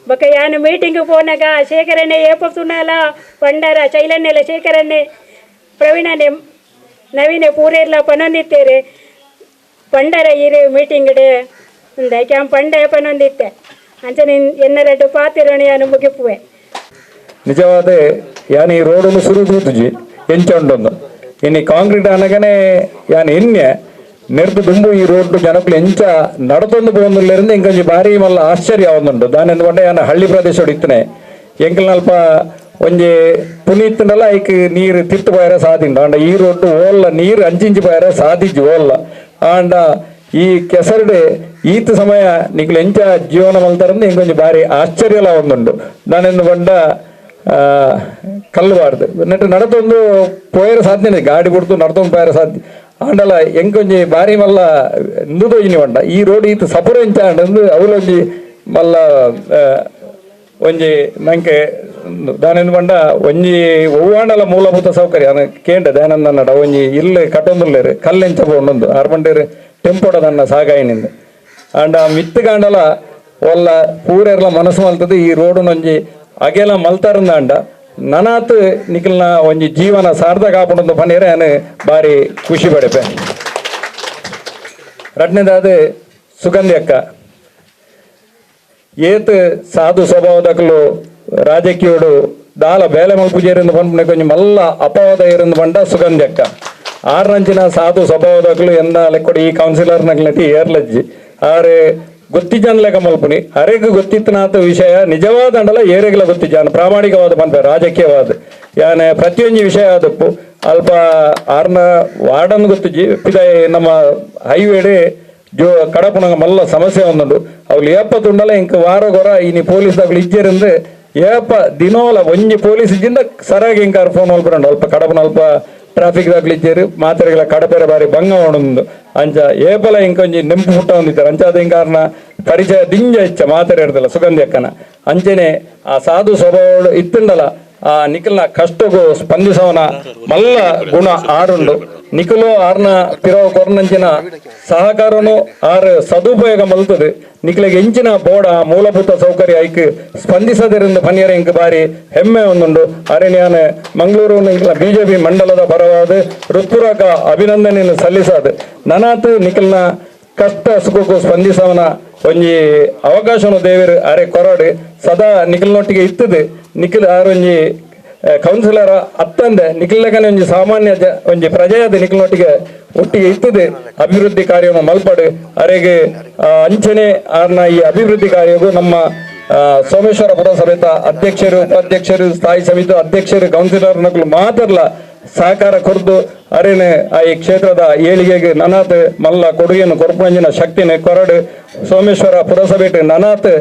ಬಕ ಯಾನು ಮೀಟಿಂಗ್ ಪೋನಾಗ ಶೇಖರಣೆ ಏಪ ಸುನಾಲ ಪಂಡಾರ ಚೈಲನ್ನೆಲ್ಲ ಶೇಖರಣೆ ಪ್ರವೀಣನೆ ನವೀನೆ ಪೂರೆಲ್ಲ ಪನೊಂದಿತ್ತೇರೆ ಪಂಡರ ಈರು ಮೀಟಿಂಗ್ ಕ್ಯಾಂ ಪಂಡ ಪನೊಂದಿತ್ತೆ ಅಂಚ ಎನ್ನರಡ್ಡು ಪಾತಿರೋಣಿ ಯಾನು ಮುಗಿಪುವೆ ನಿಜವಾದ ಯಾನ್ ಈ ರೋಡನ್ನು ಶುರು ತೂತುಜಿ ಎಂಚೊಂಡೊಂದು ಇನ್ನು ಕಾಂಕ್ರೀಟ್ ಅನ್ನಗನೆ ಯಾನ್ ಎನ್ನೆ ನೆರೆದು ದುಂಬು ಈ ರೋಡ್ ಜನಕ್ಕಳು ಎಂಚ ನಡತೊಂದು പോകുന്നിಲ್ಲರಿಂದ ಇಂಕೊಂಚಿ ಭಾರಿ ಮಲ್ಲ ಆಶ್ಚರ್ಯ ಆವೊಂದುಂಟು ದಾನೆಂದುಕೊಂಡೆ ಯಾನ್ ಹಳ್ಳಿ ಪ್ರದೇಶ ಇತ್ತನೆ ಎಂಕಲ್ನಲ್ಪ ಒಂಜಿ ಪುನೀತ್ನಲ್ಲ ಐಕ್ ನೀರು ತಿರ್ತು ಪೋಯರ ಸಾದಿಂಡು ಆಂಡ ಈ ರೋಡ್ ಓಲ್ಲ ನೀರು ಅಂಚಿಂಚಿ ಪೋಯರ ಸಾದಿಜ್ಜು ಓಲ್ಲ ಆಂಡ ಈ ಕೆಸರುಡೆ ಈತ ಸಮಯ ನಿಕ್ಲು ಎಂಚ ಜೀವನ ಮಲ್ತಾರಂದು ಇಂಕೊಂಚಿ ಭಾರಿ ಆಶ್ಚರ್ಯಲ ಒಂದುಂಡು ದಾನೆಂದು ಬಂಡ ಕಲ್ಲುಬಾರ್ದು ನೆಟ್ಟು ನಡತೊಂದು ಪೋಯರ ಸಾಧ್ಯ ಗಾಡಿ ಕೊಡ್ತು ನಡತೊಂದು ಪೋಯರ ಸಾಧ್ಯ ಆಂಡಲ ಎಂಕೊಂಜಿ ಭಾರಿ ಮಲ್ಲ ಇಂದುದೋಜಿನಿ ಬಂಡ ಈ ರೋಡ್ ಈತ ಸಪುರ ಎಂಚ ಆಂಡು ಅವರೊಂಜಿ ಮಲ್ಲ ಒಂಜಿ ನಂಗೆ ದಾನೆಂದು ಬಂಡ ಒಂಜಿ ಒವ್ವಾಂಡಲ ಮೂಲಭೂತ ಸೌಕರ್ಯ ಕೇಂದ್ರ ದಾನಂದ ನಡ ಒಂಜಿ ಇಲ್ಲಿ ಕಟ್ಟೊಂದುಲ್ಲೇರು ಕಲ್ಲೆಂಚ ಬೋಂಡೊಂದು ಆರ್ಬಂಡೇರು ಟೆಂಪೋಡ ನನ್ನ ಸಾಗಾಯಿನಿಂದ ಆಂಡ ಮಿತ್ತಗಾಂಡಲ ಒಲ್ಲ ಪೂರೆರ್ಲ ಮನಸ್ಸು ಮಲ್ತದೆ ಈ ರೋಡುನೊಂಜಿ ಅಗೆಲ ಮಲ್ತಾರಂದ ಆಂಡ ನನಾತ್ ನಿಖಲ್ನ ಒಂಜಿ ಜೀವನ ಸಾರ್ಥಕ ಆಪುಂಡು ಪನ್ನೀರ ನಾನು ಭಾರಿ ಖುಷಿ ಪಡೆಪೆ ರಡ್ನೇದಾದ ಸುಗಂಧಿ ಅಕ್ಕ ಏತ್ ಸಾಧು ಸ್ವಭಾವದಕ್ಕಲು ರಾಜಕೀಯೋಡು ದಾಲ ಬೇಲೆ ಮಲ್ಪುಜೇರಿಂದ ಬಂದ್ಬಿಟ್ಟು ಕೊಂಚ ಮಲ್ಲ ಅಪವಾದ ಇರಿಂದ ಬಂಡ ಸುಗಂಧಕ್ಕ ಆರ್ನಂಚಿನ ಸಾಧು ಸ್ವಭಾವದಾಗಲು ಎಂದ ಲೆಕ್ಕೊಡಿ ಈ ಕೌನ್ಸಿಲರ್ ನಗ್ಲತಿ ಏರ್ಲಜ್ಜಿ ಆರೆ ಗೊತ್ತಿಜಾನ್ ಲೆಕ್ಕ ಮಲ್ಪುನಿ ಅರೆಗ್ ಗೊತ್ತಿತ್ತನಾಥ ವಿಷಯ ನಿಜವಾದ ಅಂಡಲ ಏರೆಗ್ಲ ಗೊತ್ತಿಜಾನ್ ಪ್ರಾಮಾಣಿಕವಾದ ಬಂದ ರಾಜಕೀಯವಾದ ಯಾನೆ ಪ್ರತಿಯೊಂದು ವಿಷಯ ಆದಪ್ಪು ಅಲ್ಪ ಆರ್ನ ವಾರ್ಡನ್ ಗೊತ್ತಿಜಿ ಪಿದ ನಮ್ಮ ಹೈವೇಡೆ ಜೋ ಕಡಪುನಗ ಮಲ್ಲ ಸಮಸ್ಯೆ ಒಂದುಂಡು ಅವ್ಲು ಏಪ ತುಂಡಲ ಇಂಕ ವಾರ ಗೊರ ಇನಿ ಪೊಲೀಸ್ದಾಗ್ಲು ಇಜ್ಜೇರಿಂದ ಏಪ ದಿನೋಲ ಒಂಜಿ ಪೊಲೀಸ್ ಇಜ್ಜಿಂದ ಸರಿಯಾಗಿ ಇಂಕಾರ ಫೋನ್ ಹೊಲ್ಬಿಡಂಡು ಅಲ್ಪ ಕಡಪನ ಅಲ್ಪ ಟ್ರಾಫಿಕ್ ದಾಗ್ಲಿದ್ದೇರು ಮಾತ್ರೆಗಳ ಕಡಪೆರ ಬಾರಿ ಭಂಗ ಉಂಡು ಅಂಚ ಏಪಲ ಇಂಕೊಂಜಿ ನೆಂಪು ಹುಟ್ಟ ಹೊಂದಿದ್ದಾರೆ ಅಂಚಾದ ಹಿಂಗಾರನ ಪರಿಚಯ ದಿಂಜ ಇಚ್ಚ ಮಾತ್ರೆ ಇರ್ದಲ್ಲ ಸುಗಂಧಿ ಅಕ್ಕನ ಅಂಚನೆ ಆ ಸಾಧು ಸ್ವಭಾವ ಇತ್ತುಂಡಲ ಆ ನಿಖಲ್ನ ಕಷ್ಟಗೂ ಸ್ಪಂದಿಸವನ ಮಲ್ಲ ಗುಣ ಆರುಂಡು ನಿಖಲು ಆರ್ನ ಪಿರವ ಕೊರ್ನಂಚಿನ ಸಹಕಾರನು ಆರು ಸದುಪಯೋಗ ಮಲ್ತದೆ ನಿಖಲಿಗೆ ಎಂಚಿನ ಬೋಡ ಮೂಲಭೂತ ಸೌಕರ್ಯ ಐಕ್ ಸ್ಪಂದಿಸದಿರಿಂದ ಪನಿಯರ ಇಂಕ್ ಬಾರಿ ಹೆಮ್ಮೆ ಒಂದುಂಡು ಅರಣ್ಯಾನ ಮಂಗಳೂರು ಬಿಜೆಪಿ ಮಂಡಲದ ಪರವಾದ ಹೃತ್ಪೂರ್ವಕ ಅಭಿನಂದನೆಯನ್ನು ಸಲ್ಲಿಸಾದ ನನಾತ್ ನಿಖಲ್ನ ಕಷ್ಟ ಸುಖಕ್ಕೂ ಸ್ಪಂದಿಸವನ ಒಂಜಿ ಅವಕಾಶವನ್ನು ದೇವರು ಅರೆ ಕೊರಡು ಸದಾ ನಿಖಲ್ನೊಟ್ಟಿಗೆ ಇತ್ತದೆ ನಿಖಿಲ್ ಆರೊಂಜಿ ಕೌನ್ಸಿಲರ್ ಅತ್ತಂದೆ ನಿಖಿಲ್ಗನೆ ಒಂಜಿ ಸಾಮಾನ್ಯ ಒಂಜಿ ಪ್ರಜೆಯಾದ ನಿಖಿಲ್ನೊಟ್ಟಿಗೆ ಒಟ್ಟಿಗೆ ಇತ್ತದೆ ಅಭಿವೃದ್ಧಿ ಕಾರ್ಯವನ್ನು ಮಲ್ಪಡು ಅರೆಗೆ ಅಂಚನೆ ಆರ್ನ ಈ ಅಭಿವೃದ್ಧಿ ಕಾರ್ಯಗೂ ನಮ್ಮ ಸೋಮೇಶ್ವರ ಪುರಸಭೆತ ಅಧ್ಯಕ್ಷರು ಉಪಾಧ್ಯಕ್ಷರು ಸ್ಥಾಯಿ ಸಮಿತಿ ಅಧ್ಯಕ್ಷರು ಕೌನ್ಸಿಲರ್ ನಕಲು ಮಾತ್ರಲ್ಲ ಸಹಕಾರ ಕೊರ್ದು ಅರೇನೆ ಆ ಈ ಕ್ಷೇತ್ರದ ಏಳಿಗೆಗೆ ನನಾತ್ ಮಲ್ಲ ಕೊಡುಗೆಯನ್ನು ಕೊರಪಂಜಿನ ಶಕ್ತಿನ ಕೊರಡು ಸೋಮೇಶ್ವರ ಪುರಸಭೆಟ್ ನನಾತ್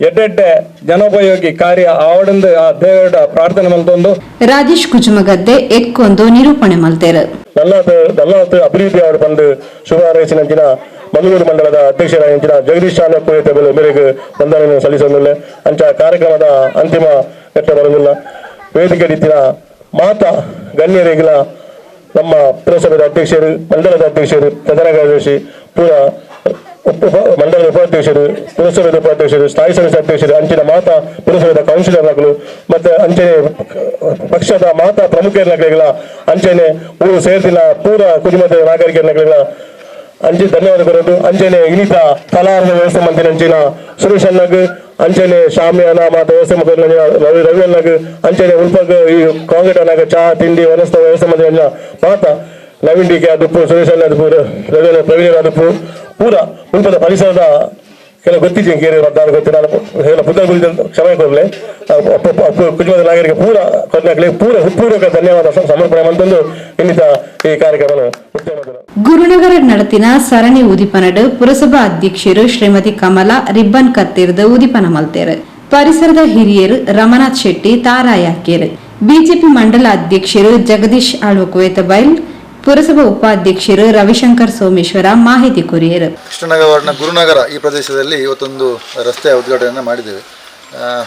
ಎಡ್ಡೆಡ್ಡೆ ಜನೋಪಯೋಗಿ ಕಾರ್ಯ ಆವಡಂದು ಆ ದೇವರ ಪ್ರಾರ್ಥನೆ ಮಲ್ತೊಂದು ರಾಜೇಶ್ ಕುಜುಮಗದ್ದೆ ಎಕ್ಕೊಂದು ನಿರೂಪಣೆ ಮಲ್ತೇರು ನಲ್ಲಾತ್ ಅಭಿವೃದ್ಧಿ ಅವರು ಬಂದು ಶುಭ ಹಾರೈಸಿನಂಚಿನ ಮಂಗಳೂರು ಮಂಡಲದ ಅಧ್ಯಕ್ಷರಾಗಿನ ಜಗದೀಶ್ ಚಾಲಕ ಮೇರೆಗೆ ವಂದನೆಯನ್ನು ಸಲ್ಲಿಸೋದಿಲ್ಲ ಅಂಚ ಕಾರ್ಯಕ್ರಮದ ಅಂತಿಮ ಘಟ್ಟ ಬರುವುದಿಲ್ಲ ವೇದಿಕೆ ರೀತಿಯ ಮಾತಾ ಗಣ್ಯರಿಗಳ ನಮ್ಮ ಪುರಸಭೆಯ ಅಧ್ಯಕ್ಷರು ಮಂಡಲದ ಅಧ್ಯಕ್ಷರು ಪ್ರಧಾನ ಕಾರ್ಯದರ್ಶಿ ಪೂರ ಮಂಡಲದ ಉಪಾಧ್ಯಕ್ಷರು ಪುರಸಭೆಯ ಉಪಾಧ್ಯಕ್ಷರು ಸ್ಥಾಯಿ ಸಮಿತಿ ಅಧ್ಯಕ್ಷರು ಅಂಚಿನ ಮಾತಾ ಪುರಸಭೆಯ ಕೌನ್ಸಿಲರ್ಗಳು ಮತ್ತೆ ಅಂಚನೆ ಪಕ್ಷದ ಮಾತಾ ಪ್ರಮುಖರ ಅಂಚನೆ ಊರು ಸೇರ್ತಿಲ್ಲ ಪೂರ ಕುಟುಂಬದ ನಾಗರಿಕರ ಅಂಚೆ ಧನ್ಯವಾದ ಕೊಡೋದು ಅಂಚನೆ ಇನಿತ ತಲಾರದ ವ್ಯವಸ್ಥೆ ಮಂತ್ರಿ ಅಂಚಿನ ಸುರೇಶ್ ಅಣ್ಣಗ್ ಅಂಚನೆ ಶಾಮಿಯಾನ ಮಾತ ವ್ಯವಸ್ಥೆ ಮಂತ್ರಿ ರವಿ ಅಣ್ಣಗ್ ಅಂಚನೆ ಉಲ್ಪಗ್ ಈ ಕಾಂಗ್ರೆಟ್ ಅನ್ನಾಗ ಚಹಾ ತಿಂಡಿ ವ್ಯವಸ್ಥೆ ವ್ಯವಸ್ಥೆ ಮಂತ್ರಿ ಅಣ್ಣ ಮಾತ ನವೀನ್ ಡಿ ಕೆ ಅದಪ್ಪು ಸುರೇಶ್ ಅಣ್ಣ ಅದಪ್ಪು ರವಿ ಪ್ರವೀಣ್ ಅದಪ್ಪು ಪೂರ ಉಲ್ಪದ ಪರಿಸರದ ಕೆಲವು ಗೊತ್ತಿದ್ದೀನಿ ಕೇರಿ ಬರ್ತಾರೆ ಗೊತ್ತಿಲ್ಲ ಹೇಳ ಪುಸ್ತಕ ಕ್ಷಮೆ ಕೊಡಲಿ ಕುಟುಂಬದ ನಾಗರಿಕ ಪೂರ ಕೊಡ್ಲಾಗಲಿ ಪೂರ ಹೃತ್ಪೂರ್ವಕ ಧನ್ಯವಾದ ಸಮರ್ಪಣೆ ಮಂತಂದು ಇನ್ನಿತ ಈ ಕಾರ್ಯಕ್ರಮ ಗುರುನಗರ ನಡತಿನ ಸರಣಿ ಉದಿಪನಡು ಪುರಸಭಾ ಅಧ್ಯಕ್ಷರು ಶ್ರೀಮತಿ ಕಮಲಾ ರಿಬ್ಬನ್ ಕತ್ತಿರದ ಉದಿಪನ ಮಲ್ತೇರು ಪರಿಸರದ ಹಿರಿಯರು ರಮನಾಥ್ ಶೆಟ್ಟಿ ತಾರಾಯಾಕೇರು ಬಿಜೆಪಿ ಮಂಡಲ ಅಧ್ಯಕ್ಷರು ಜಗದೀಶ್ ಆಳ್ವಕುವೇತ ಬೈಲ್ ಪುರಸಭಾ ಉಪಾಧ್ಯಕ್ಷರು ರವಿಶಂಕರ್ ಸೋಮೇಶ್ವರ ಮಾಹಿತಿ ಕೊರಿಯರು. ಕೃಷ್ಣನಗರ ವಾರ್ಡ್ನ ಗುರುನಗರ ಈ ಪ್ರದೇಶದಲ್ಲಿ ಇವತ್ತೊಂದು ರಸ್ತೆಯ ಉದ್ಘಾಟನೆಯನ್ನು ಮಾಡಿದ್ದೇವೆ.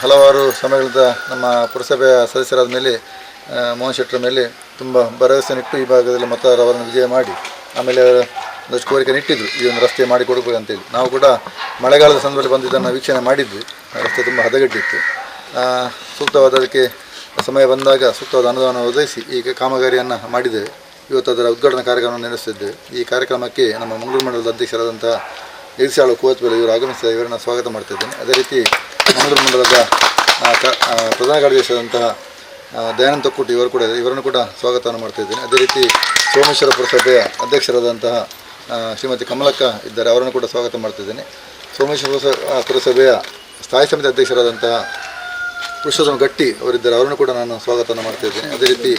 ಹಲವಾರು ಸಮಯಗಳಿಂದ ನಮ್ಮ ಪುರಸಭೆಯ ಸದಸ್ಯರಾದ ಮೇಲೆ ಮೋಹನ್ ಶೆಟ್ಟರ ಮೇಲೆ ತುಂಬ ಭರವಸೆನಿಟ್ಟು ಈ ಭಾಗದಲ್ಲಿ ಮತದಾರರನ್ನು ವಿಜಯ ಮಾಡಿ ಆಮೇಲೆ ಒಂದಷ್ಟು ಕೋರಿಕೆ ನಿಟ್ಟಿದ್ರು ಈ ಒಂದು ರಸ್ತೆ ಮಾಡಿಕೊಡ್ಬೇಕಂತೇಳಿ. ನಾವು ಕೂಡ ಮಳೆಗಾಲದ ಸಂದರ್ಭದಲ್ಲಿ ಬಂದಿದ್ದನ್ನು ವೀಕ್ಷಣೆ ಮಾಡಿದ್ವಿ. ರಸ್ತೆ ತುಂಬ ಹದಗೆಟ್ಟಿತ್ತು. ಸೂಕ್ತವಾದ ಅದಕ್ಕೆ ಸಮಯ ಬಂದಾಗ ಸೂಕ್ತವಾದ ಅನುದಾನ ಒದಗಿಸಿ ಈಗ ಕಾಮಗಾರಿಯನ್ನು ಮಾಡಿದ್ದೇವೆ. ಇವತ್ತು ಅದರ ಉದ್ಘಾಟನಾ ಕಾರ್ಯಕ್ರಮವನ್ನು ನಡೆಸುತ್ತಿದ್ದೇವೆ. ಈ ಕಾರ್ಯಕ್ರಮಕ್ಕೆ ನಮ್ಮ ಮಂಗಳೂರು ಮಂಡಲದ ಅಧ್ಯಕ್ಷರಾದಂಥ ಜಗದೀಶ್ ಕೋತ್ಬೇಲೆ ಇವರು ಆಗಮಿಸಿದ ಇವರನ್ನು ಸ್ವಾಗತ ಮಾಡ್ತಿದ್ದೇನೆ. ಅದೇ ರೀತಿ ಮಂಗಳೂರು ಮಂಡಲದ ಪ್ರಧಾನ ಕಾರ್ಯದರ್ಶಿಯಾದಂತಹ ದಯಾನಂದ ತೊಕ್ಕುಟಿ ಇವರನ್ನು ಕೂಡ ಸ್ವಾಗತವನ್ನು ಮಾಡ್ತಾಯಿದ್ದೇನೆ. ಅದೇ ರೀತಿ ಸೋಮೇಶ್ವರ ಪುರಸಭೆಯ ಅಧ್ಯಕ್ಷರಾದಂತಹ ಶ್ರೀಮತಿ ಕಮಲಕ್ಕ ಇದ್ದಾರೆ, ಅವರನ್ನು ಕೂಡ ಸ್ವಾಗತ ಮಾಡ್ತಿದ್ದೇನೆ. ಸೋಮೇಶ್ವರ ಪುರಸಭೆಯ ಸ್ಥಾಯಿ ಸಮಿತಿ ಅಧ್ಯಕ್ಷರಾದಂತಹ ಪುರುಷೋತ್ತಮ ಗಟ್ಟಿ ಅವರಿದ್ದಾರೆ, ಅವರನ್ನು ಕೂಡ ನಾನು ಸ್ವಾಗತವನ್ನು ಮಾಡ್ತಾಯಿದ್ದೇನೆ. ಅದೇ ರೀತಿ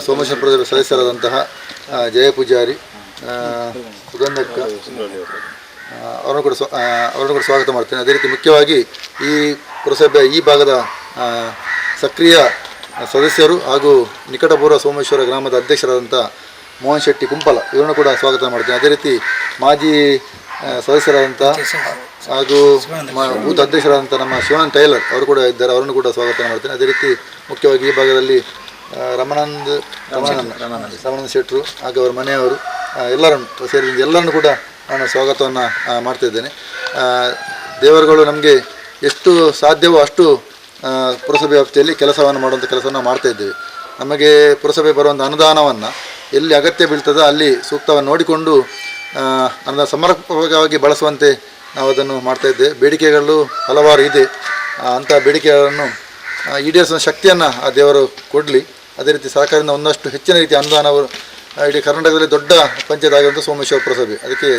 ಸೋಮೇಶ್ವರ ಪುರಸಭೆಯ ಸದಸ್ಯರಾದಂತಹ ಜಯ ಪೂಜಾರಿ, ಸುಗಂಧಕ್ಕ ಅವರನ್ನು ಕೂಡ ಸ್ವಾಗತ ಮಾಡ್ತೇನೆ. ಅದೇ ರೀತಿ ಮುಖ್ಯವಾಗಿ ಈ ಪುರಸಭೆಯ ಈ ಭಾಗದ ಸಕ್ರಿಯ ಸದಸ್ಯರು ಹಾಗೂ ನಿಕಟಪೂರ್ವ ಸೋಮೇಶ್ವರ ಗ್ರಾಮದ ಅಧ್ಯಕ್ಷರಾದಂಥ ಮೋಹನ್ ಶೆಟ್ಟಿ ಕುಂಪಲ ಇವರನ್ನು ಕೂಡ ಸ್ವಾಗತ ಮಾಡ್ತೇನೆ. ಅದೇ ರೀತಿ ಮಾಜಿ ಸದಸ್ಯರಾದಂಥ ಹಾಗೂ ಬೂತ್ ಅಧ್ಯಕ್ಷರಾದಂಥ ನಮ್ಮ ಶಿವಾನಂದ್ ಟೈಲರ್ ಅವರು ಕೂಡ ಇದ್ದಾರೆ, ಅವರನ್ನು ಕೂಡ ಸ್ವಾಗತ ಮಾಡ್ತೇನೆ. ಅದೇ ರೀತಿ ಮುಖ್ಯವಾಗಿ ಈ ಭಾಗದಲ್ಲಿ ರಮಣಾನಂದ ಶೆಟ್ಟರು ಹಾಗೂ ಅವರ ಮನೆಯವರು ಎಲ್ಲರನ್ನು ಸೇರಿದಂತೆ ಎಲ್ಲರನ್ನು ಕೂಡ ನಾನು ಸ್ವಾಗತವನ್ನು ಮಾಡ್ತಿದ್ದೇನೆ. ದೇವರುಗಳು ನಮಗೆ ಎಷ್ಟು ಸಾಧ್ಯವೋ ಅಷ್ಟು ಪುರಸಭೆ ವ್ಯಾಪ್ತಿಯಲ್ಲಿ ಕೆಲಸವನ್ನು ಮಾಡುವಂಥ ಕೆಲಸವನ್ನು ಮಾಡ್ತಾಯಿದ್ದೇವೆ. ನಮಗೆ ಪುರಸಭೆ ಬರುವಂಥ ಅನುದಾನವನ್ನು ಎಲ್ಲಿ ಅಗತ್ಯ ಬೀಳ್ತದೋ ಅಲ್ಲಿ ಸೂಕ್ತವನ್ನು ನೋಡಿಕೊಂಡು ಅನುದಾನ ಸಮರ್ಪಕವಾಗಿ ಬಳಸುವಂತೆ ನಾವು ಅದನ್ನು ಮಾಡ್ತಾಯಿದ್ದೇವೆ. ಬೇಡಿಕೆಗಳು ಹಲವಾರು ಇದೆ. ಅಂಥ ಬೇಡಿಕೆಗಳನ್ನು ಈಡೇರಿಸುವ ಶಕ್ತಿಯನ್ನು ಆ ದೇವರು ಕೊಡಲಿ. ಅದೇ ರೀತಿ ಸಹಕಾರದಿಂದ ಒಂದಷ್ಟು ಹೆಚ್ಚಿನ ರೀತಿಯ ಅನುದಾನ ಅವರು ಇಡೀ ಕರ್ನಾಟಕದಲ್ಲಿ ದೊಡ್ಡ ಪಂಚಾಯತ್ ಆಗಿರುವಂಥ ಸೋಮೇಶ್ವರ ಪುರಸಭೆ, ಅದಕ್ಕೆ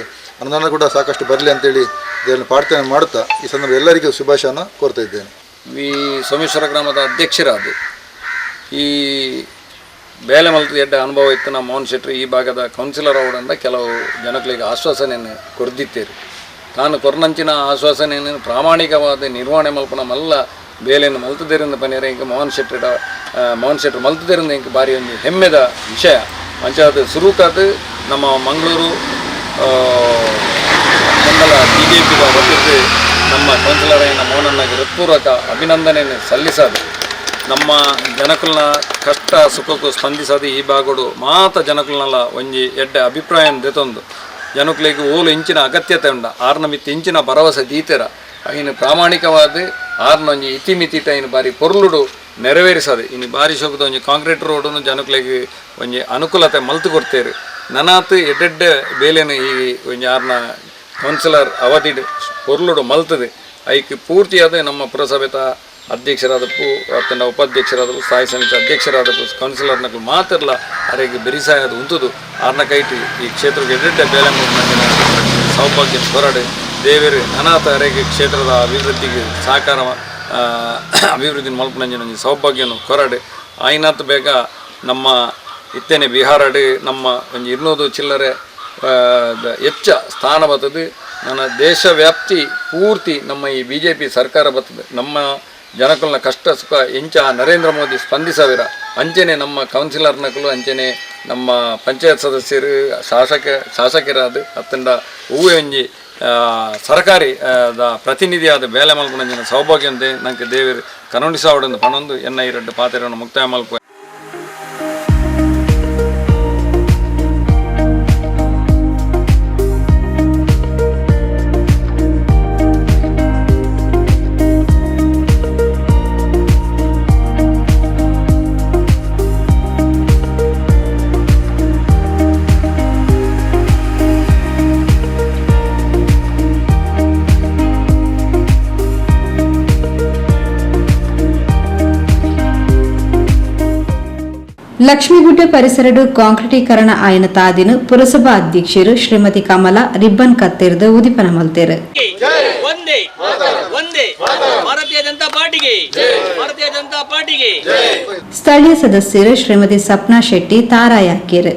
ಅನುದಾನ ಕೂಡ ಸಾಕಷ್ಟು ಬರಲಿ ಅಂತೇಳಿ ದೇವರನ್ನು ಪ್ರಾರ್ಥನೆ ಮಾಡುತ್ತಾ ಈ ಸಂದರ್ಭ ಎಲ್ಲರಿಗೂ ಶುಭಾಶಯನ ಕೋರ್ತಾ ಇದ್ದೇನೆ. ಈ ಸೋಮೇಶ್ವರ ಗ್ರಾಮದ ಅಧ್ಯಕ್ಷರಾದ ಈ ಬೇಲೆ ಮಲ್ತು ಎಡ್ಡ ಅನುಭವ ಇತ್ತು ನಮ್ಮ ಮೋಹನ್ ಶೆಟ್ಟಿ ಈ ಭಾಗದ ಕೌನ್ಸಿಲರ್ ಅವರಿಂದ ಕೆಲವು ಜನಗಳಿಗೆ ಆಶ್ವಾಸನೆಯನ್ನು ಕೊರದಿತ್ತೇರು. ತಾನು ಕೊರ್ನಂಚಿನ ಆಶ್ವಾಸನೆಯನ್ನು ಪ್ರಾಮಾಣಿಕವಾದ ನಿರ್ವಹಣೆ ಮಲ್ಪನ ಮಲ್ಲ ಬೇಲೆಯನ್ನು ಮಲ್ತದೇರಿಂದ ಪನೇರ ಇಂಕ ಮೋಹನ್ ಶೆಟ್ಟಿ ಮಲ್ತದೇರಿಂದ ಇಂಕ ಭಾರಿ ಒಂದು ಹೆಮ್ಮೆದ ವಿಷಯ ಮಂಚಾದ ಸುರೂಕಾದ ನಮ್ಮ ಮಂಗಳೂರು ಮಂಡಲ BJP ವತಿರ್ದು ನಮ್ಮ ಕೌನ್ಸಿಲರ್ అయిన ಮೋಹನಣ್ಣಗೆ ಹೃತ್ಪೂರ್ವಕ ಅಭಿನಂದನೆಯನ್ನು ಸಲ್ಲಿಸೋದು. ನಮ್ಮ ಜನಕುಲ್ನ ಕಷ್ಟ ಸುಖಕ್ಕೂ ಸ್ಪಂದಿಸೋದು ಈ ಭಾಗಡು ಮಾತ ಜನಕುಲ್ನೆಲ್ಲ ಒಂಜಿ ಎಡ್ಡೆ ಅಭಿಪ್ರಾಯ ದೆತೊಂದು ಜನಕುಲಿಗೆ ಓಲು ಇಂಚಿನ ಅಗತ್ಯತೆ ಉಂಡ ಆರ್ನ ಮಿತ್ತಿ ಇಂಚಿನ ಭರವಸೆ ದೀತೆರ ಇನ್ನು ಪ್ರಾಮಾಣಿಕವಾದ ಆರ್ನ ಒಂಜಿ ಇತಿಮಿತಿತ ಇನ್ನು ಬಾರಿ ಪೊರ್ಲುಡು ನೆರವೇರಿಸೋದು. ಇನ್ನು ಬಾರಿ ಶೋಕದ ಒಂಜಿ ಕಾಂಕ್ರೀಟ್ ರೋಡನ್ನು ಜನಕುಲಿಗೆ ಒಂಜಿ ಅನುಕೂಲತೆ ಮಲ್ತು ಕೊಡ್ತೇರು. ನನಾತ್ ಎಡ್ಡೆಡ್ಡೆ ಬೇಲೆನು ಈ ಒಂಜಿ ಆರ್ನ ಕೌನ್ಸಿಲರ್ ಅವಧಿ ಪೊರ್ಲುಡು ಮಲ್ತದೆ ಐಕ್ ಪೂರ್ತಿಯಾದ ನಮ್ಮ ಪುರಸಭೆತ ಅಧ್ಯಕ್ಷರಾದಪ್ಪು ಅತ್ತನ ಉಪಾಧ್ಯಕ್ಷರಾದವು ಸ್ಥಾಯಿ ಸಮಿತಿ ಅಧ್ಯಕ್ಷರಾದಪ್ಪು ಕೌನ್ಸಿಲರ್ನಗಳು ಮಾತಿರಲ್ಲ ಅರೆಗೆ ಬೆರಿಸಾಯದು ಉಂಟುದು ಆರ್ನ ಕೈಟಿ ಈ ಕ್ಷೇತ್ರಕ್ಕೆ ಎಡ್ಡೆಡ್ಡೆ ಬೇಲೆ ಮೂಡಿನ ಸೌಭಾಗ್ಯ ಹೊರಡೆ ದೇವರು ಅನಾಥ ಅರೆಗೆ ಕ್ಷೇತ್ರದ ಅಭಿವೃದ್ಧಿಗೆ ಸಹಕಾರ ಅಭಿವೃದ್ಧಿ ಮಲ್ಪನಂಜಿನ ಸೌಭಾಗ್ಯನು ಕೊರಡೆ ಆಯ್ನಾತ್ ಬೇಗ ನಮ್ಮ ಇತ್ತೇನೆ ಬಿಹಾರಡೆ ನಮ್ಮ ಒಂದು 200 ಚಿಲ್ಲರೆ ಹೆಚ್ಚ ಸ್ಥಾನ ಬರ್ತದೆ. ನನ್ನ ದೇಶ ವ್ಯಾಪ್ತಿ ಪೂರ್ತಿ ನಮ್ಮ ಈ BJP ಸರ್ಕಾರ ಬರ್ತದೆ. ನಮ್ಮ ಜನಕಲ್ನ ಕಷ್ಟ ಸುಖ ಎಂಚ ನರೇಂದ್ರ ಮೋದಿ ಸ್ಪಂದಿಸವಿರ ಅಂಚೆನೆ ನಮ್ಮ ಕೌನ್ಸಿಲರ್ನಗಳು ಅಂಚೆನೆ ನಮ್ಮ ಪಂಚಾಯತ್ ಸದಸ್ಯರು ಶಾಸಕರಾದ ಅತ್ತಂಡ ಹೂವೆ ಒಂಜಿ ಸರ್ಕಾರಿ ಪ್ರತಿನಿಧಿಯಾದ ಬೇಲೆ ಮಲ್ಪನ ಸೌಭಾಗ್ಯ ಅಂತೆ ನಂಗೆ ದೇವರು ಕರುಣಿಸಾವಡನ್ನು ಪಣೊಂದು ಎನ್ನ 2 ಪಾತ್ರೆಯನ್ನು ಮುಕ್ತಾಯ ಮಲ್ಪ. ಲಕ್ಷ್ಮೀಗುಡ್ಡೆ ಪರಿಸರಡು ಕಾಂಕ್ರೀಟೀಕರಣ ಆಯನ ತಾದಿನ ಪುರಸಭಾ ಅಧ್ಯಕ್ಷರು ಶ್ರೀಮತಿ ಕಮಲಾ ರಿಬ್ಬನ್ ಕತ್ತೆರ್ದು ಉದಿಪನ ಮಲ್ತೇರು. ಸ್ಥಳೀಯ ಸದಸ್ಯರು ಶ್ರೀಮತಿ ಸಪ್ನಾ ಶೆಟ್ಟಿ ತಾರಾಯ ಹಾಕಿರು.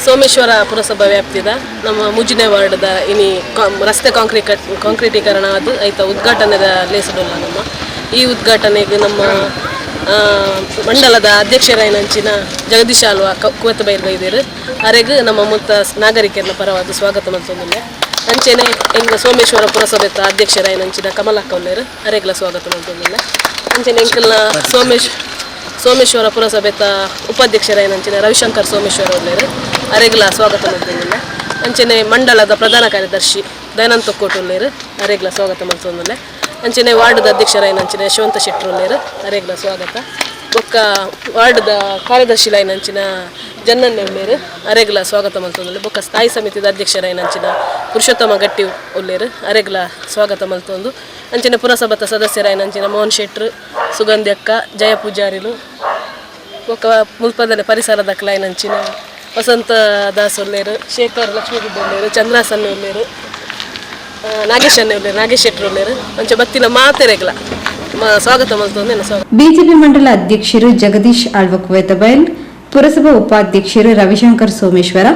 ಸೋಮೇಶ್ವರ ಪುರಸಭಾ ವ್ಯಾಪ್ತಿದ ನಮ್ಮ ಮುಜಿನೆ ವಾರ್ಡ್ದ ಇನಿ ರಸ್ತೆ ಕಾಂಕ್ರೀಟೀಕರಣ ಅದು ಐತ ಉದ್ಘಾಟನೆದ ಲೇಸಡಲ್ಲ. ನಮ್ಮ ಈ ಉದ್ಘಾಟನೆಗೆ ನಮ್ಮ ಮಂಡಲದ ಅಧ್ಯಕ್ಷರಾಯನಂಚಿನ ಜಗದೀಶ್ ಆಲ್ವ ಕುವೆತ ಬೈರ್ಗೈದೇರು ಅರೆಗೆ ನಮ್ಮ ಮುತ್ತ ನಾಗರಿಕರ ಪರವಾದ ಸ್ವಾಗತ ಮಾಡ್ತೊಂದಿಲ್ಲ. ಅಂಚೆನೆ ಎಂಗ ಸೋಮೇಶ್ವರ ಪುರಸಭೆತ ಅಧ್ಯಕ್ಷರಾಯನಂಚಿನ ಕಮಲಕ್ಕ ಒಲ್ಲೇರು ಅರೆಗ್ಲ ಸ್ವಾಗತ ಮಾಡ್ತೊಂದಿಲ್ಲ. ಅಂಚೆನೆ ಎಂಕಲ್ನ ಸೋಮೇಶ್ವರ ಪುರಸಭೆತ ಉಪಾಧ್ಯಕ್ಷರಾಯನಂಚಿನ ರವಿಶಂಕರ್ ಸೋಮೇಶ್ವರ ಒಲ್ಲೇರು ಅರೆಗ್ಲ ಸ್ವಾಗತ ಮಾಡ್ತೊಂದಿಲ್ಲ. ಅಂಚೆನೆ ಮಂಡಲದ ಪ್ರಧಾನ ಕಾರ್ಯದರ್ಶಿ ದಯಾನಂದ್ ತೊಕ್ಕೋಟು ಒಲ್ಲೇರು ಅರೆಗ್ಲ ಸ್ವಾಗತ ಮಾಡ್ತೊಂದಿಲ್ಲ. ಅಂಚೆನೆ ವಾರ್ಡ್ದ ಅಧ್ಯಕ್ಷರಾಯನಂಚಿನ ಯಶವಂತ ಶೆಟ್ರು ಒಲ್ಲೇರು ಅರೆಗ್ಲ ಸ್ವಾಗತ. ಬೊಕ್ಕ ವಾರ್ಡ್ದ ಕಾರ್ಯದರ್ಶಿ ಲೈನಂಚಿನ ಜನ್ನನ್ನೆ ಒಲ್ಲೇರು ಅರೆಗ್ಲ ಸ್ವಾಗತ ಮಲ್ತೊಂದಿಲ್ಲ. ಬೊಕ್ಕ ಸ್ಥಾಯಿ ಸಮಿತಿದ ಅಧ್ಯಕ್ಷರಾಯನಂಚಿನ ಪುರುಷೋತ್ತಮ ಗಟ್ಟಿ ಒಲ್ಲೇರು ಅರೆಗ್ಲ ಸ್ವಾಗತ ಮಲ್ತೊಂದು. ಅಂಚಿನ ಪುರಸಭಾದ ಸದಸ್ಯರಾಯನಂಚಿನ ಮೋಹನ್ ಶೆಟ್ರು, ಸುಗಂಧಿ ಅಕ್ಕ, ಜಯ ಪೂಜಾರಿಲು, ಬೊಕ್ಕ ಮುಲ್ಪದಲ್ಲಿ ಪರಿಸರದ ಕ್ಲೈನಂಚಿನ ವಸಂತ ದಾಸ್ ಒಲ್ಲೇರು, ಶೇಖರ್ ಲಕ್ಷ್ಮೀಗುಡ್ಡ ಒಲ್ಲೇರು, ಚಂದ್ರಾಸನ್ನೆ ಒಲ್ಲೇರು, ನಾಗೇಶ್ ಶೆಟ್ರು ಒಲ್ಲೇರು ಅಂಚೆ ಬತ್ತಿನ ಮಾತೆರೆಗ್ಲ ಸ್ವಾಗತ ಮಲ್ತೊಂದು ಎನ್ನ ಸ್ವಾಗತ. ಬಿಜೆಪಿ ಮಂಡಲ ಅಧ್ಯಕ್ಷರು ಜಗದೀಶ್ ಆಳ್ವ ಕುವೆತಬೈಲ್, ಪುರಸಭಾ ಉಪಾಧ್ಯಕ್ಷರು ರವಿಶಂಕರ್ ಸೋಮೇಶ್ವರ,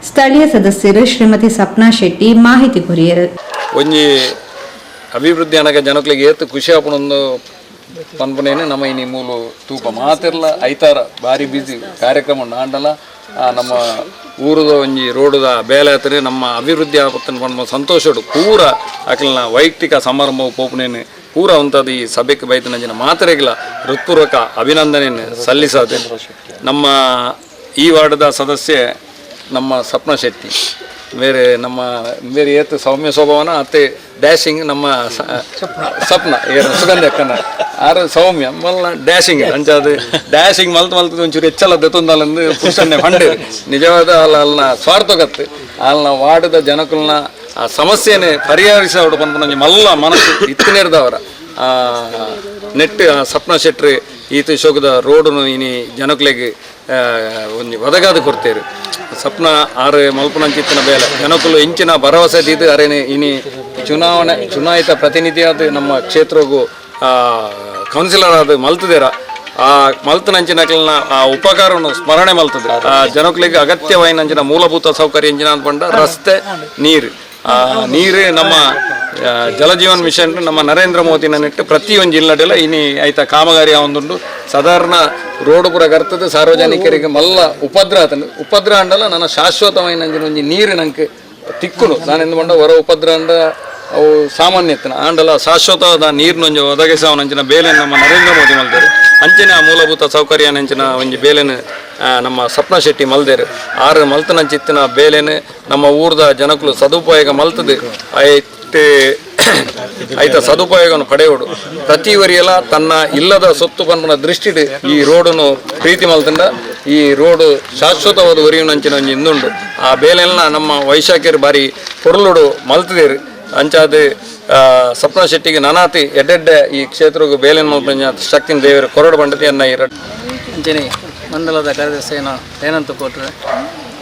ಸ್ಥಳೀಯ ಸದಸ್ಯರು ಶ್ರೀಮತಿ ಸಪ್ನಾ ಶೆಟ್ಟಿ ಮಾಹಿತಿ ಕೊರಿಯರು. ಒಂಜಿ ಅಭಿವೃದ್ಧಿ ಅನಗ ಜನಕ್ಲಿಗೆ ಏತು ಖುಷಿ ಆಪಣೊಂದು ಪನ್ಪನೇನೆ ನಮ್ಮ ಇನಿ ಮೂಲು ತೂಪ ಮಾತಿರ್ಲ ಐತಾರ ಭಾರಿ ಬಿಸಿ ಕಾರ್ಯಕ್ರಮ ಆಂಡಲ ನಮ್ಮ ಊರದ ಒಂಜಿ ರೋಡದ ಬೇಲೆ ಹತ್ತಿರ ನಮ್ಮ ಅಭಿವೃದ್ಧಿ ಆಪತ್ತನ್ನು ಪಂಡ ಸಂತೋಷಡು ಪೂರ ಅಕ್ಲನ ವೈಯಕ್ತಿಕ ಸಮಾರಂಭ ಪೋಪನೇನೆ ಪೂರ ಉಂಟದು ಈ ಸಭೆಗೆ ಬೈತನಂಜಿನ ಮಾತ್ರೆಗಳ ಹೃತ್ಪೂರ್ವಕ ಅಭಿನಂದನೆಯನ್ನು ಸಲ್ಲಿಸದೆ. ನಮ್ಮ ಈ ವಾರ್ಡದ ಸದಸ್ಯೆ ನಮ್ಮ ಸಪ್ನಾ ಶೆಟ್ಟಿ ಬೇರೆ ಏತು ಸೌಮ್ಯ ಸ್ವಭಾವನ ಅತ್ತೆ ಡ್ಯಾಶಿಂಗ್ ನಮ್ಮ ಸಪ್ನ ಸುಗಂಧಿ ಅಕ್ಕನ ಆರು ಸೌಮ್ಯ ಮಲ್ಲ ಡ್ಯಾಶಿಂಗ್ ಅಂಚಾದ ಡ್ಯಾಶಿಂಗ್ ಮಲ್ತು ಒಂಚೂರು ಹೆಚ್ಚಲ್ಲ ದತ್ತೊಂದಲ್ಲಂದು ಪುರುಷನ್ನೇ ಫಂಡೆ ನಿಜವಾದ ಅಲ್ಲ ಸ್ವಾರ್ಥಗತ್ತು ಅಲ್ಲ ವಾರ್ಡದ ಜನಕಲ್ನ ಆ ಸಮಸ್ಯೆನೇ ಪರಿಹರಿಸೋಡು ಬಂದು ಮಲ್ಲ ಮನಸ್ಸು ಇತ್ತಿನೇರ್ದವರ ನೆಟ್ ಸಪ್ನ ಶೆಟ್ರಿ ಈತ ಶೋಕದ ರೋಡನ್ನು ಇನಿ ಜನಕಲೆಗೆ ಒಂದು ಒದಗಾದ ಕೊಡ್ತೇರು ಸಪ್ನ ಆರು ಮಲ್ಪನಂಚಿತ್ತಿನ ಬೇಲೆ ಜನಕಲು ಇಂಚಿನ ಭರವಸೆ ದಿದ್ದು ಅರೇನೆ ಇನಿ ಚುನಾಯಿತ ಪ್ರತಿನಿಧಿಯಾದ ನಮ್ಮ ಕ್ಷೇತ್ರಗೂ ಕೌನ್ಸಿಲರ್ ಆದ ಮಲ್ತದೇರ ಆ ಮಲ್ತನಂಚಿನಕಲ್ನ ಆ ಉಪಕಾರವನ್ನು ಸ್ಮರಣೆ ಮಲ್ತದೆ ಆ ಜನಕಲಿಗೆ ಅಗತ್ಯವಾಯಿನಂಚಿನ ಮೂಲಭೂತ ಸೌಕರ್ಯ ಎಂಜಿನ ಅಂದ್ಕೊಂಡ ರಸ್ತೆ ನೀರು ನೀರು ನಮ್ಮ ಜಲಜೀವನ್ ಮಿಷನ್ ನಮ್ಮ ನರೇಂದ್ರ ಮೋದಿನ ನೆಟ್ಟು ಪ್ರತಿಯೊಂದು ಜಿಲ್ಲೆಡೆಲ್ಲ ಇನಿ ಆಯ್ತಾ ಕಾಮಗಾರಿ ಒಂದುಂಡು ಸಾಧಾರಣ ರೋಡ್ ಪೂರ ಕರ್ತದೆ ಸಾರ್ವಜನಿಕರಿಗೆ ಮಲ್ಲ ಉಪದ್ರ ಅಂಡಲ್ಲ ನನ್ನ ಶಾಶ್ವತವಾಯಿನ ಒಂಜಿ ನೀರು ನಂಗೆ ತಿಕ್ಕುಡು ನಾನು ಎಂದುಕೊಂಡ ಹೊರ ಉಪದ್ರ ಅಂಡ ಅವು ಸಾಮಾನ್ಯತನ ಆಂಡಲ ಶಾಶ್ವತವಾದ ನೀರಿನೊಂದು ಒದಗಿಸವನಂಚಿನ ಬೇಲೆಯನ್ನು ನಮ್ಮ ನರೇಂದ್ರ ಮೋದಿ ಮಲ್ದೇರು ಅಂಚಿನ ಮೂಲಭೂತ ಸೌಕರ್ಯ ನಂಚಿನ ಒಂಜಿ ಬೇಲೆನು ನಮ್ಮ ಸಪ್ನ ಶೆಟ್ಟಿ ಮಲ್ದೇರು ಆರು ಮಲ್ತನಂಚಿತ್ತಿನ ಬೇಲೆನು ನಮ್ಮ ಊರ್ದ ಜನಕಲು ಸದುಪಯೋಗ ಮಲ್ತದೆ ಆಯ್ತಾ ಸದುಪಯೋಗವನ್ನು ಪಡೆಯೋಡು ಪ್ರತಿವರಿಯೆಲ್ಲ ತನ್ನ ಇಲ್ಲದ ಸೊತ್ತು ಪನ್ಪನ ದೃಷ್ಟಿಡು ಈ ರೋಡನ್ನು ಪ್ರೀತಿ ಮಲ್ತಂಡ ಈ ರೋಡು ಶಾಶ್ವತವಾದ ಒರಿಯುನಂಚಿನ ಒಂಜಿ ಇಂದುಂಡು ಆ ಬೇಲೆಲ್ಲ ನಮ್ಮ ವೈಶಾಖ್ಯರು ಬಾರಿ ಪೊರ್ಲುಡು ಮಲ್ತದೇರು ಅಂಚಾದ ಸಪ್ನ ಶೆಟ್ಟಿಗೆ ನನಾತಿ ಎಡ್ಡೆಡ್ಡೆ ಈ ಕ್ಷೇತ್ರಗೂ ಬೇಲೆನ್ ಮಲ್ಪಂಜ ಶಕ್ತಿನ ದೇವರು ಕೊರಡು ಬಂಡತಿ ಅನ್ನ ಅಂಚನೆ ಮಂಡಲದ ಕಾರ್ಯದರ್ಶಿನ ರೇನಂತ ಕೊಟ್ಟರೆ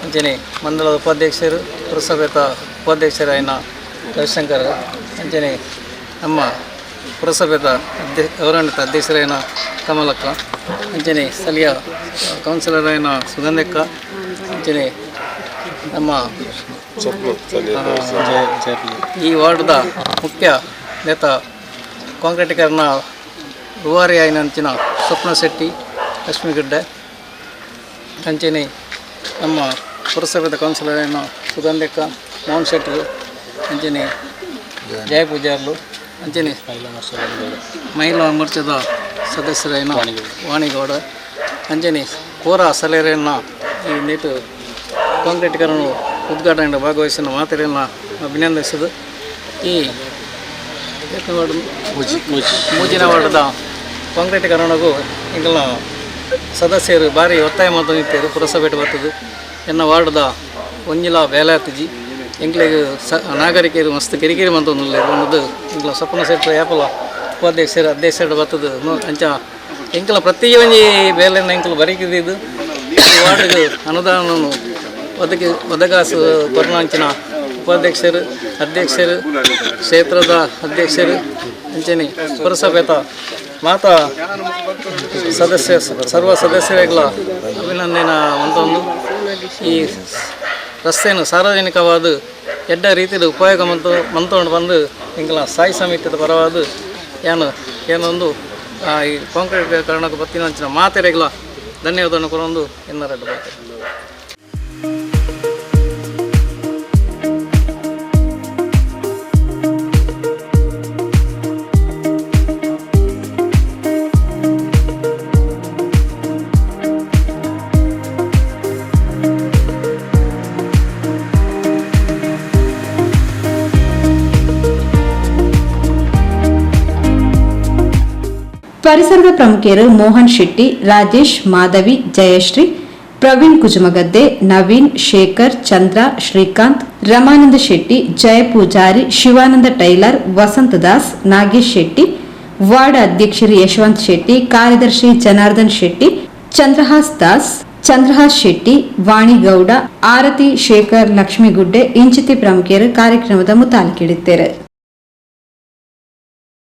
ಅಂಚನೆ ಮಂಡಲದ ಉಪಾಧ್ಯಕ್ಷರು ಪುರಸಭೆತ ಉಪಾಧ್ಯಕ್ಷರಾಯಿನ ರವಿಶಂಕರ್ ಅಂಚನೆ ನಮ್ಮ ಪುರಸಭೆತ ಗೌರವಾನ್ವಿತ ಅಧ್ಯಕ್ಷರಾಯಿನ ಕಮಲಕ್ಕ ಅಂಚನೆ ಸ್ಥಳೀಯ ಕೌನ್ಸಿಲರಾಯಿನ ಸುಗಂಧಕ್ಕ ಅಂಚನೆ ನಮ್ಮ ಈ ವಾರ್ಡ್ದ ಮುಖ್ಯ ನೇತ ಕಾಂಕ್ರೀಟೀಕರಣ ರೂವಾರಿ ಆಯ್ನಂಚಿನ ಸ್ವಪ್ನ ಶೆಟ್ಟಿ ಲಕ್ಷ್ಮೀಗಡ್ಡೆ ಅಂಚನೆ ನಮ್ಮ ಪುರಸಭೆದ ಕೌನ್ಸಿಲರ್ ಸುಗಂಧಕ್ಕ ಮೋಹನ್ ಶೆಟ್ಟರು ಅಂಚನೆ ಜಯ ಪೂಜಾರ್ಲು ಅಂಚನೆ ಮಹಿಳಾ ಮೋರ್ಚಾದ ಸದಸ್ಯರಾಯಿನ ವಾಣಿಗೌಡ ಅಂಚನೆ ಕೋರ ಸಲಹೆಯನ್ನ ಈ ನೀಟು ಕಾಂಕ್ರೀಟೀಕರಣ ಉದ್ಘಾಟನೆಯಿಂದ ಭಾಗವಹಿಸಿದ ಮಾತುಗಳನ್ನು ಅಭಿನಂದಿಸಿದ್ದು ಈ ಮೂಜಿನ ವಾರ್ಡದ ಕಾಂಕ್ರೀಟೀಕರಣಗೂ ಈಗಲ ಸದಸ್ಯರು ಭಾರಿ ಒತ್ತಾಯ ಮಾಡ್ತಾ ನಿಂತಿರು ಪುರಸಭೆ ಬರ್ತದೆ ಎನ್ನ ವಾರ್ಡದ ಒಂಜಿಲ ಬೇಲಾತಿಜಿ ಎಂಕ್ಲೆಗೆ ನಾಗರಿಕರು ಮಸ್ತ್ ಕಿರಿಕಿರಿ ಮಂತೊಂದು ಅನ್ನೋದು ಇಂಗ್ಲ ಸ್ವಪ್ನ ಶೆಟ್ಟಿ ಯಾಪಲ ಉಪಾಧ್ಯಕ್ಷರು ಅಧ್ಯಕ್ಷರು ಬರ್ತದೆ ಅಂಚ ಎಂಕಲ ಪ್ರತಿಯೊಂದು ಬೇಲೆಯನ್ನು ಎಂಕಲು ಬರೀಕಿದ್ದು ಈ ವಾರ್ಡ್ಗೆ ಅನುದಾನವನ್ನು ಒದಗಾಸು ಕೊರೋನಾಂಚಿನ ಉಪಾಧ್ಯಕ್ಷರು ಅಧ್ಯಕ್ಷರು ಕ್ಷೇತ್ರದ ಅಧ್ಯಕ್ಷರು ಅಂಚನೆ ಪುರಸಭೆತ ಮಾತಾ ಸದಸ್ಯ ಸರ್ವ ಸದಸ್ಯರುಗಳ ಅಭಿನಂದನೆ ಒಂದೊಂದು ಈ ರಸ್ತೆಯನ್ನು ಸಾರ್ವಜನಿಕವಾದ ಎಡ್ಡ ರೀತಿಯಲ್ಲಿ ಉಪಯೋಗ ಮಂತೊಂಡು ಬಂದು ಇಂಗಳ ಸ್ಥಾಯಿ ಸಮಿತಿಯ ಪರವಾದ ಏನೊಂದು ಈ ಕಾಂಕ್ರೀಟೀಕರಣಕ್ಕೆ ಬತ್ತಿನ ಅಂಚಿನ ಮಾತೆರೆಗಳ ಧನ್ಯವಾದವನ್ನು ಕೊಡೊಂದು ಎನ್ನರಡ್ಡು ಮಾತೆ. ಪರಿಸರದ ಪ್ರಮುಖರು ಮೋಹನ್ ಶೆಟ್ಟಿ, ರಾಜೇಶ್, ಮಾಧವಿ, ಜಯಶ್ರೀ, ಪ್ರವೀಣ್ ಕುಜಮಗದ್ದೆ, ನವೀನ್, ಶೇಖರ್, ಚಂದ್ರ, ಶ್ರೀಕಾಂತ್, ರಮಾನಂದ ಶೆಟ್ಟಿ, ಜಯ ಪೂಜಾರಿ, ಶಿವಾನಂದ ಟೈಲರ್, ವಸಂತ ದಾಸ್, ನಾಗೇಶ್ ಶೆಟ್ಟಿ, ವಾರ್ಡ್ ಅಧ್ಯಕ್ಷರು ಯಶವಂತ್ ಶೆಟ್ಟಿ, ಕಾರ್ಯದರ್ಶಿ ಜನಾರ್ದನ್ ಶೆಟ್ಟಿ, ಚಂದ್ರಹಾಸ್ ದಾಸ್, ಚಂದ್ರಹಾಸ್ ಶೆಟ್ಟಿ, ವಾಣಿಗೌಡ, ಆರತಿ, ಶೇಖರ್, ಲಕ್ಷ್ಮೀಗುಡ್ಡೆ ಇಂಚಿತಿ ಪ್ರಮುಖರು ಕಾರ್ಯಕ್ರಮದ ಮುತಾಲಿಕಿಡುತ್ತಾರೆ.